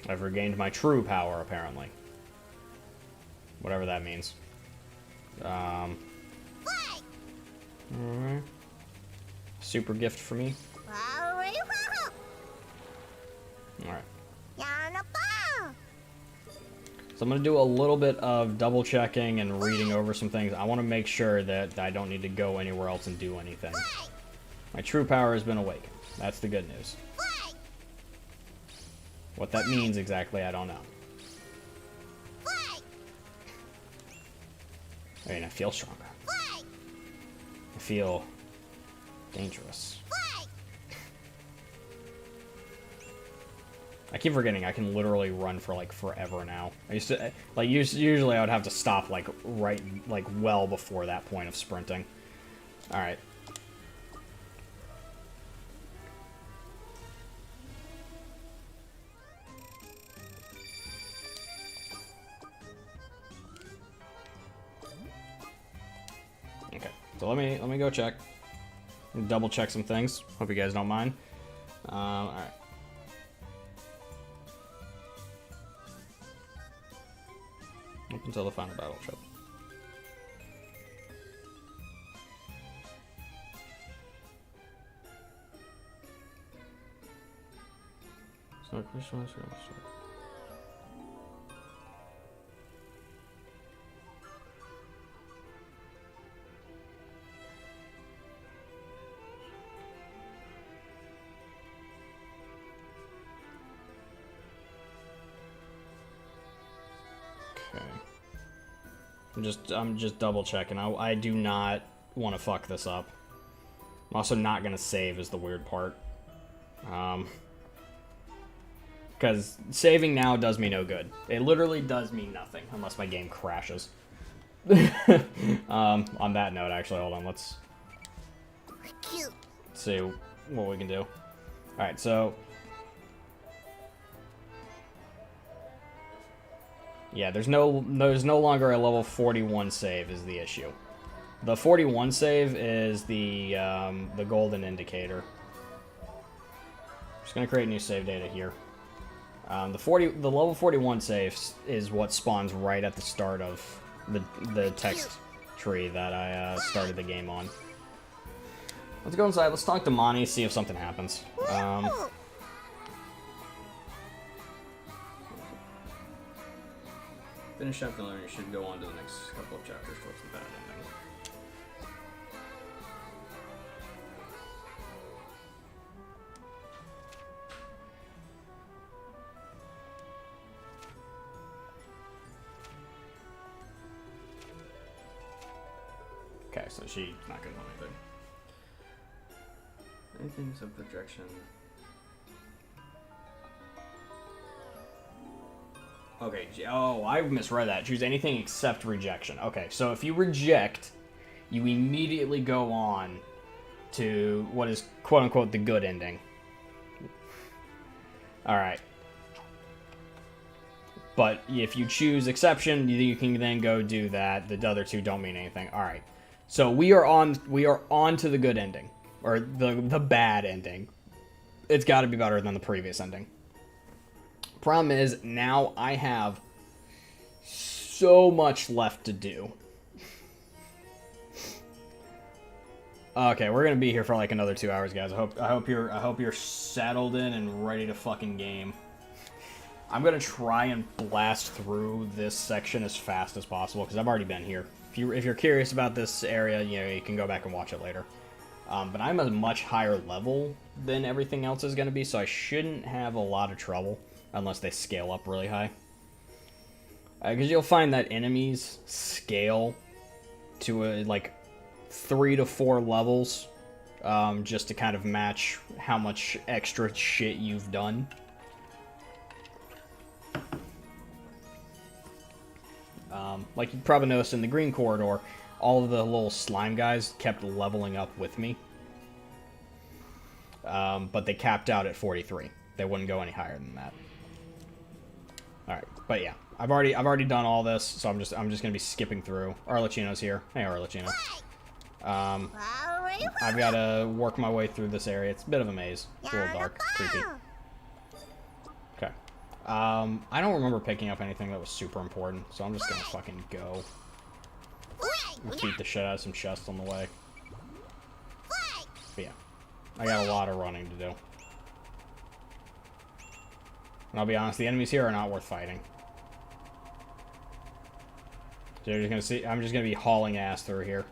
I've regained my true power, apparently. Whatever that means. Alright. Super gift for me. Alright. So I'm going to do a little bit of double checking and reading over some things. I want to make sure that I don't need to go anywhere else and do anything. My true power has been awakened. That's the good news. What that means exactly, I don't know. I mean, I feel stronger. I feel dangerous. I keep forgetting I can literally run for like forever now. I used to like usually I would have to stop like right like well before that point of sprinting. All right. Okay. So let me go check. Double check some things. Hope you guys don't mind. All right. Up until the final battleship. So, I'm just double checking. I do not want to fuck this up. I'm also not gonna save is the weird part. Because saving now does me no good. It literally does me nothing unless my game crashes. On that note, actually, hold on. Let's see what we can do. All right, so. Yeah, there's no longer a level 41 save is the issue. The 41 save is the golden indicator. Just gonna create new save data here. The level 41 save is what spawns right at the start of the text tree that I started the game on. Let's go inside. Let's talk to Monty. See if something happens. Finish chapter 11, you should go on to the next couple of chapters towards the bad ending. Okay, so she's not gonna know anything. Anything's a projection. Okay, oh, I misread that. Choose anything except rejection. Okay, so if you reject, you immediately go on to what is quote-unquote the good ending. Alright. But if you choose exception, you can then go do that. The other two don't mean anything. Alright. So we are on to the good ending. Or the bad ending. It's got to be better than the previous ending. Problem is, now I have so much left to do. Okay, we're gonna be here for like another 2 hours, guys. I hope you're settled in and ready to fucking game. I'm gonna try and blast through this section as fast as possible because I've already been here. If you're curious about this area, you know, you can go back and watch it later. But I'm a much higher level than everything else is gonna be, so I shouldn't have a lot of trouble. Unless they scale up really high. Because you'll find that enemies scale to like 3 to 4 levels. Just to kind of match how much extra shit you've done. Like you probably noticed in the green corridor, all of the little slime guys kept leveling up with me. But they capped out at 43. They wouldn't go any higher than that. Alright, but yeah, I've already done all this, so I'm just gonna be skipping through. Arlecchino's here. Hey, Arlecchino. I've got to work my way through this area. It's a bit of a maze. It's a little dark, creepy. Okay. I don't remember picking up anything that was super important, so I'm just gonna fucking go. And beat the shit out of some chests on the way. But yeah, I got a lot of running to do. And I'll be honest, the enemies here are not worth fighting. So you're just gonna see, I'm just gonna be hauling ass through here.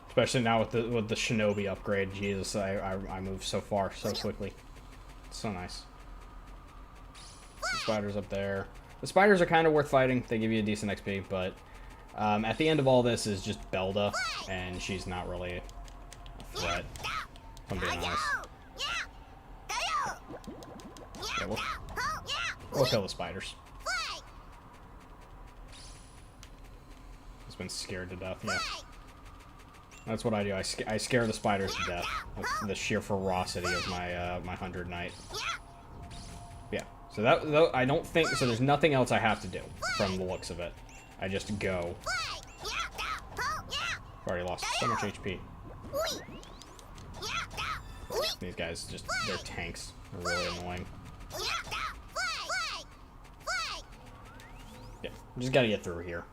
Especially now with the Shinobi upgrade. Jesus, I move so far so quickly. It's so nice. Some spiders up there. The spiders are kind of worth fighting. They give you a decent XP, but at the end of all this is just Belda, and she's not really a threat. If I'm being honest. Yeah, we'll kill the spiders. It's been scared to death, yeah. That's what I do. I scare the spiders to death. That's the sheer ferocity of my my 100 Knight. Yeah. So that though I don't think so. There's nothing else I have to do from the looks of it. I just go. I've already lost so much HP. These guys they're tanks. They're really annoying. Just gotta get through here.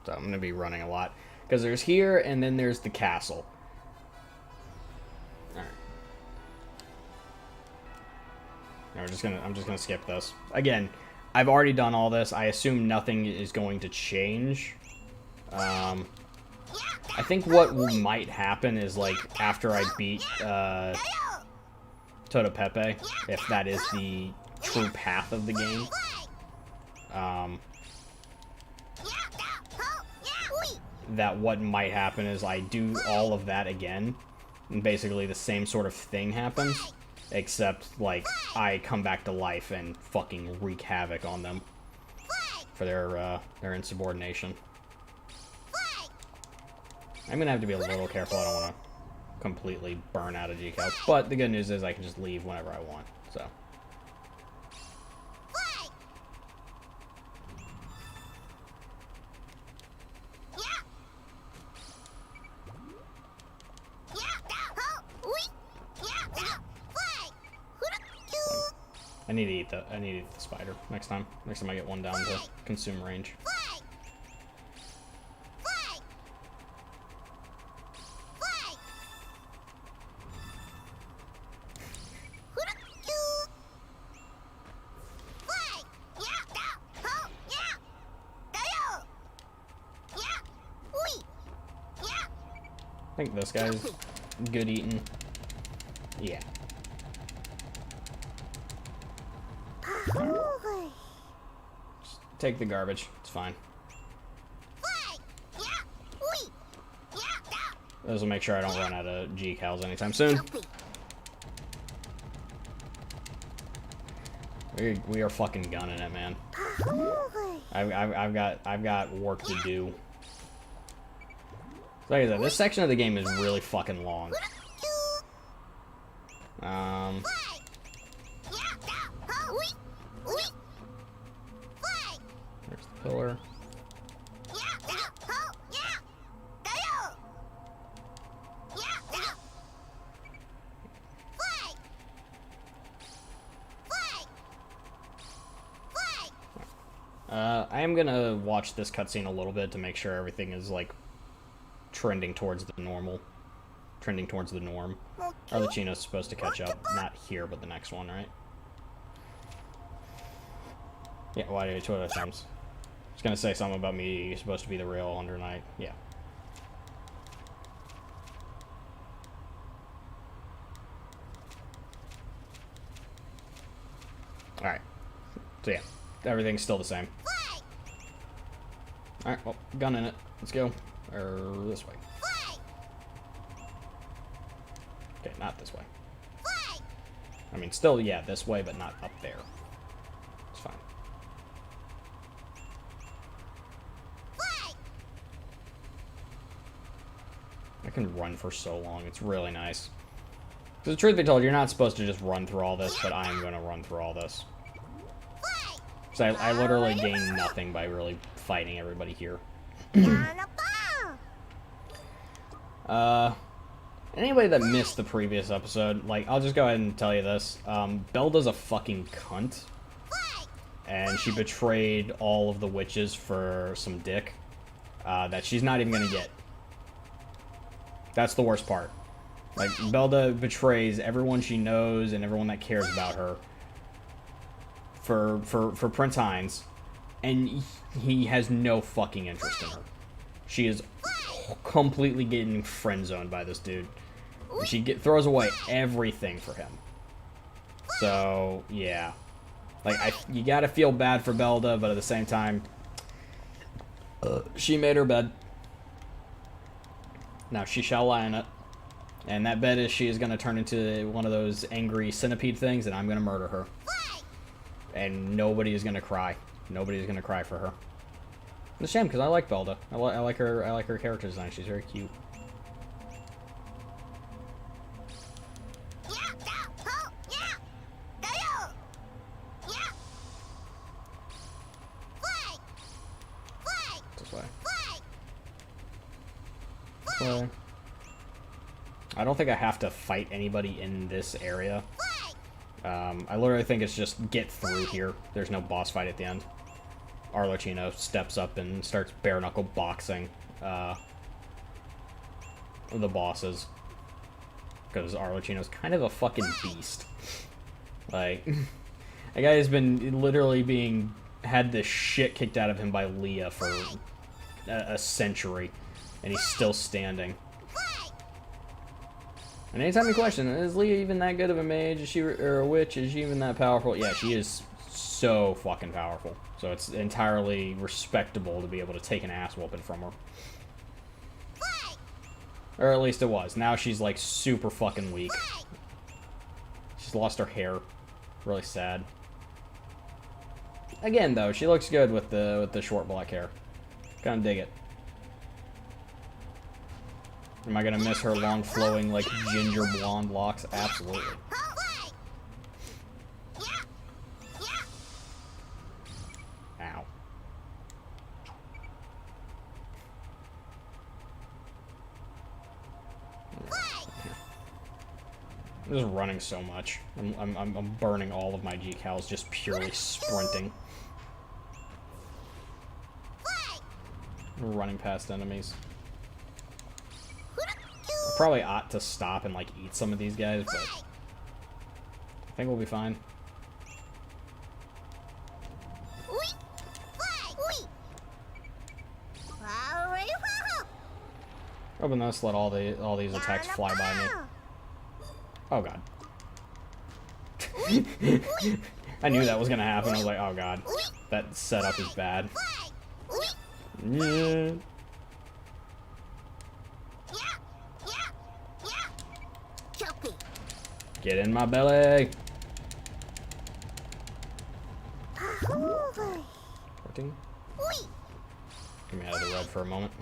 So I'm gonna be running a lot. Because there's here, and then there's the castle. Alright. I'm just gonna skip this. Again, I've already done all this. I assume nothing is going to change. I think what might happen is, like, after I beat Toto Pepe, if that is the true path of the game, that what might happen is I do all of that again, and basically the same sort of thing happens, except, like, I come back to life and fucking wreak havoc on them for their insubordination. I'm gonna have to be a little careful. I don't want to completely burn out a G-Cal, but the good news is I can just leave whenever I want, so. I need to eat the spider next time. Next time I get one down to consume range. I think this guy's good eating. Yeah. Just take the garbage. It's fine. This will make sure I don't run out of G-Cals anytime soon. We are fucking gunning it, man. I've got work to do. Like I said, this section of the game is really fucking long. There's the pillar. I am gonna watch this cutscene a little bit to make sure everything is, like, trending towards the norm. Arlecchino's supposed to catch up. Not here, but the next one, right? Yeah, why did I 2 other times? I was gonna say something about me supposed to be the real Under Knight. Yeah. Alright. So yeah, everything's still the same. Alright, well, gun in it. Let's go. Or this way. Okay, not this way. I mean, still, yeah, this way, but not up there. It's fine. I can run for so long. It's really nice. Because the truth be told, you're not supposed to just run through all this, but I am going to run through all this. So I literally gain nothing by really fighting everybody here. Anybody that missed the previous episode, like, I'll just go ahead and tell you this. Belda's a fucking cunt. And she betrayed all of the witches for some dick that she's not even gonna get. That's the worst part. Like, Belda betrays everyone she knows and everyone that cares about her for Prince Hines, and he has no fucking interest in her. She is completely getting friend-zoned by this dude. She throws away everything for him. So, yeah. Like, you gotta feel bad for Belda, but at the same time, she made her bed. Now, she shall lie in it. And that bed is she is gonna turn into one of those angry centipede things, and I'm gonna murder her. And nobody is gonna cry. Nobody is gonna cry for her. It's a shame, because I like Belda. I like her character design. She's very cute. This way. This way. I don't think I have to fight anybody in this area. I literally think it's just get through here. There's no boss fight at the end. Arlecchino steps up and starts bare-knuckle boxing the bosses. Because Arlecchino's kind of a fucking beast. Like, that guy has been literally had the shit kicked out of him by Leah for a century, and he's still standing. And anytime you question, is Leah even that good of a mage? Is she, or a witch? Is she even that powerful? Yeah, she is so fucking powerful. So it's entirely respectable to be able to take an ass whooping from her. Or at least it was. Now she's like super fucking weak. She's lost her hair. Really sad. Again though, she looks good with the short black hair. Kinda dig it. Am I gonna miss her long flowing like ginger blonde locks? Absolutely. Ow. I'm just running so much. I'm burning all of my G-Cals just purely sprinting. Running past enemies. I probably ought to stop and like eat some of these guys, but I think we'll be fine. Open this, let all these attacks fly by me. Oh god. I knew that was gonna happen. I was like, oh god. That setup is bad. Yeah. Get in my belly. 14. Get me out of the red for a moment.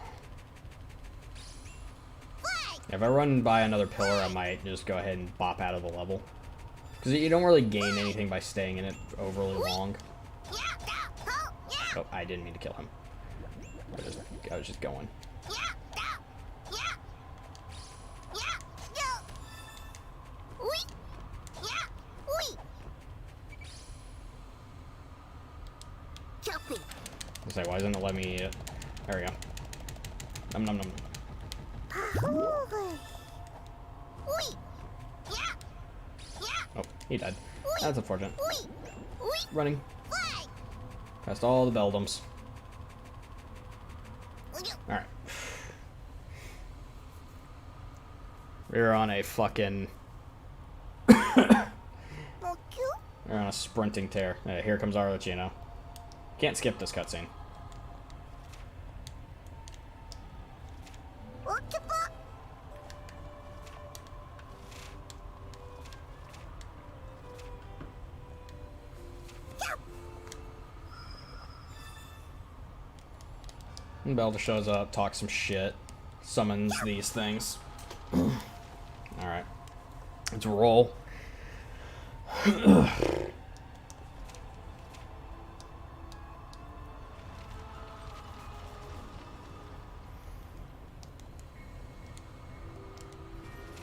If I run by another pillar, I might just go ahead and bop out of the level. Because you don't really gain anything by staying in it overly long. Oh, I didn't mean to kill him. I was just going. I was like, why doesn't it let me eat it? There we go. Nom nom nom. Oh, he died. That's unfortunate. Running. Past all the beldums. Alright. We're on a fucking... We're on a sprinting tear. Here comes Arlecchino. Can't skip this cutscene. And Belda shows up, talks some shit, summons these things. Alright. Let's roll.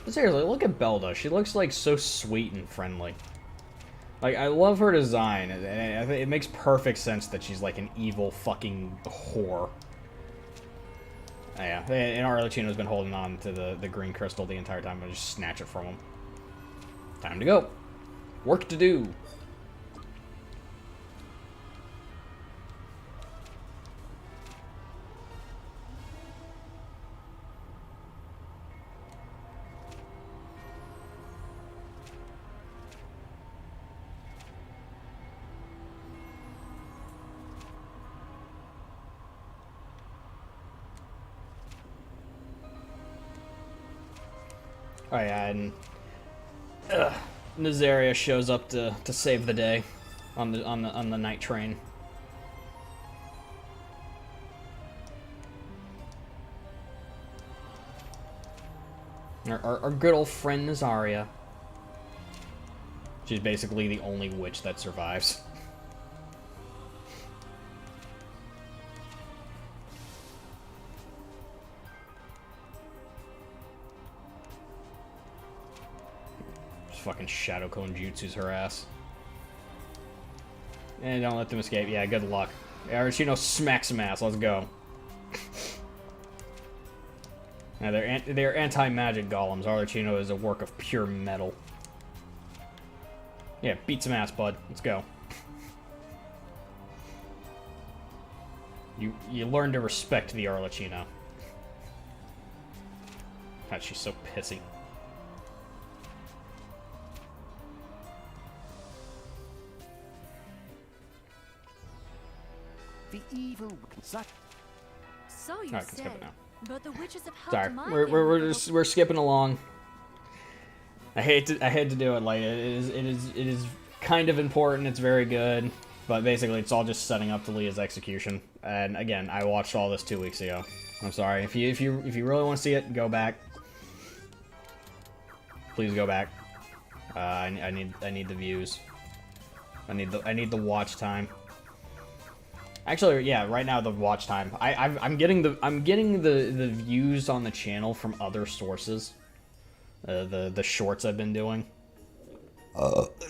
Seriously, look at Belda. She looks like so sweet and friendly. Like, I love her design. It makes perfect sense that she's like an evil fucking whore. Oh, yeah, and Arlecchino's been holding on to the green crystal the entire time. I'll just snatch it from him. Time to go. Work to do. Oh yeah, and Nazaria shows up to save the day on the night train. Our good old friend Nazaria. She's basically the only witch that survives. Fucking Shadow Cone jutsus her ass. And don't let them escape. Yeah, good luck. Arlecchino smacks some ass. Let's go. Now they're anti-magic golems. Arlecchino is a work of pure metal. Yeah, beat some ass, bud. Let's go. You learn to respect the Arlecchino. God, she's so pissy. The evil such. So you Alright, can said, skip it now. but the witches have helped Sorry, my we're skipping along. I hate to do it. Like it is kind of important. It's very good, but basically it's all just setting up to Leah's execution. And again, I watched all this 2 weeks ago. I'm sorry. If you really want to see it, go back. Please go back. I need the views. I need the watch time. Actually, yeah, right now the watch time. I'm getting the views on the channel from other sources. The shorts I've been doing.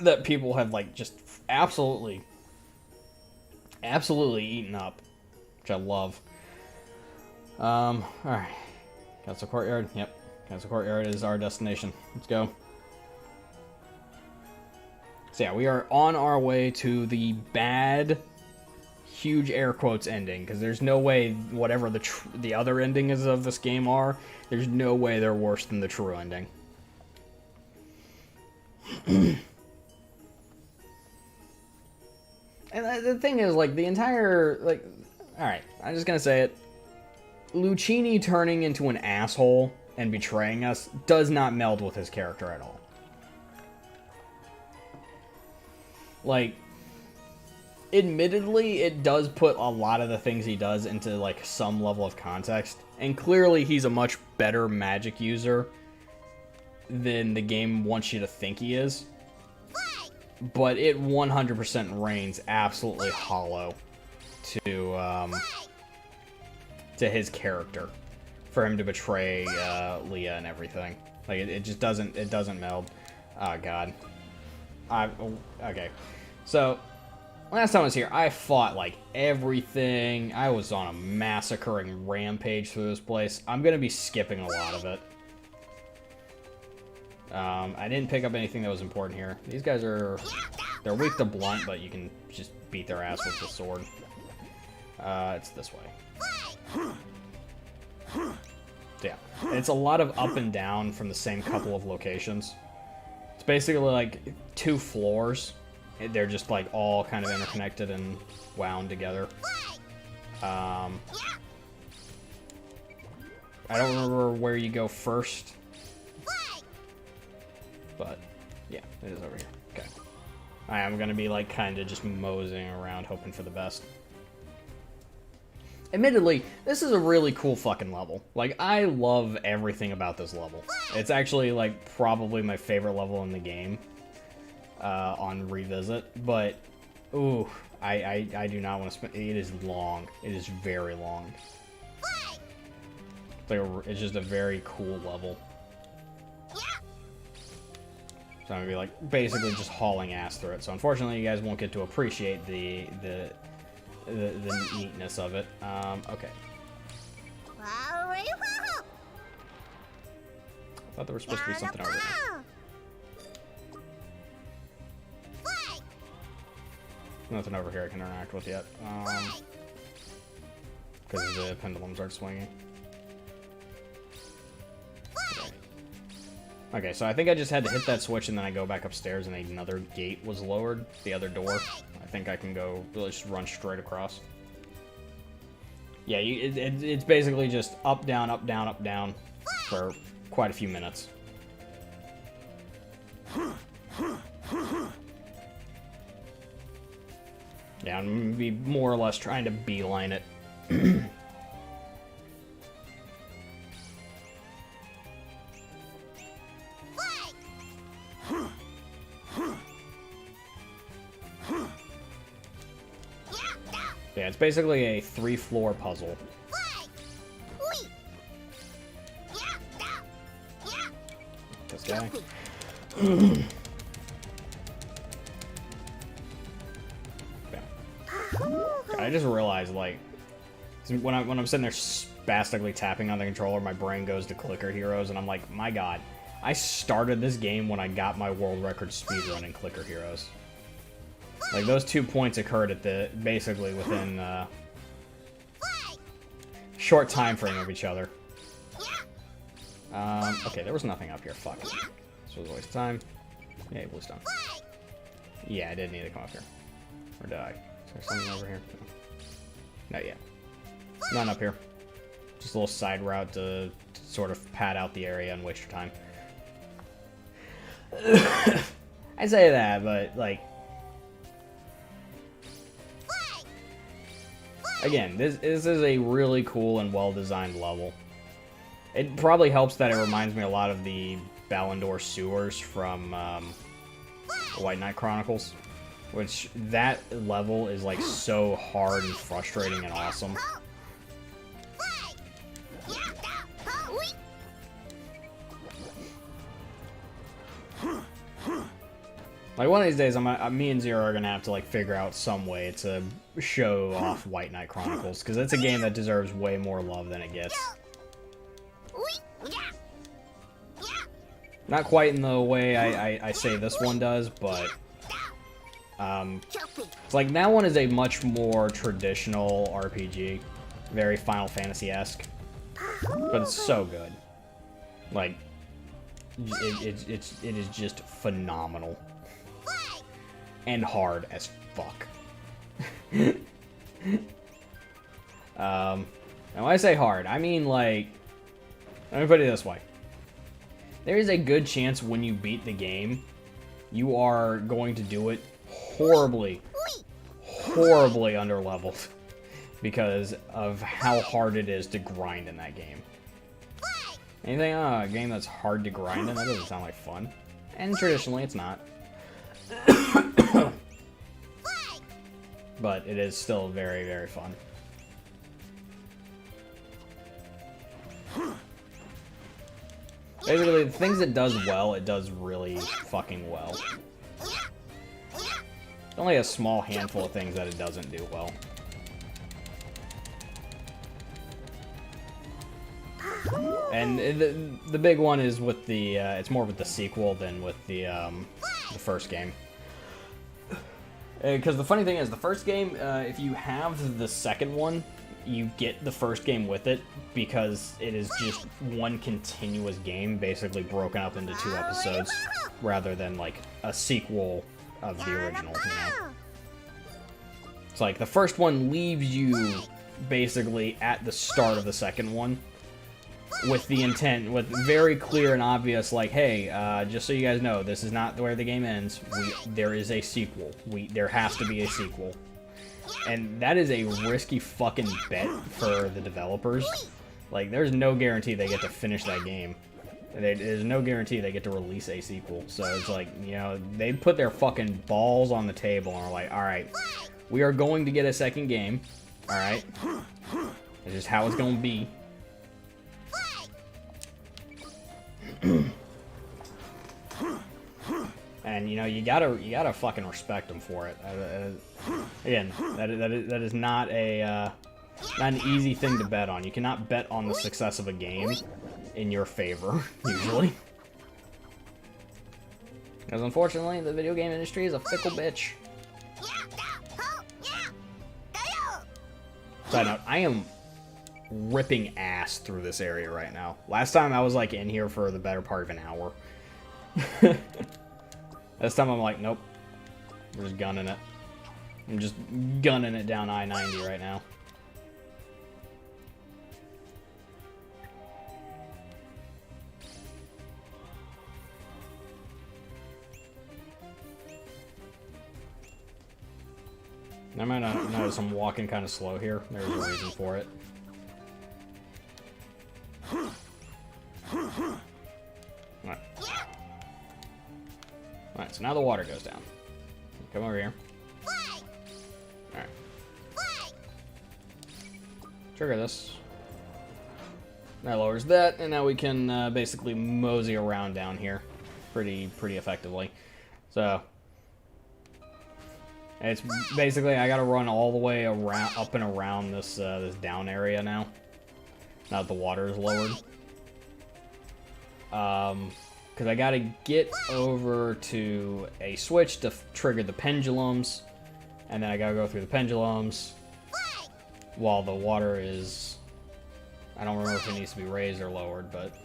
That people have like just absolutely eaten up, which I love. All right, Castle Courtyard. Yep, Castle Courtyard is our destination. Let's go. So yeah, we are on our way to the bad, huge air quotes ending, because there's no way whatever the other ending is of this game are, there's no way they're worse than the true ending. And the thing is, like, the entire, like, alright, I'm just gonna say it. Lucchini turning into an asshole and betraying us does not meld with his character at all. Like, admittedly, it does put a lot of the things he does into, like, some level of context. And clearly, he's a much better magic user than the game wants you to think he is. But it 100% reigns absolutely hollow to his character for him to betray Leah and everything. Like, it just doesn't meld. Oh, God. Okay. So, last time I was here, I fought, like, everything. I was on a massacring rampage through this place. I'm gonna be skipping a lot of it. I didn't pick up anything that was important here. These guys they're weak to blunt, but you can just beat their ass with the sword. It's this way. So yeah, it's a lot of up and down from the same couple of locations. It's basically like 2 floors. They're just like all kind of interconnected and wound together. I don't remember where you go first. But, yeah, it is over here. Okay. I am going to be, like, kind of just moseying around, hoping for the best. Admittedly, this is a really cool fucking level. Like, I love everything about this level. It's actually, like, probably my favorite level in the game on Revisit. But, ooh, I do not want to spend... It is long. It is very long. It's just a very cool level. So I'm gonna be like basically just hauling ass through it. So unfortunately, you guys won't get to appreciate the neatness of it. Okay. I thought there was supposed to be something over there. Nothing over here I can interact with yet. Because the pendulums aren't swinging. Okay, so I think I just had to hit that switch and then I go back upstairs and another gate was lowered. The other door. I think I can go, just run straight across. Yeah, it's basically just up, down, up, down, up, down for quite a few minutes. Yeah, I'm going to be more or less trying to beeline it. Yeah, it's basically a 3-floor puzzle. This guy. Okay. I just realized, like, when I'm sitting there spastically tapping on the controller, my brain goes to clicker heroes, and I'm like, my god, I started this game when I got my world record speedrun in clicker heroes. Like, those 2 points occurred at basically within short time frame of each other. Okay, there was nothing up here. Fuck. This was a waste of time. Yay, bluestone. Yeah, I didn't need to come up here. Or did I? Is there something over here? No. Not yet. None up here. Just a little side route to sort of pad out the area and waste your time. I say that, but, like... Again, this is a really cool and well-designed level. It probably helps that it reminds me a lot of the Ballendor sewers from White Knight Chronicles, which that level is like so hard and frustrating and awesome. Like, one of these days, me and Zero are gonna have to, like, figure out some way to show off White Knight Chronicles, because it's a game that deserves way more love than it gets. Not quite in the way I say this one does, but... it's like, that one is a much more traditional RPG. Very Final Fantasy-esque. But it's so good. Like, it is just phenomenal. And hard as fuck. And when I say hard, I mean, like... Let me put it this way. There is a good chance when you beat the game, you are going to do it horribly underleveled. Because of how hard it is to grind in that game. Anything, a game that's hard to grind in? That doesn't sound like fun. And traditionally, it's not. But it is still very, very fun. Basically, the things it does well, it does really fucking well. Only a small handful of things that it doesn't do well. And the big one is with the, it's more with the sequel than with the first game. Because the funny thing is, the first game, if you have the second one, you get the first game with it, because it is just one continuous game, basically broken up into 2 episodes, rather than, like, a sequel of the original, you know? It's like, the first one leaves you, basically, at the start of the second one, with the intent, with very clear and obvious, like, hey, just so you guys know, this is not where the game ends. There is a sequel. There has to be a sequel. And that is a risky fucking bet for the developers. Like, there's no guarantee they get to finish that game. There's no guarantee they get to release a sequel. So it's like, you know, they put their fucking balls on the table and are like, alright, we are going to get a second game. Alright? It's just how it's going to be. And, you know, you gotta fucking respect them for it. Again, that is not an easy thing to bet on. You cannot bet on the success of a game in your favor, usually. Because unfortunately, the video game industry is a fickle bitch. Side note, I am ripping ass through this area right now. Last time I was like in here for the better part of an hour. This time I'm like, nope. We're just gunning it. I'm just gunning it down I-90 right now. I might not notice I'm walking kind of slow here. There's a reason for it. Alright. Alright, so now the water goes down. Come over here. Alright. Trigger this. That lowers that, and now we can basically mosey around down here pretty effectively. So, It's basically I gotta run all the way around, up and around this this down area now. Now that the water is lowered. Because I gotta get over to a switch to trigger the pendulums, and then I gotta go through the pendulums while the water is... I don't remember if it needs to be raised or lowered, but...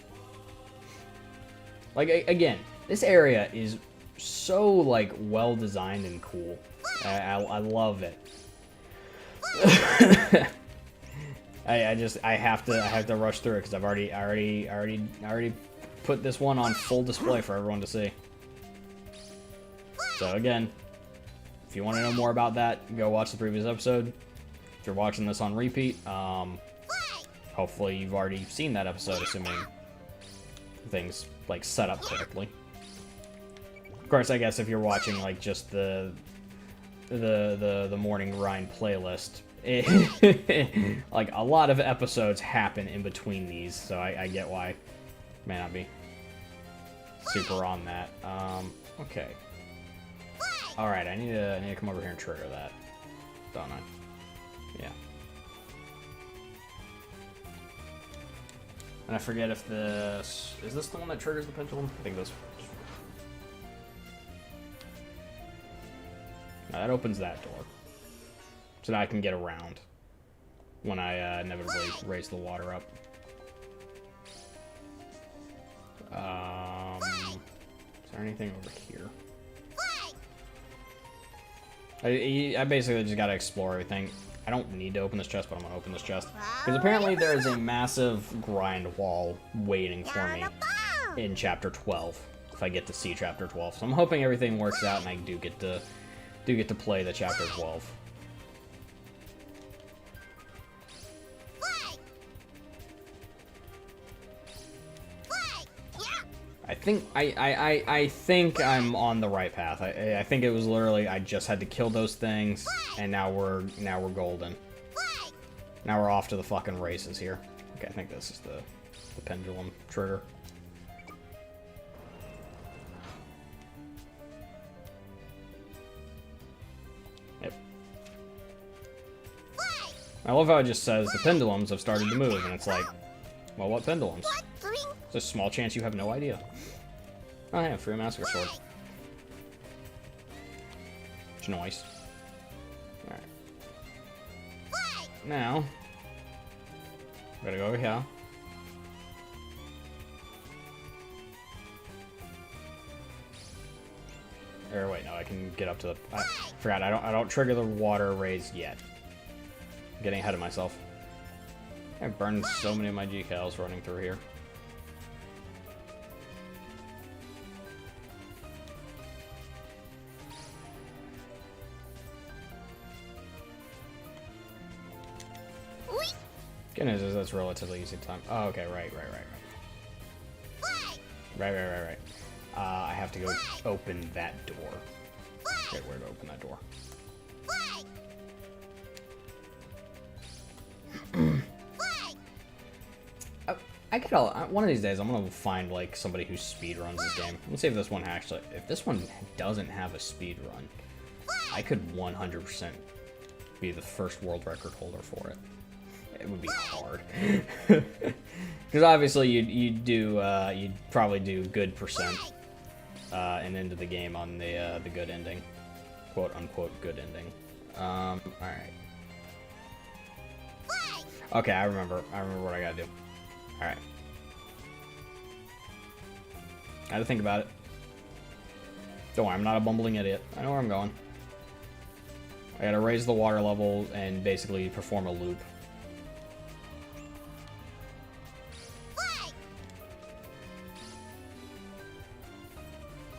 Like, again, this area is so, like, well-designed and cool. I love it. I have to rush through it because I already put this one on full display for everyone to see. So again, if you want to know more about that, go watch the previous episode. If you're watching this on repeat, hopefully you've already seen that episode, assuming things like set up correctly. Of course, I guess if you're watching like just the morning grind playlist, like a lot of episodes happen in between these, so I get why. May not be super on that. Okay. All right, I need to come over here and trigger that, don't I? Yeah. And I forget if this is this the one that triggers the pendulum. I think this. Now that opens that door, so now I can get around when I inevitably raise the water up. Is there anything over here? I basically just gotta explore everything. I don't need to open this chest, but I'm gonna open this chest. Because apparently there is a massive grind wall waiting for me in Chapter 12, if I get to see Chapter 12. So I'm hoping everything works out and I do get to play the Chapter 12. I think I'm on the right path. I think it was literally I just had to kill those things, and now we're golden. Now we're off to the fucking races here. Okay, I think this is the pendulum trigger. Yep. I love how it just says the pendulums have started to move, and it's like, well, what pendulums? There's a small chance you have no idea. Oh yeah, free massacre sword. It's nice. Alright. Now, gotta go over here. Or wait, no, I can get up to the... I forgot, I don't trigger the water raise yet. I'm getting ahead of myself. I've burned so many of my decals running through here. Goodness, that's relatively easy time. Oh, okay, right. Right. I have to go open that door. Okay, where to open that door? I gotta, one of these days I'm gonna find like somebody who speedruns this game. Let's see if this one actually, if this one doesn't have a speed run, I could 100% be the first world record holder for it. It would be hard. Because obviously you'd probably do good percent and into the game on the good ending. Quote unquote good ending. Alright. Okay, I remember what I gotta do. Alright. I had to think about it. Don't worry, I'm not a bumbling idiot. I know where I'm going. I gotta raise the water level and basically perform a loop.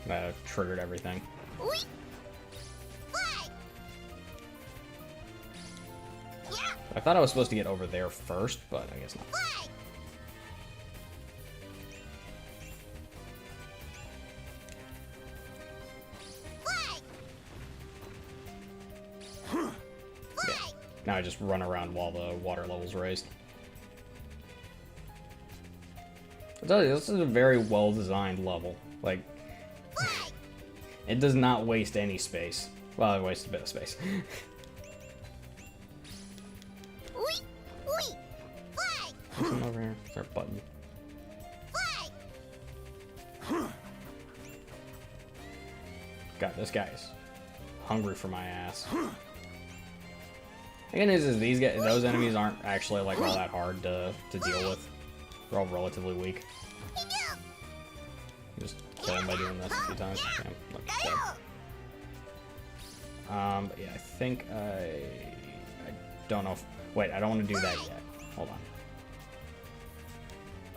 That triggered everything. I thought I was supposed to get over there first, but I guess not. Yeah. Now I just run around while the water level's raised. I'll tell you, this is a very well-designed level. Like, it does not waste any space. Well, I wasted a bit of space. Come over here. Start button. God, this guy's hungry for my ass. The good news is those enemies aren't actually like all that hard to deal with. They're all relatively weak. Just kill him by doing this a few times. Yeah, look, dead. But yeah, I think I don't know if... Wait, I don't want to do that yet. Hold on.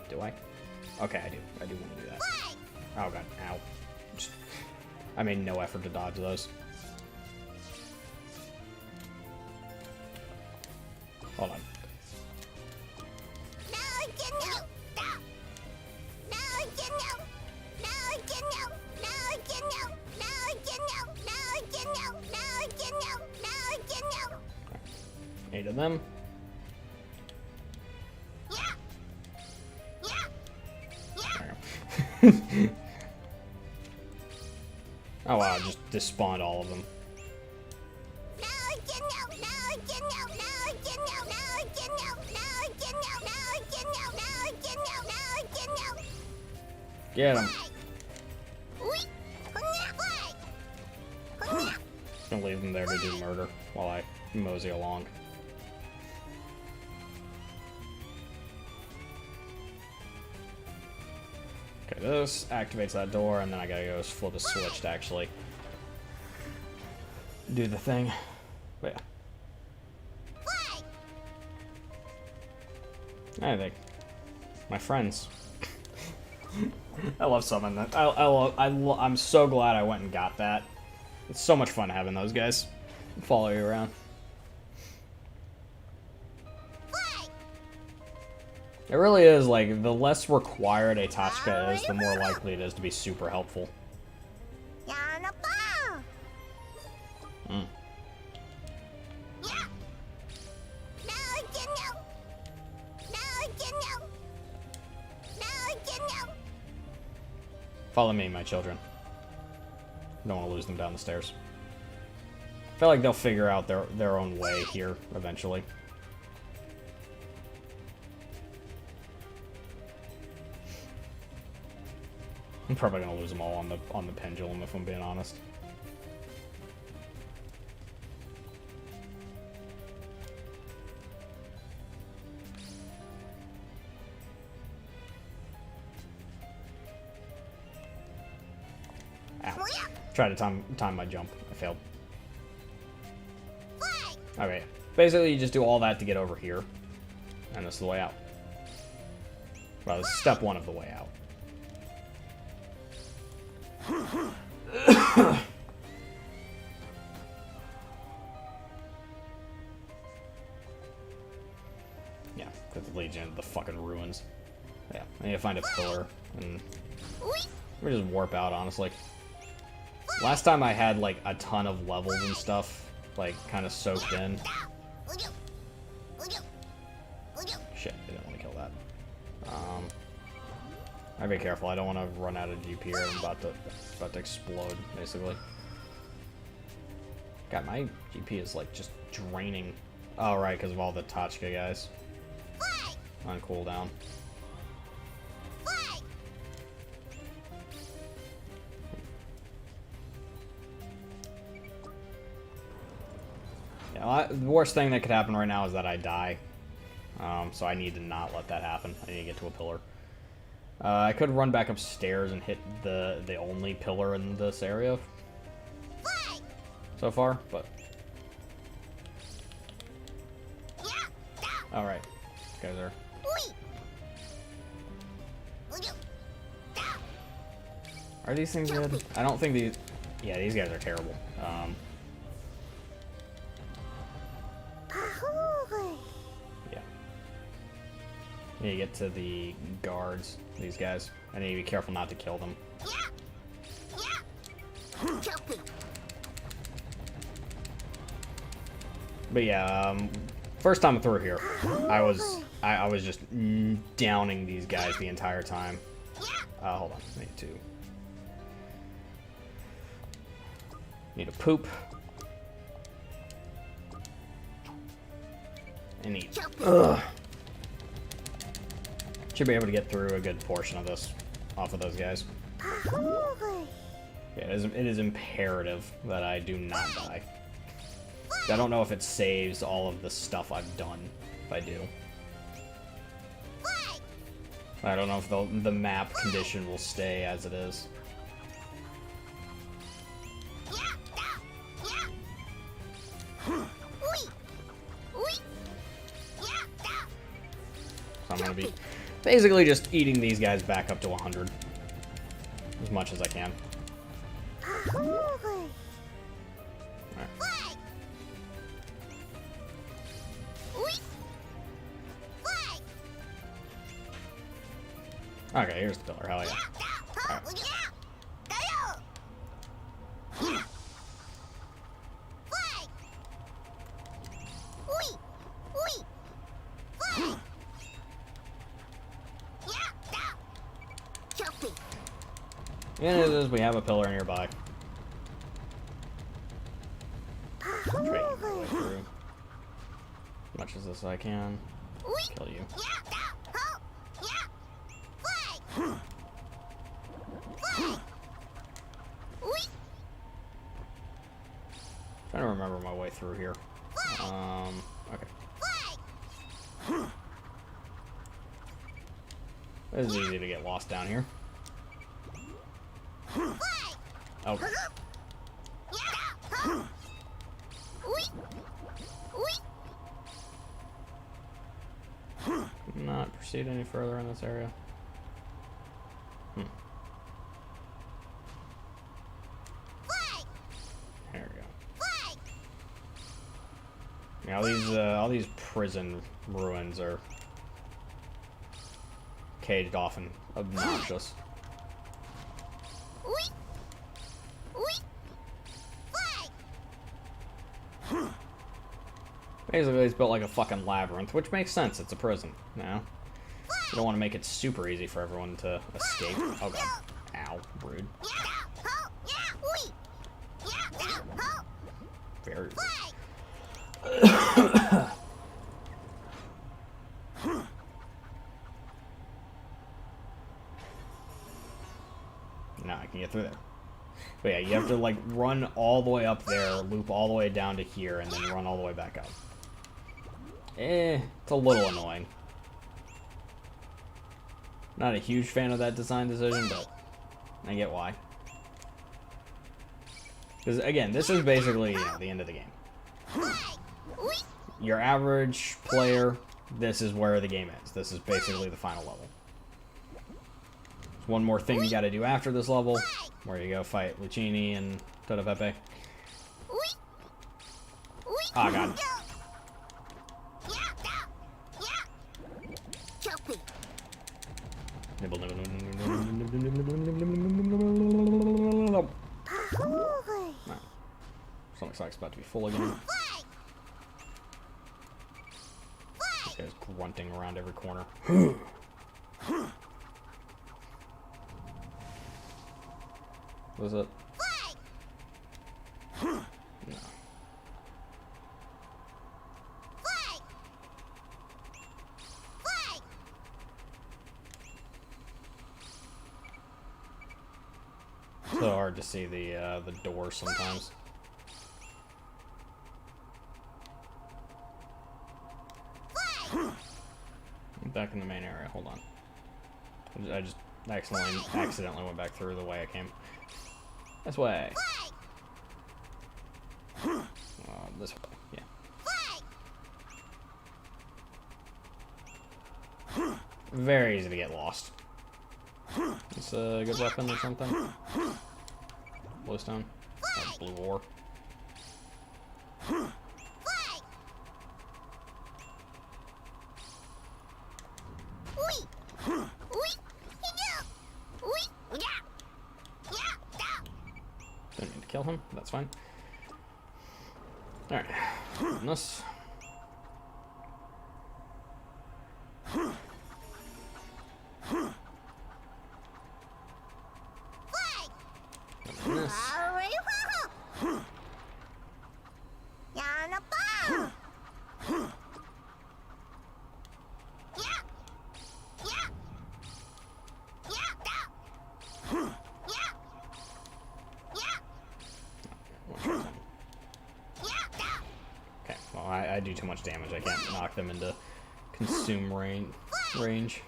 Do I? Okay, I do. I do want to do that. Oh god, ow. I made no effort to dodge those. Hold on. Eight of them. Oh wow, just despawned all of them. Get him. Just gonna leave them there to do murder while I mosey along. Okay, this activates that door, and then I gotta go flip a switch to actually do the thing. But yeah. I think my friends. I love summoning that. I'm so glad I went and got that. It's so much fun having those guys follow you around. It really is, like, the less required a Tachka is, the more likely it is to be super helpful. Mm. Follow me, my children. Don't want to lose them down the stairs. I feel like they'll figure out their own way here eventually. I'm probably gonna lose them all on the pendulum if I'm being honest. Ow. Tried to time my jump. I failed. Okay. Basically, you just do all that to get over here. And this is the way out. Well, this is step one of the way out. Yeah, that leads you into the fucking ruins. Yeah, I need to find a pillar, and we just warp out, honestly. Last time I had, like, a ton of levels and stuff, like, kind of soaked in. Shit, I didn't want to kill that. I'd be careful, I don't want to run out of GP here. I'm about to explode, basically. God, my GP is, like, just draining. Oh, right, because of all the Tachka guys. On cooldown. Yeah, the worst thing that could happen right now is that I die. So I need to not let that happen. I need to get to a pillar. I could run back upstairs and hit the only pillar in this area so far, but... Alright. These guys are... Are these things good? I don't think these... Yeah, these guys are terrible. Yeah. I need to get to the guards, these guys. I need to be careful not to kill them. But yeah, first time through here, I was just downing these guys the entire time. Hold on, I need to poop. and eat. Ugh. Should be able to get through a good portion of this off of those guys. Yeah, it is imperative that I do not die. I don't know if it saves all of the stuff I've done if I do. I don't know if the map condition will stay as it is. So I'm gonna be basically just eating these guys back up to 100 as much as I can. Okay, here's the pillar. Hell yeah. Alright. And it is, we have a pillar nearby. Trading my way through as much as this I can. Kill you. Trying to remember my way through here. Okay. This is easy to get lost down here. Okay. Not proceed any further in this area. There we go. Now all these prison ruins are caged off and obnoxious. Basically, it's built like a fucking labyrinth, which makes sense. It's a prison, you know? You don't want to make it super easy for everyone to escape. Oh god. Ow. Rude. Very rude. Now I can get through there. But yeah, you have to like run all the way up there, loop all the way down to here, and then run all the way back up. It's a little annoying. Not a huge fan of that design decision, but I get why. Because again, this is basically, you know, the end of the game. Your average player, this is where the game ends. This is basically the final level. There's one more thing you gotta do after this level, where you go fight Lucini and Toto Pepe. Oh god. Nibble, nibble, nibble, nibble, nibble, nibble, nibble, nibble, nibble. Right. Sonic Sonic's about to be full again. This guy's grunting around every corner. What is it? No. So hard to see the door sometimes. I'm back in the main area. Hold on. I just accidentally went back through the way I came. This way. This way. Yeah. Very easy to get lost. It's a good weapon or something. Bluestone. Blue ore. Don't need to kill him. That's fine. Alright. This. do too much damage. I can't knock them into consume range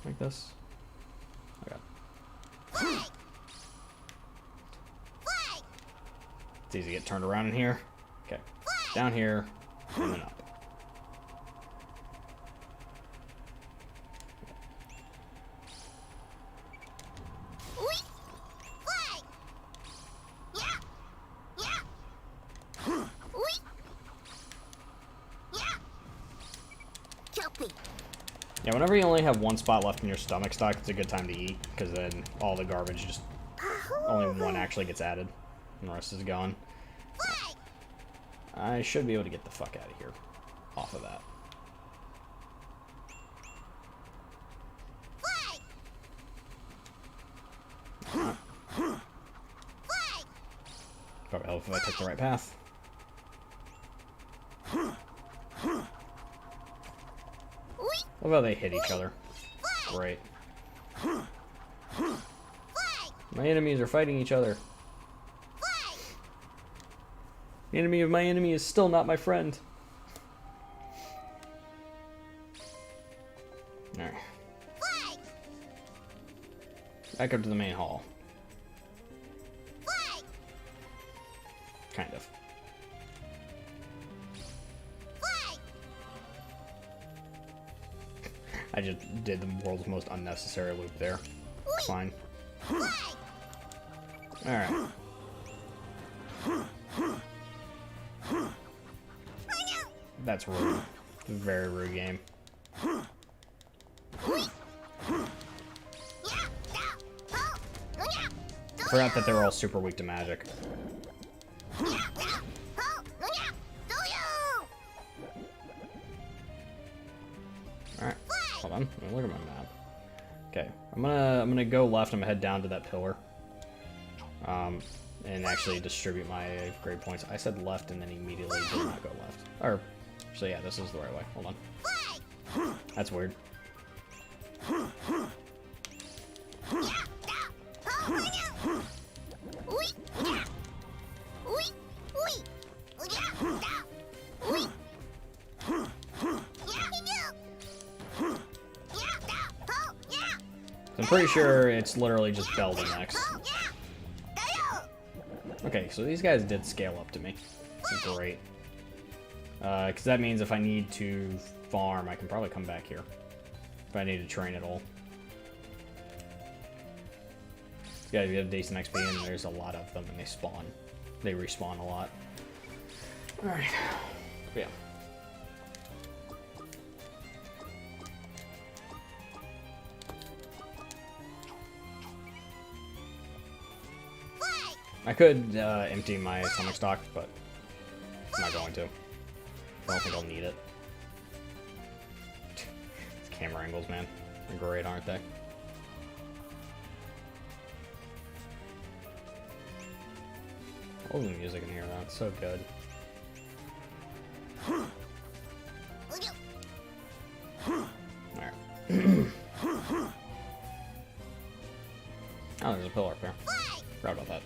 like this. Okay. It's easy to get turned around in here. Okay. Down here, and then up. Yeah, whenever you only have one spot left in your stomach stock, it's a good time to eat, because then all the garbage just... only one actually gets added, and the rest is gone. I should be able to get the fuck out of here. Off of that. Probably help if I took the right path. Love how they hit each other. Great. My enemies are fighting each other. The enemy of my enemy is still not my friend. Alright. Back up to the main hall. Kind of. I just did the world's most unnecessary loop there. It's fine. Alright. That's rude. Very rude game. Forgot that they were all super weak to magic. Alright. Hold on. Look at my map. Okay. I'm gonna go left. I'm gonna head down to that pillar. And actually distribute my grade points. I said left and then immediately did not go left. Or, so yeah, this is the right way. Hold on. That's weird. I'm pretty sure it's literally just Belden next. Okay, so these guys did scale up to me. Great. Because that means if I need to farm, I can probably come back here. If I need to train at all. These guys get decent XP, and there's a lot of them, and they spawn. They respawn a lot. Alright. Yeah. I could empty my stomach stock, but I'm not going to. I don't think I'll need it. These camera angles, man. They're great, aren't they? All the music in here, though. It's so good. Alright. Oh, there's a pillar up there. Forgot about that.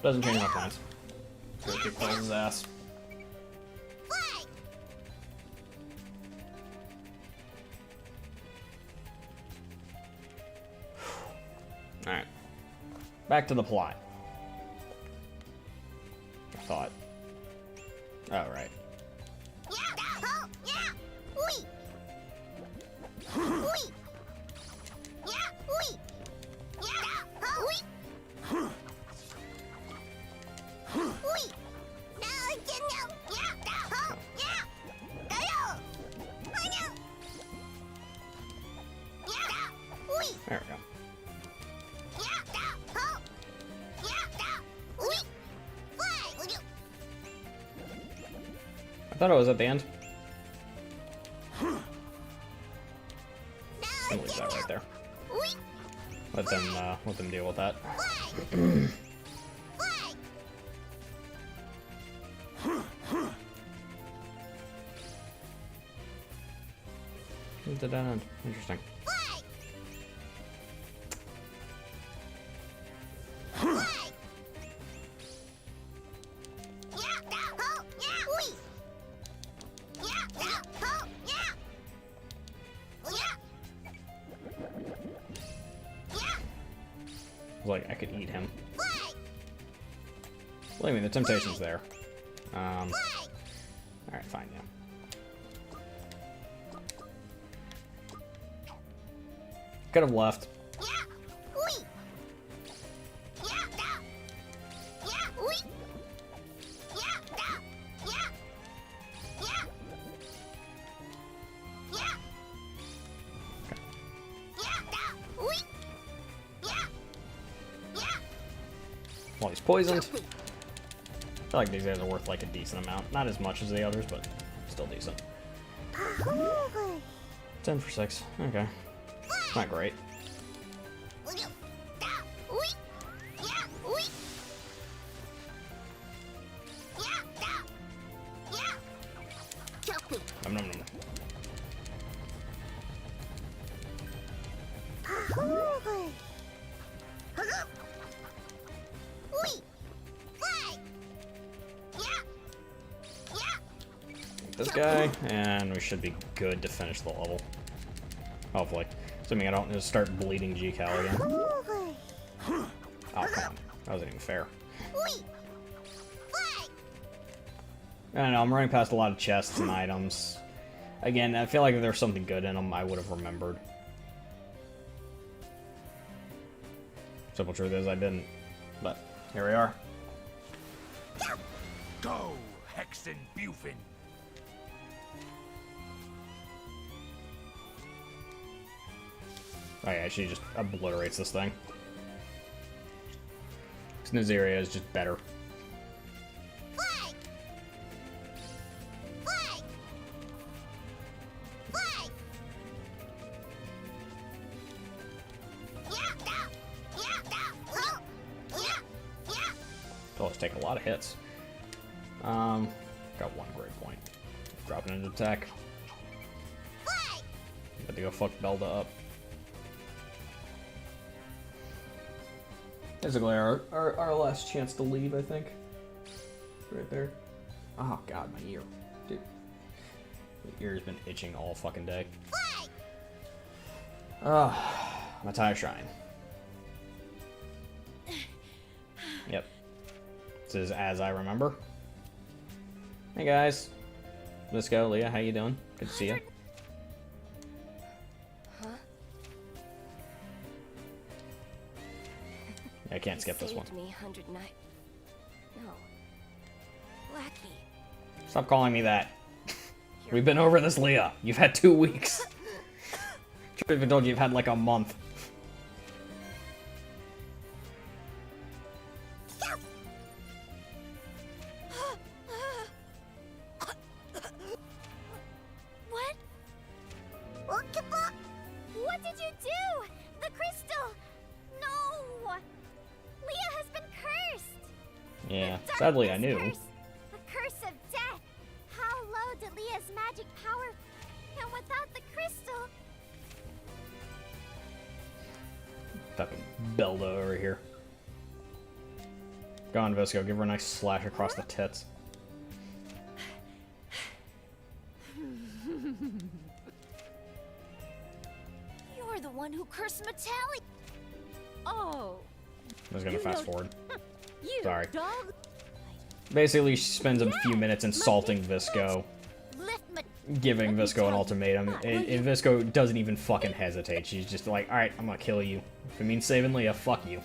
Doesn't change my plans. Go kick Bell's ass. Alright. Back to the plot. I thought. Oh, right. There we go. I thought it was at the end. I'll leave that right there. Let them deal with that. Did that end? Interesting. like I could eat him. Believe me, the temptation's there. Alright, fine, yeah. Could have left. Well, he's poisoned. I feel like these guys are worth like a decent amount. Not as much as the others, but still decent. 10 for 6. Okay. Not great. Nom, nom, nom. This guy, and we should be good to finish the level. Hopefully. Assuming I don't just start bleeding GCal again. Oh, come on. That wasn't even fair. I don't know, I'm running past a lot of chests and items. Again, I feel like if there was something good in them, I would have remembered. Simple truth is I didn't. But, here we are. Go, Hexen Bufin. Oh yeah, she just obliterates this thing. This area is just better. Those take a lot of hits. Got one great point. Dropping into attack. Got to go fuck Belda up. Basically our last chance to leave, I think. Right there. Oh god, my ear. Dude. My ear's been itching all fucking day. My tire shine. Yep. This is as I remember. Hey guys. Let's go, Leah. How you doing? Good to see you. I can't skip this one. Me 100 night. No. Blackie. Stop calling me that. We've been over this, Leah. You've had 2 weeks. I even told you you've had like a month. What? What did you do? The crystal! No! Leah has been cursed! Yeah, The sadly I darkness knew. curse. A curse of death! How low did Leah's magic power? And without the crystal... Fucking Belda over here. Go on, Visco. Give her a nice slash across the tits. You're the one who cursed Metallic! Oh! I was gonna fast forward. You Sorry. dog! Basically, she spends a few minutes insulting Visco, Lift my... giving Let me Visco tell an you. ultimatum, and Visco doesn't even fucking hesitate. She's just like, alright, I'm gonna kill you. If it means saving Leah, fuck you.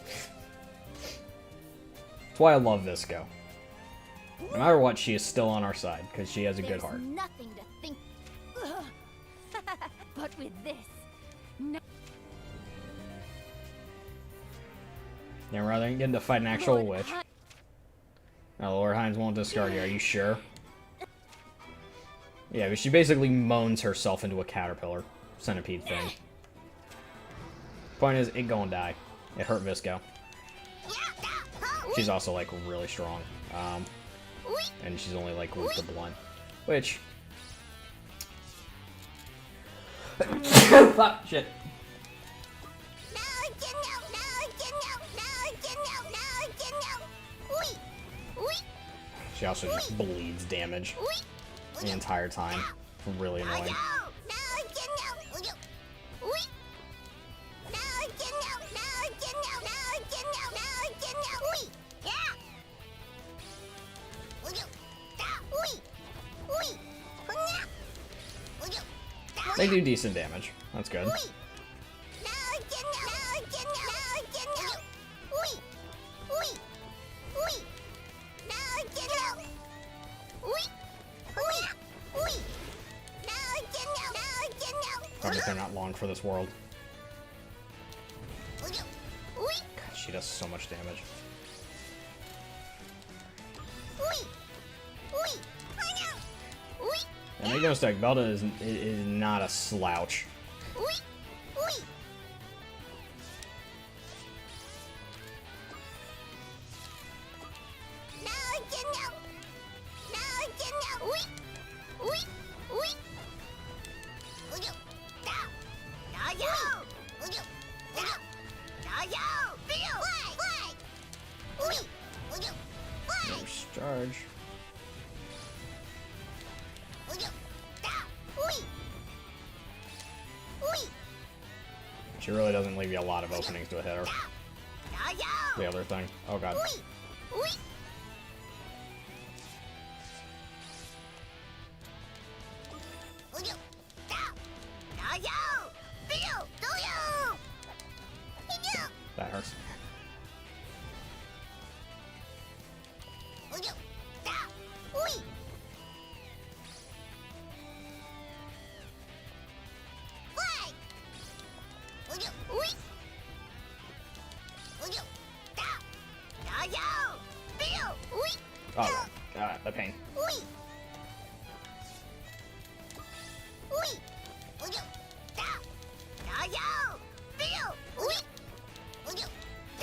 That's why I love Visco. No matter what, she is still on our side, because she has a good There's heart. nothing to think... Ugh. But with this... No... Yeah, rather than getting to fight an actual Lord witch. Hi- No, Lord Hines won't discard you, are you sure? Yeah, but she basically moans herself into a caterpillar centipede thing. Point is, it gonna die. It hurt Visco. She's also, like, really strong. And she's only, like, weak to blunt. Which... Fuck, shit. She also just bleeds damage the entire time. Really annoying. They do decent damage. That's good. Probably they're not long for this world. God, she does so much damage. And make no mistake, Belda is not a slouch. Charge. She really doesn't leave you a lot of openings to hit her. The other thing. Oh god. That hurts. Oh, the pain.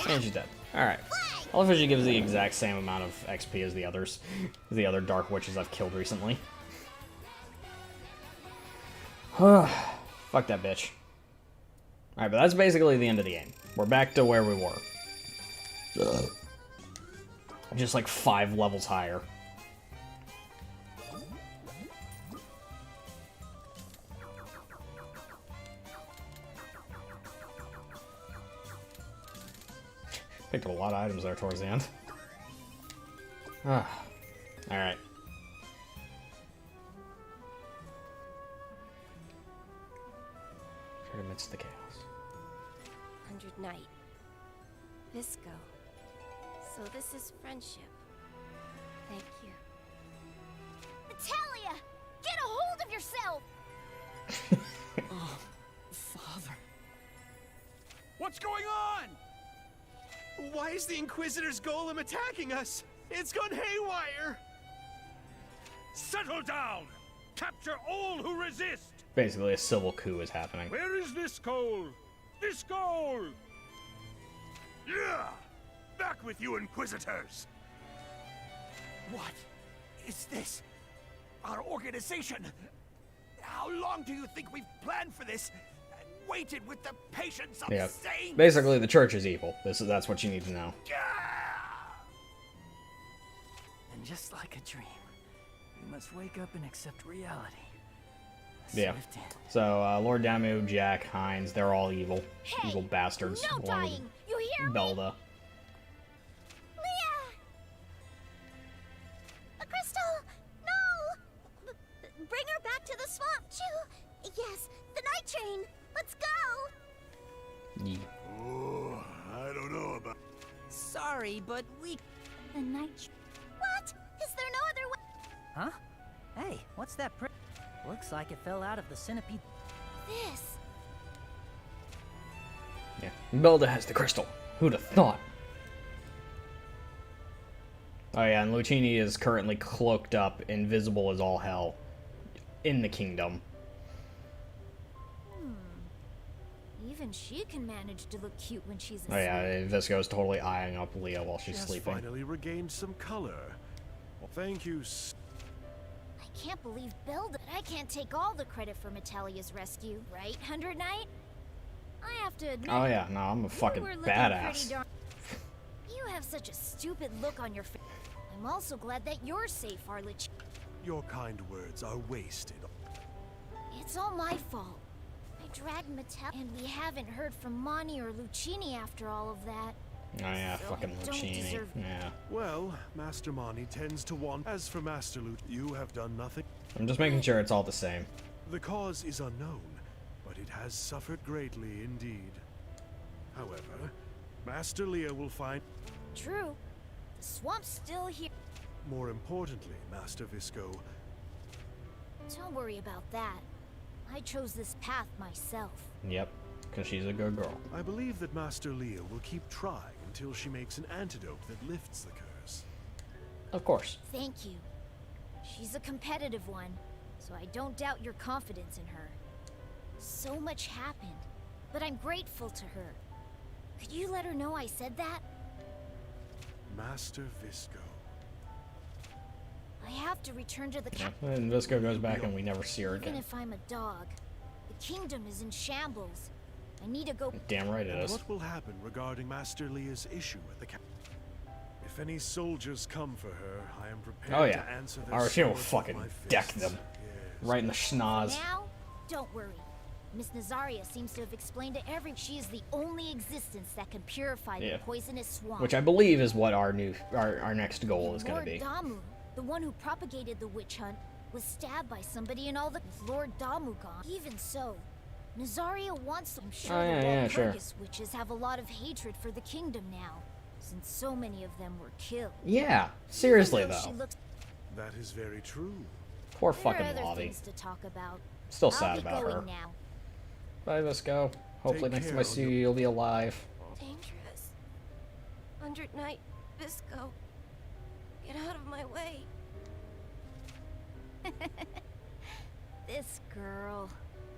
And she's dead. Alright. I love how she gives the exact same amount of XP as the others. The other Dark Witches I've killed recently. Fuck that bitch. Alright, but that's basically the end of the game. We're back to where we were. Just like 5 levels higher. Picked up a lot of items there towards the end. Alright. Amidst the chaos. 100 Night. Visco. So this is friendship. Thank you. Natalia! Get a hold of yourself! Oh, Father. What's going on? Why is the Inquisitor's golem attacking us? It's gone haywire! Settle down! Capture all who resist! Basically, a civil coup is happening. Where is this goal? This goal! Yeah! Back with you, Inquisitors! What is this? Our organization? How long do you think we've planned for this? And waited with the patience of Yeah. saints? Basically, the church is evil. That's what you need to know. Yeah! And just like a dream, we must wake up and accept reality. Yeah. Swift in. So, Lord Damu, Jack, Hines, they're all evil. Hey, Evil bastards. No along with dying! You hear me? Belda. Leah! Crystal! No! Bring her back to the swamp, Chew! Yes, the night train! Let's go! Yeah. Oh, I don't know about... Sorry, but we... The night What? Is there no other way? Huh? Hey, what's that print? Looks like it fell out of the centipede. This. Yeah. Belda has the crystal. Who'd have thought? Oh yeah, and Lucini is currently cloaked up, invisible as all hell, in the kingdom. Even she can manage to look cute when she's asleep. Oh yeah, Visco is totally eyeing up Leah while she's She has sleeping. finally regained some color. Well, thank you. I can't believe Belda. I can't take all the credit for Metalia's rescue, right, 100 Night? I have to admit. Oh yeah, no, I'm a fucking you were looking badass. pretty darn- You have such a stupid look on your face. I'm also glad that you're safe, Arlich. Your kind words are wasted. It's all my fault. I dragged Metal, and we haven't heard from Mani or Lucini after all of that. Oh yeah, So fucking I don't Lucini. deserve- Yeah. Well, Master Mani tends to want. As for Master Lute, you have done nothing. I'm just making sure it's all the same. The cause is unknown, but it has suffered greatly indeed. However, Master Leah will find... True. The swamp's still here. More importantly, Master Visco, Don't worry about that. I chose this path myself. Yep, because she's a good girl. I believe that Master Leah will keep trying until she makes an antidote that lifts the curse. Of course. Thank you. She's a competitive one, so I don't doubt your confidence in her. So much happened, but I'm grateful to her. Could you let her know I said that? Master Visco. I have to return to the And Visco goes back and we never see her Even again. if I'm a dog, the kingdom is in shambles. I need to go. Damn right it And is. what will happen regarding Master Leah's issue at the camp? If any soldiers come for her, I am prepared Oh yeah. to answer their Or she will swords with fucking my deck fists. them. Yes. Right in the schnoz. Now, don't worry. Miss Nazaria seems to have explained to every she is the only existence that can purify Yeah. the poisonous swamp. Which I believe is what our next goal is going to Lord be. Damu, the one who propagated the witch hunt, was stabbed by somebody in all the Lord Damu gone. Even so, Nazaria wants them. I'm sure Oh, yeah, the yeah, sure. Walpurgis witches have a lot of hatred for the kingdom now, since so many of them were killed. Yeah, seriously Even though she though. looks, That is very true. Poor there fucking are other Lobby. things to talk about. Still I'll sad be about going her. now. Bye, Visco. Hopefully Take next time care I of see your- you, you'll be alive. Dangerous. 100 Night, Visco. Get out of my way. This girl.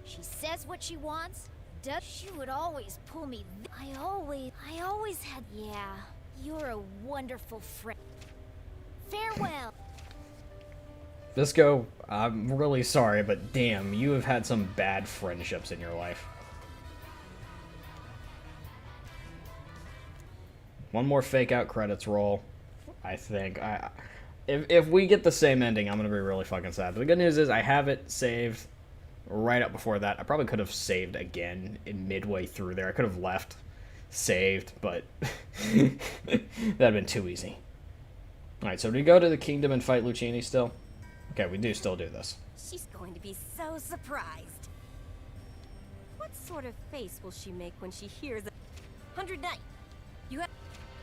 She says what she wants. Does she would always pull me. I always had. Yeah, you're a wonderful friend. Farewell. Visco, I'm really sorry, but damn, you have had some bad friendships in your life. One more fake out credits roll, I think. If we get the same ending, I'm gonna be really fucking sad. But the good news is I have it saved right up before that. I probably could have saved again in midway through there. I could have left, saved, but that'd have been too easy. Alright, so do we go to the kingdom and fight Lucini still? Okay, we do still do this. She's going to be so surprised. What sort of face will she make when she hears 100 Night? You have.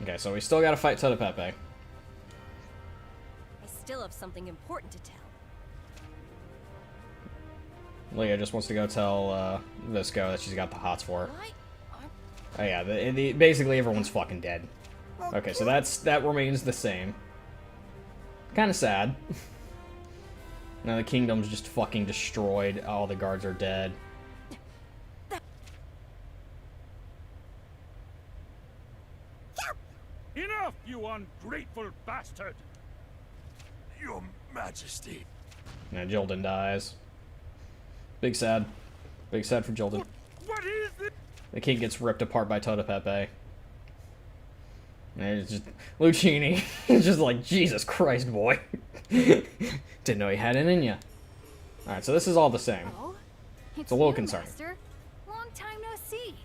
Okay, so we still gotta fight Totopepe. I still have something important to tell. Leah just wants to go tell Visco that she's got the hots for her. Why aren't Oh yeah, basically everyone's fucking dead. Okay, so that remains the same. Kind of sad. Now the kingdom's just fucking destroyed. All the guards are dead. Enough, you ungrateful bastard! Your Majesty. Now Jilden dies. Big sad. Big sad for Jilden. What is this? The king gets ripped apart by Totopepe. And it's just Lucini. It's just like, Jesus Christ, boy. Didn't know he had it in ya. Alright, so this is all the same. Oh, It's a little you, concerning. Master. Long time no see.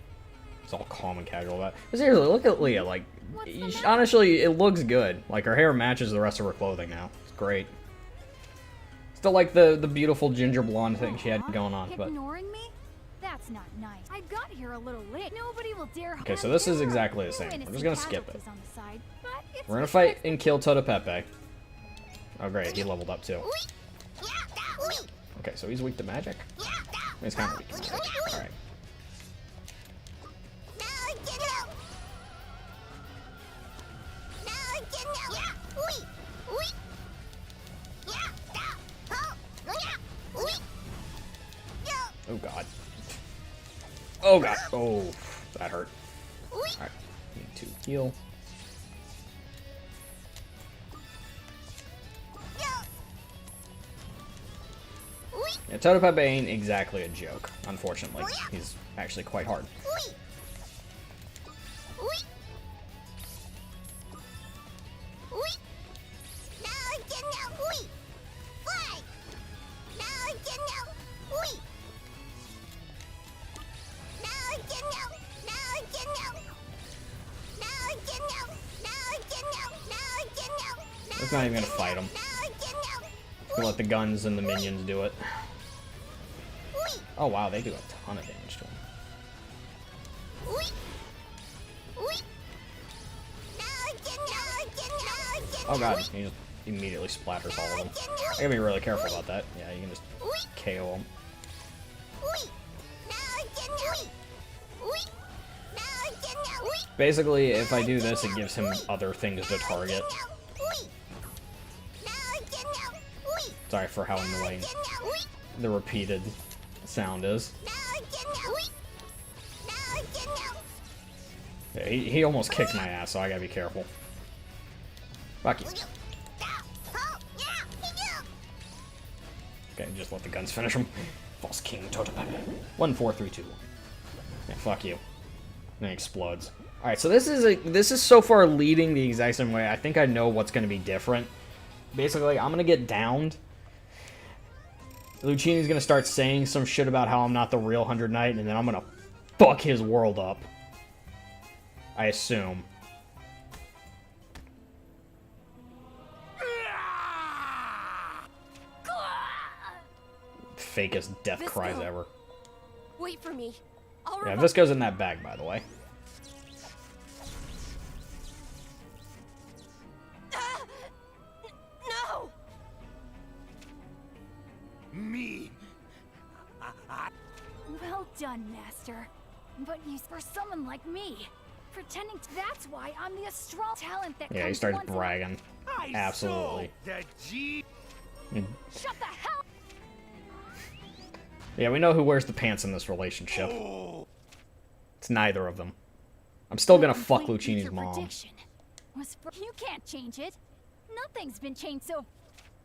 It's all calm and casual about it. But seriously, look at Leah. Like, What's the matter? honestly, it looks good. Like, her hair matches the rest of her clothing now. It's great. Still like the beautiful ginger blonde thing she had Aw, going on, but... Ignoring me? That's not nice. I got here a little late. Nobody will dare. Okay, so this is exactly the same. We're just gonna skip it. On the side, but it's We're gonna fight and kill Totopepe. Oh great, he leveled up too. Okay, so he's weak to magic? He's kind of weak to magic. Alright. Oh god. Oh god. Oh, that hurt. Alright, need to heal. Yeah, Totopepe ain't exactly a joke, unfortunately. He's actually quite hard. It's not even gonna fight him. We'll let the guns and the minions do it. Oh wow, they do a ton of damage to him. Oh god, he just immediately splatters all of them. I gotta be really careful about that. Yeah, you can just KO him. Basically, if I do this, it gives him other things to target. Sorry for how annoying the repeated sound is. Yeah, he almost kicked my ass, so I gotta be careful. Fuck you. Okay, just let the guns finish him. False King Totepepe. 1, 4, 3, 2, 1. Yeah, fuck you. And it explodes. Alright, so this is so far leading the exact same way. I think I know what's gonna be different. Basically, I'm gonna get downed. Lucini's gonna start saying some shit about how I'm not the real 100 Knight, and then I'm gonna fuck his world up. I assume. Fakest death Visco. cries ever. Wait for me. I'll Yeah, revive. this goes in that bag, by the way. No! Me. Well done, Master. But you, for someone like me, pretending that's why I'm the strong talent that Yeah, he comes starts once in a- bragging. I Absolutely. saw the G. Shut the hell. Yeah, we know who wears the pants in this relationship. Oh. It's neither of them. I'm still gonna fuck Complete Lucini's future mom. prediction was you can't change it. Nothing's been changed so.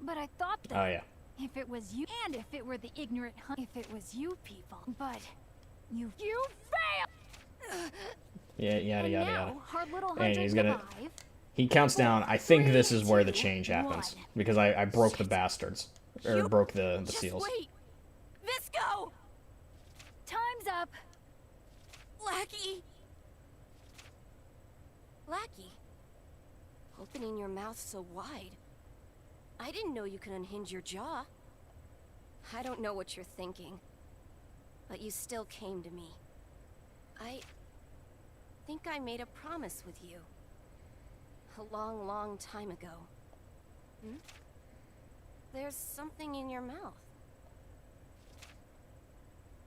But I thought that Oh yeah. if it was you, and if it were the ignorant, if it was you people, but you failed. Yeah, yada And yada now, yada. our little And hundred he's gonna. alive. He counts down. I think this is where the 3, change 2, happens 1. because I broke the bastards or You- broke the Just seals. wait! Visco! Time's up. Lackey! Lackey? Opening your mouth so wide. I didn't know you could unhinge your jaw. I don't know what you're thinking, but you still came to me. I think I made a promise with you. A long, long time ago. Hmm? There's something in your mouth.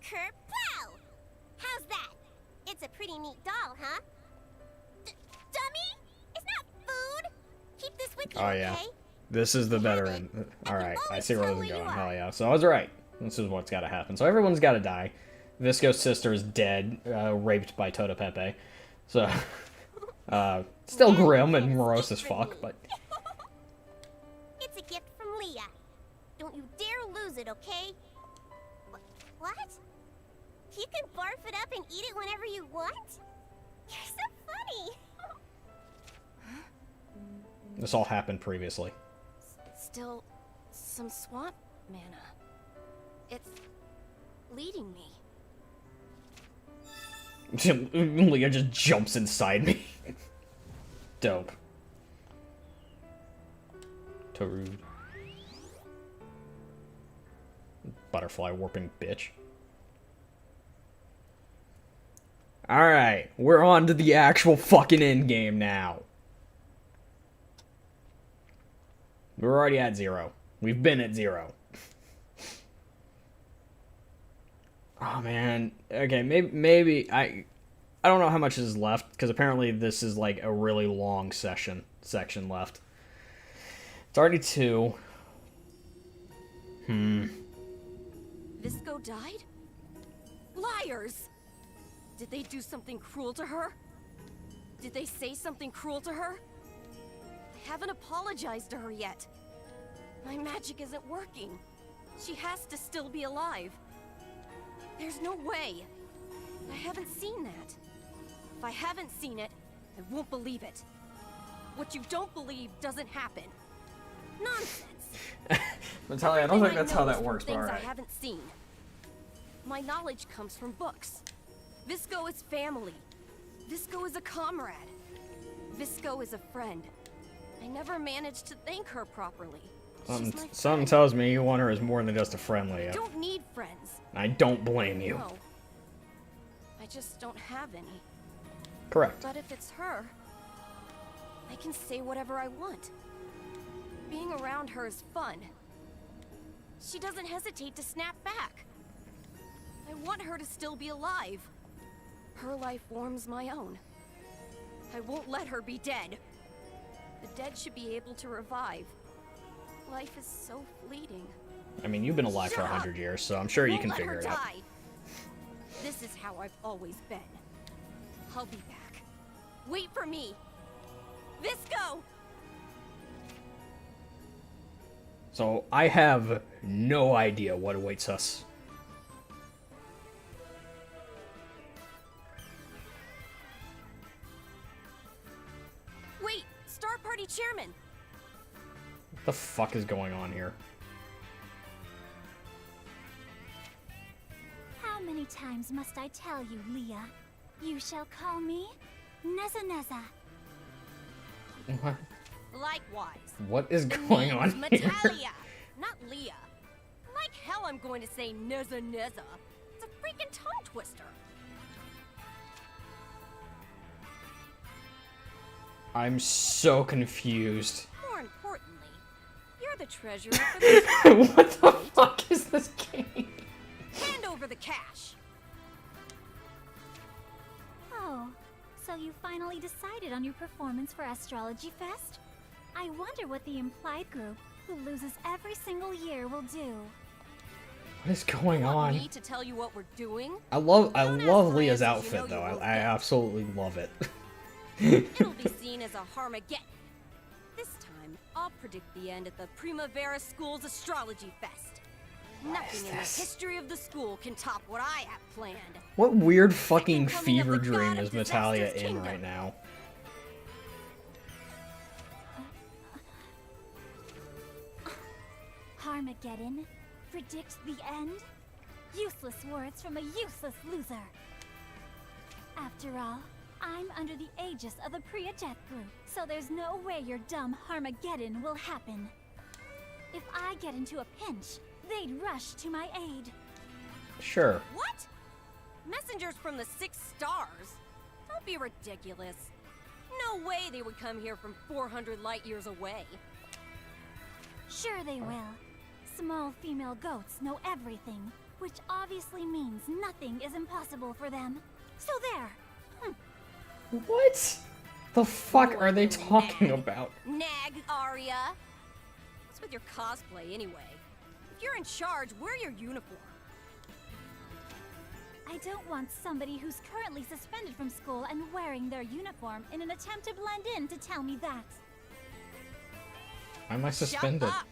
Kerplow! How's that? It's a pretty neat doll, huh? Dummy? It's not food! Keep this with you, Oh yeah. okay? This is the better end. Alright, I see where this is going. Hell yeah. So I was right. This is what's gotta happen. So everyone's gotta die. Visco's sister is dead, raped by Totepepe. So, still grim and morose as fuck, but... It's a gift from Leah. Don't you dare lose it, okay? What? You can barf it up and eat it whenever you want? You're so funny! This all happened previously. Still some swamp mana. It's leading me. Leah just jumps inside me. Dope. Torude. Butterfly warping bitch. Alright, we're on to the actual fucking end game now. We're already at 0. We've been at 0. Oh man. Okay, maybe I don't know how much is left because apparently this is like a really long section left. It's already 2. Visco died? Liars! Did they do something cruel to her? Did they say something cruel to her? I haven't apologized to her yet. My magic isn't working. She has to still be alive. There's no way. I haven't seen that. If I haven't seen it, I won't believe it. What you don't believe doesn't happen. Nonsense. Natalia, I don't think that's how know is that from works, but things I alright. haven't seen. My knowledge comes from books. Visco is family. Visco is a comrade. Visco is a friend. I never managed to thank her properly. She's my Something friend. tells me you want her as more than just a friend, I Leah. don't need friends. I don't blame you. No. I just don't have any. Correct. But if it's her, I can say whatever I want. Being around her is fun. She doesn't hesitate to snap back. I want her to still be alive. Her life warms my own. I won't let her be dead. The dead should be able to revive. Life is so fleeting. I mean, you've been alive for Shut up. 100 years, so I'm sure you Won't can let figure her it out. die. This is how I've always been. I'll be back. Wait for me. Visco! So I have no idea what awaits us. Wait, Star Party Chairman! What the fuck is going on here? How many times must I tell you, Leah? You shall call me Neza Neza. What? Likewise. What is The going on name's here? Metalia, not Leah. Like hell I'm going to say Neza Neza. It's a freaking tongue twister. I'm so confused. More importantly, you're the treasurer for the What the fuck is this game? Hand over the cash. Oh, so you finally decided on your performance for Astrology Fest? I wonder what the implied group, who loses every single year, will do. What is going Want on? me to tell you what we're doing? I love Don't ask Leah's for answers you outfit know though. you I won't get. absolutely love it. It'll be seen as a Harmageddon. This time, I'll predict the end at the Primavera School's Astrology Fest. Nothing in the this? history of the school can top what I have planned. What weird fucking Second coming of fever the dream god of is Natalia Disaster's in kingdom. right now? Harmageddon? Predict the end? Useless words from a useless loser. After all, I'm under the aegis of the Priya Death Group, so there's no way your dumb Harmageddon will happen. If I get into a pinch, they'd rush to my aid. Sure. What? Messengers from the 6 stars? Don't be ridiculous. No way they would come here from 400 light years away. Sure they will. Small female goats know everything, which obviously means nothing is impossible for them. So there. What? The fuck are they Little talking nag. about? Nag, Arya. What's with your cosplay anyway? If you're in charge, wear your uniform. I don't want somebody who's currently suspended from school and wearing their uniform in an attempt to blend in to tell me that. Why am I suspended? Shut up!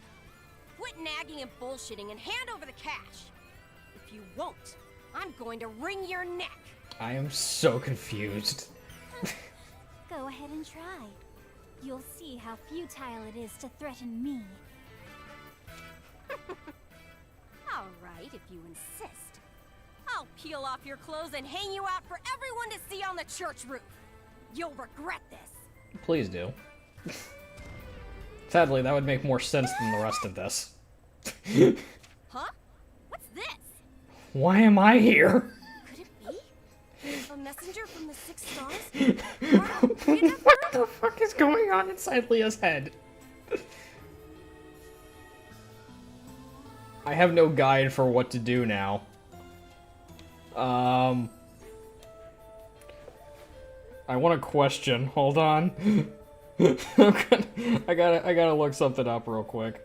Quit nagging and bullshitting and hand over the cash. If you won't, I'm going to wring your neck. I am so confused. Go ahead and try. You'll see how futile it is to threaten me. All right, if you insist. I'll peel off your clothes and hang you out for everyone to see on the church roof. You'll regret this. Please do. Sadly, that would make more sense than the rest of this. Huh? What's this? Why am I here? Could it be? A messenger from the 6 stars? What the fuck is going on inside Leah's head? I have no guide for what to do now. I want a question. Hold on. I gotta look something up real quick.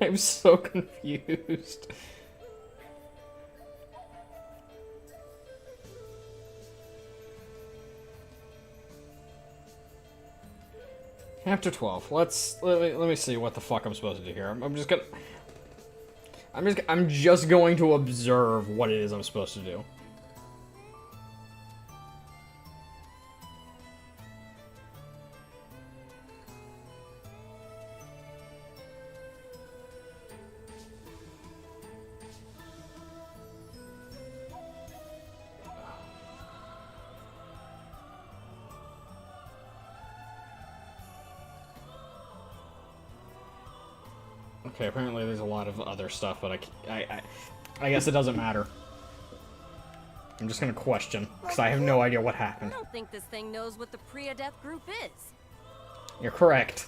I'm so confused. Chapter 12. Let me see what the fuck I'm supposed to do here. I'm just going to observe what it is I'm supposed to do. Okay, apparently there's a lot of other stuff, but I guess it doesn't matter. I'm just gonna question, because I have no idea what I happened. don't think this thing knows what the Priya-Death group is. You're correct.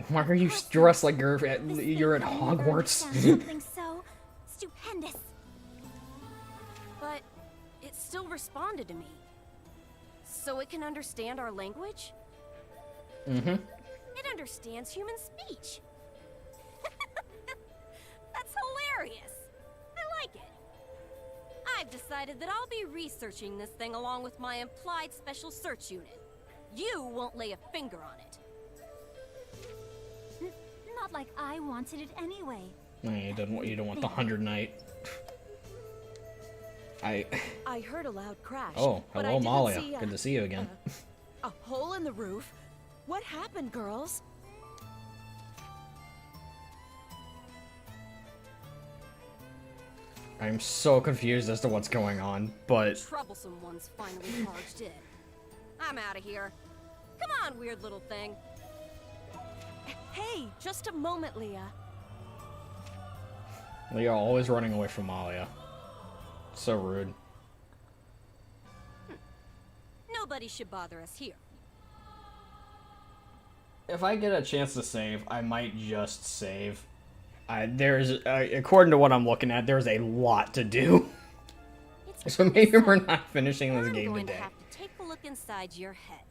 Why are you dressed like you're at Hogwarts? Something so stupendous. But it still responded to me. So it can understand our language? Mm-hmm. It understands human speech. That's hilarious. I like it. I've decided that I'll be researching this thing along with my implied special search unit. You won't lay a finger on it. Not like I wanted it anyway. You don't want the 100 Knight. I heard a loud crash. Oh, but I hello, didn't Malia. see Good to see you again. a hole in the roof. What happened, girls? I'm so confused as to what's going on, but Troublesome one's finally charged in. I'm out of here. Come on, weird little thing. Hey, just a moment, Leah. Leah always running away from Malia. So rude. Nobody should bother us here. If I get a chance to save, I might just save. According to what I'm looking at, there's a lot to do. So maybe we're not finishing this game I'm going today. to have to take a look inside your head.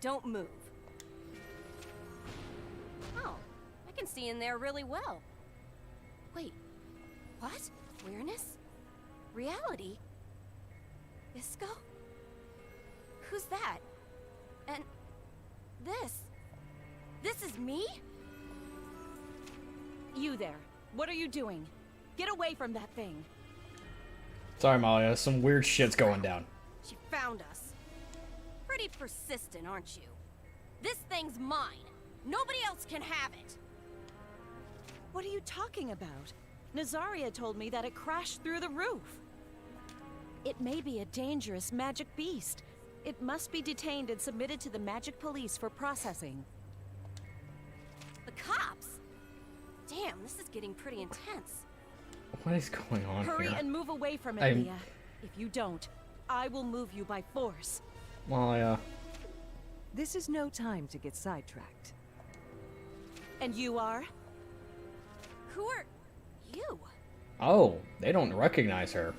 Don't move. Oh, I can see in there really well. Wait, what? Awareness? Reality? Isco? Who's that? And this? This is me? You there. What are you doing? Get away from that thing. Sorry, Malia. Some weird shit's going down. She found us. Pretty persistent, aren't you? This thing's mine. Nobody else can have it. What are you talking about? Nazaria told me that it crashed through the roof. It may be a dangerous magic beast. It must be detained and submitted to the magic police for processing. The cops? Damn, this is getting pretty intense. What is going on Hurry here? and move away from it, I'm- Leah. If you don't, I will move you by force. Malia. This is no time to get sidetracked. And you are? Who are you? Oh, they don't recognize her.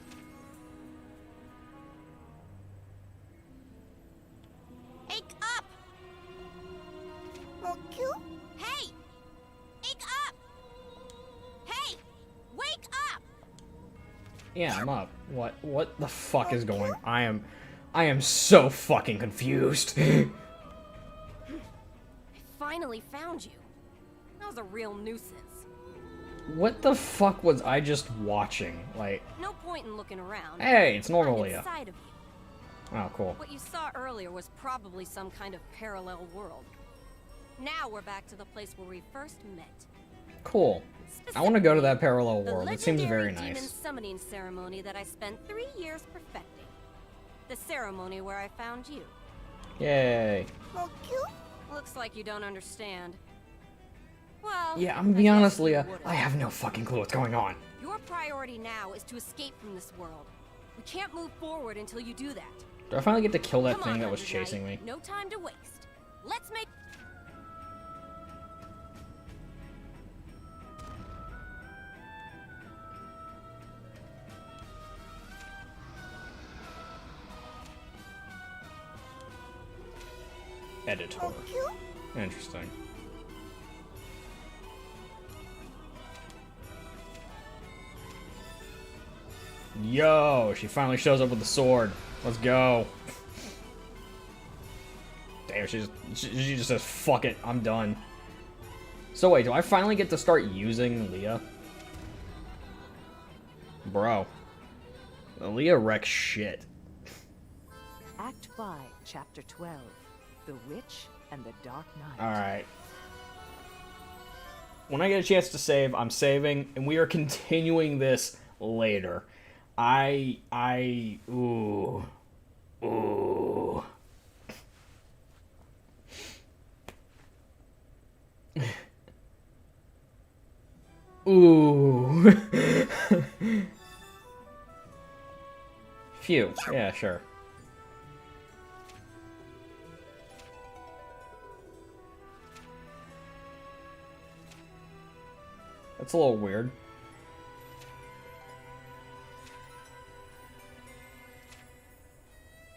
Wake up! Hey! Wake up! Hey! Wake up! Yeah, I'm up. What the fuck is going? I am so fucking confused. I finally found you. That was a real nuisance. What the fuck was I just watching? Like, No point in looking around. hey, it's I'm normal Leah. inside of you. Oh, cool. What you saw earlier was probably some kind of parallel world. Now we're back to the place where we first met. Cool. I want to go to that Specifically, parallel the world. It seems very legendary demon nice. summoning ceremony that I spent 3 years perfecting. The ceremony where I found you. Yay. Looks like you don't understand. Well, Yeah, I'm gonna I be guess honest, you Leah. wouldn't. I have no fucking clue what's going on. Your priority now is to escape from this world. We can't move forward until you do that. Do I finally get to kill that Come thing on, that was 100 chasing me? Knight. No time to waste. Let's make... Editor. Interesting. Yo, she finally shows up with the sword. Let's go. Damn, she just says, fuck it, I'm done. So wait, do I finally get to start using Leah? Bro. Leah wrecks shit. Act 5, Chapter 12. The Witch and the Dark Knight. Alright. When I get a chance to save, I'm saving, and we are continuing this later. Ooh. Ooh. Phew. Yeah, sure. That's a little weird.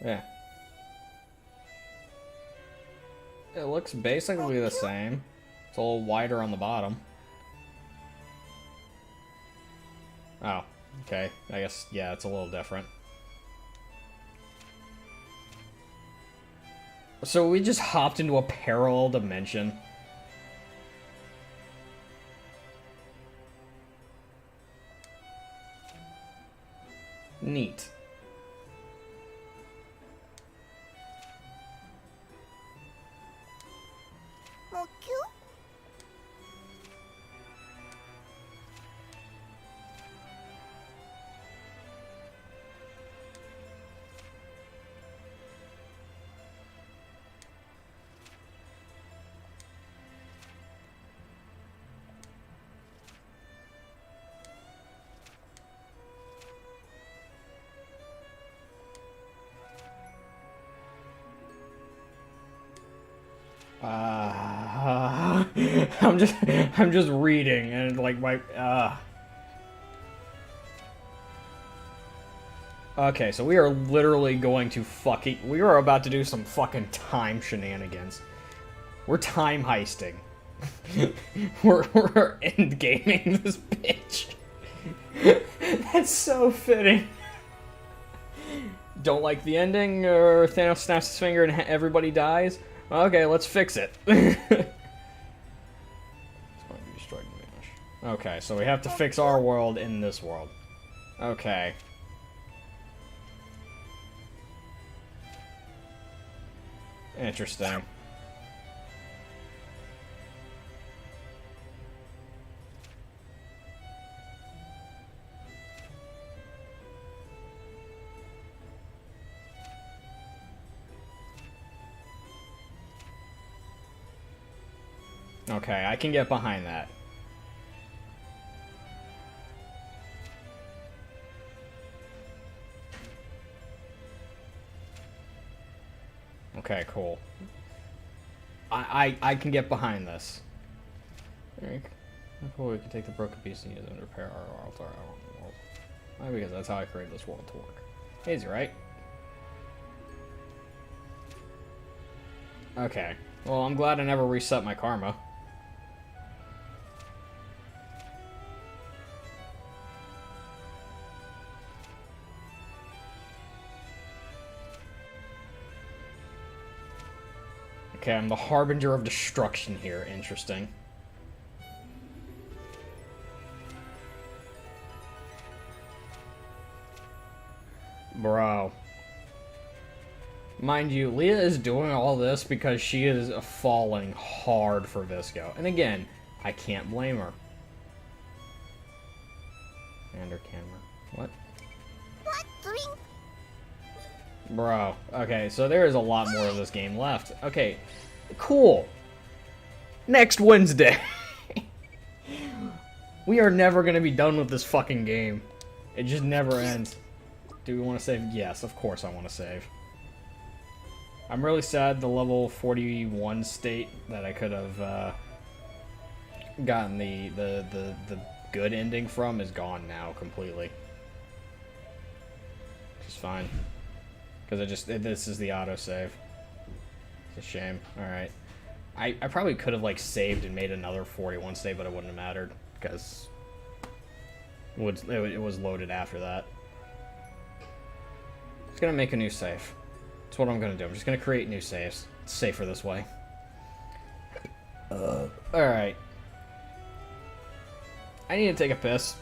Yeah. It looks basically the same. It's a little wider on the bottom. Oh, okay. I guess, yeah, it's a little different. So we just hopped into a parallel dimension. Neat. I'm just reading and like my Okay, so we are literally going to we are about to do some fucking time shenanigans. We're time heisting. we're end gaming this bitch. That's so fitting. Don't like the ending, or Thanos snaps his finger and everybody dies? Okay, let's fix it. Okay, so we have to fix our world in this world. Okay. Interesting. Okay, I can get behind that. Okay, cool. I can get behind this. Cool, we can take the broken piece and use it to repair our altar world. Why? Because that's how I created this world to work. Easy, right? Okay. Well, I'm glad I never reset my karma. Okay, I'm the harbinger of destruction here. Interesting. Bro. Mind you, Leah is doing all this because she is falling hard for Visco. And again, I can't blame her. And her camera. What? Bro. Okay, so there is a lot more of this game left. Okay, cool. Next Wednesday. We are never going to be done with this fucking game. It just never ends. Do we want to save? Yes, of course I want to save. I'm really sad the level 41 state that I could have gotten the good ending from is gone now completely. Which is fine. Because this is the autosave. It's a shame. Alright. I probably could have like saved and made another 41 save, but it wouldn't have mattered. Because it was loaded after that. I'm just gonna make a new save. That's what I'm gonna do. I'm just gonna create new saves. It's safer this way. Alright. I need to take a piss.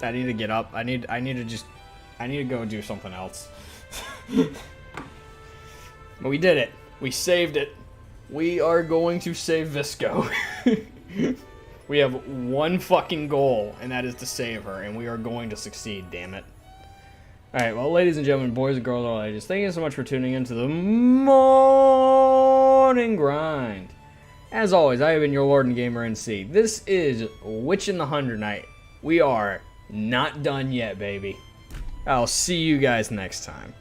I need to get up. I need to go do something else. But we did it. We saved it. We are going to save Visco. We have one fucking goal, and that is to save her, and we are going to succeed, damn it. Alright, well, ladies and gentlemen, boys and girls, all ages, thank you so much for tuning into the morning grind. As always, I have been your Lord and Gamer NC. This is Witch in the Hundred Night. We are not done yet, baby. I'll see you guys next time.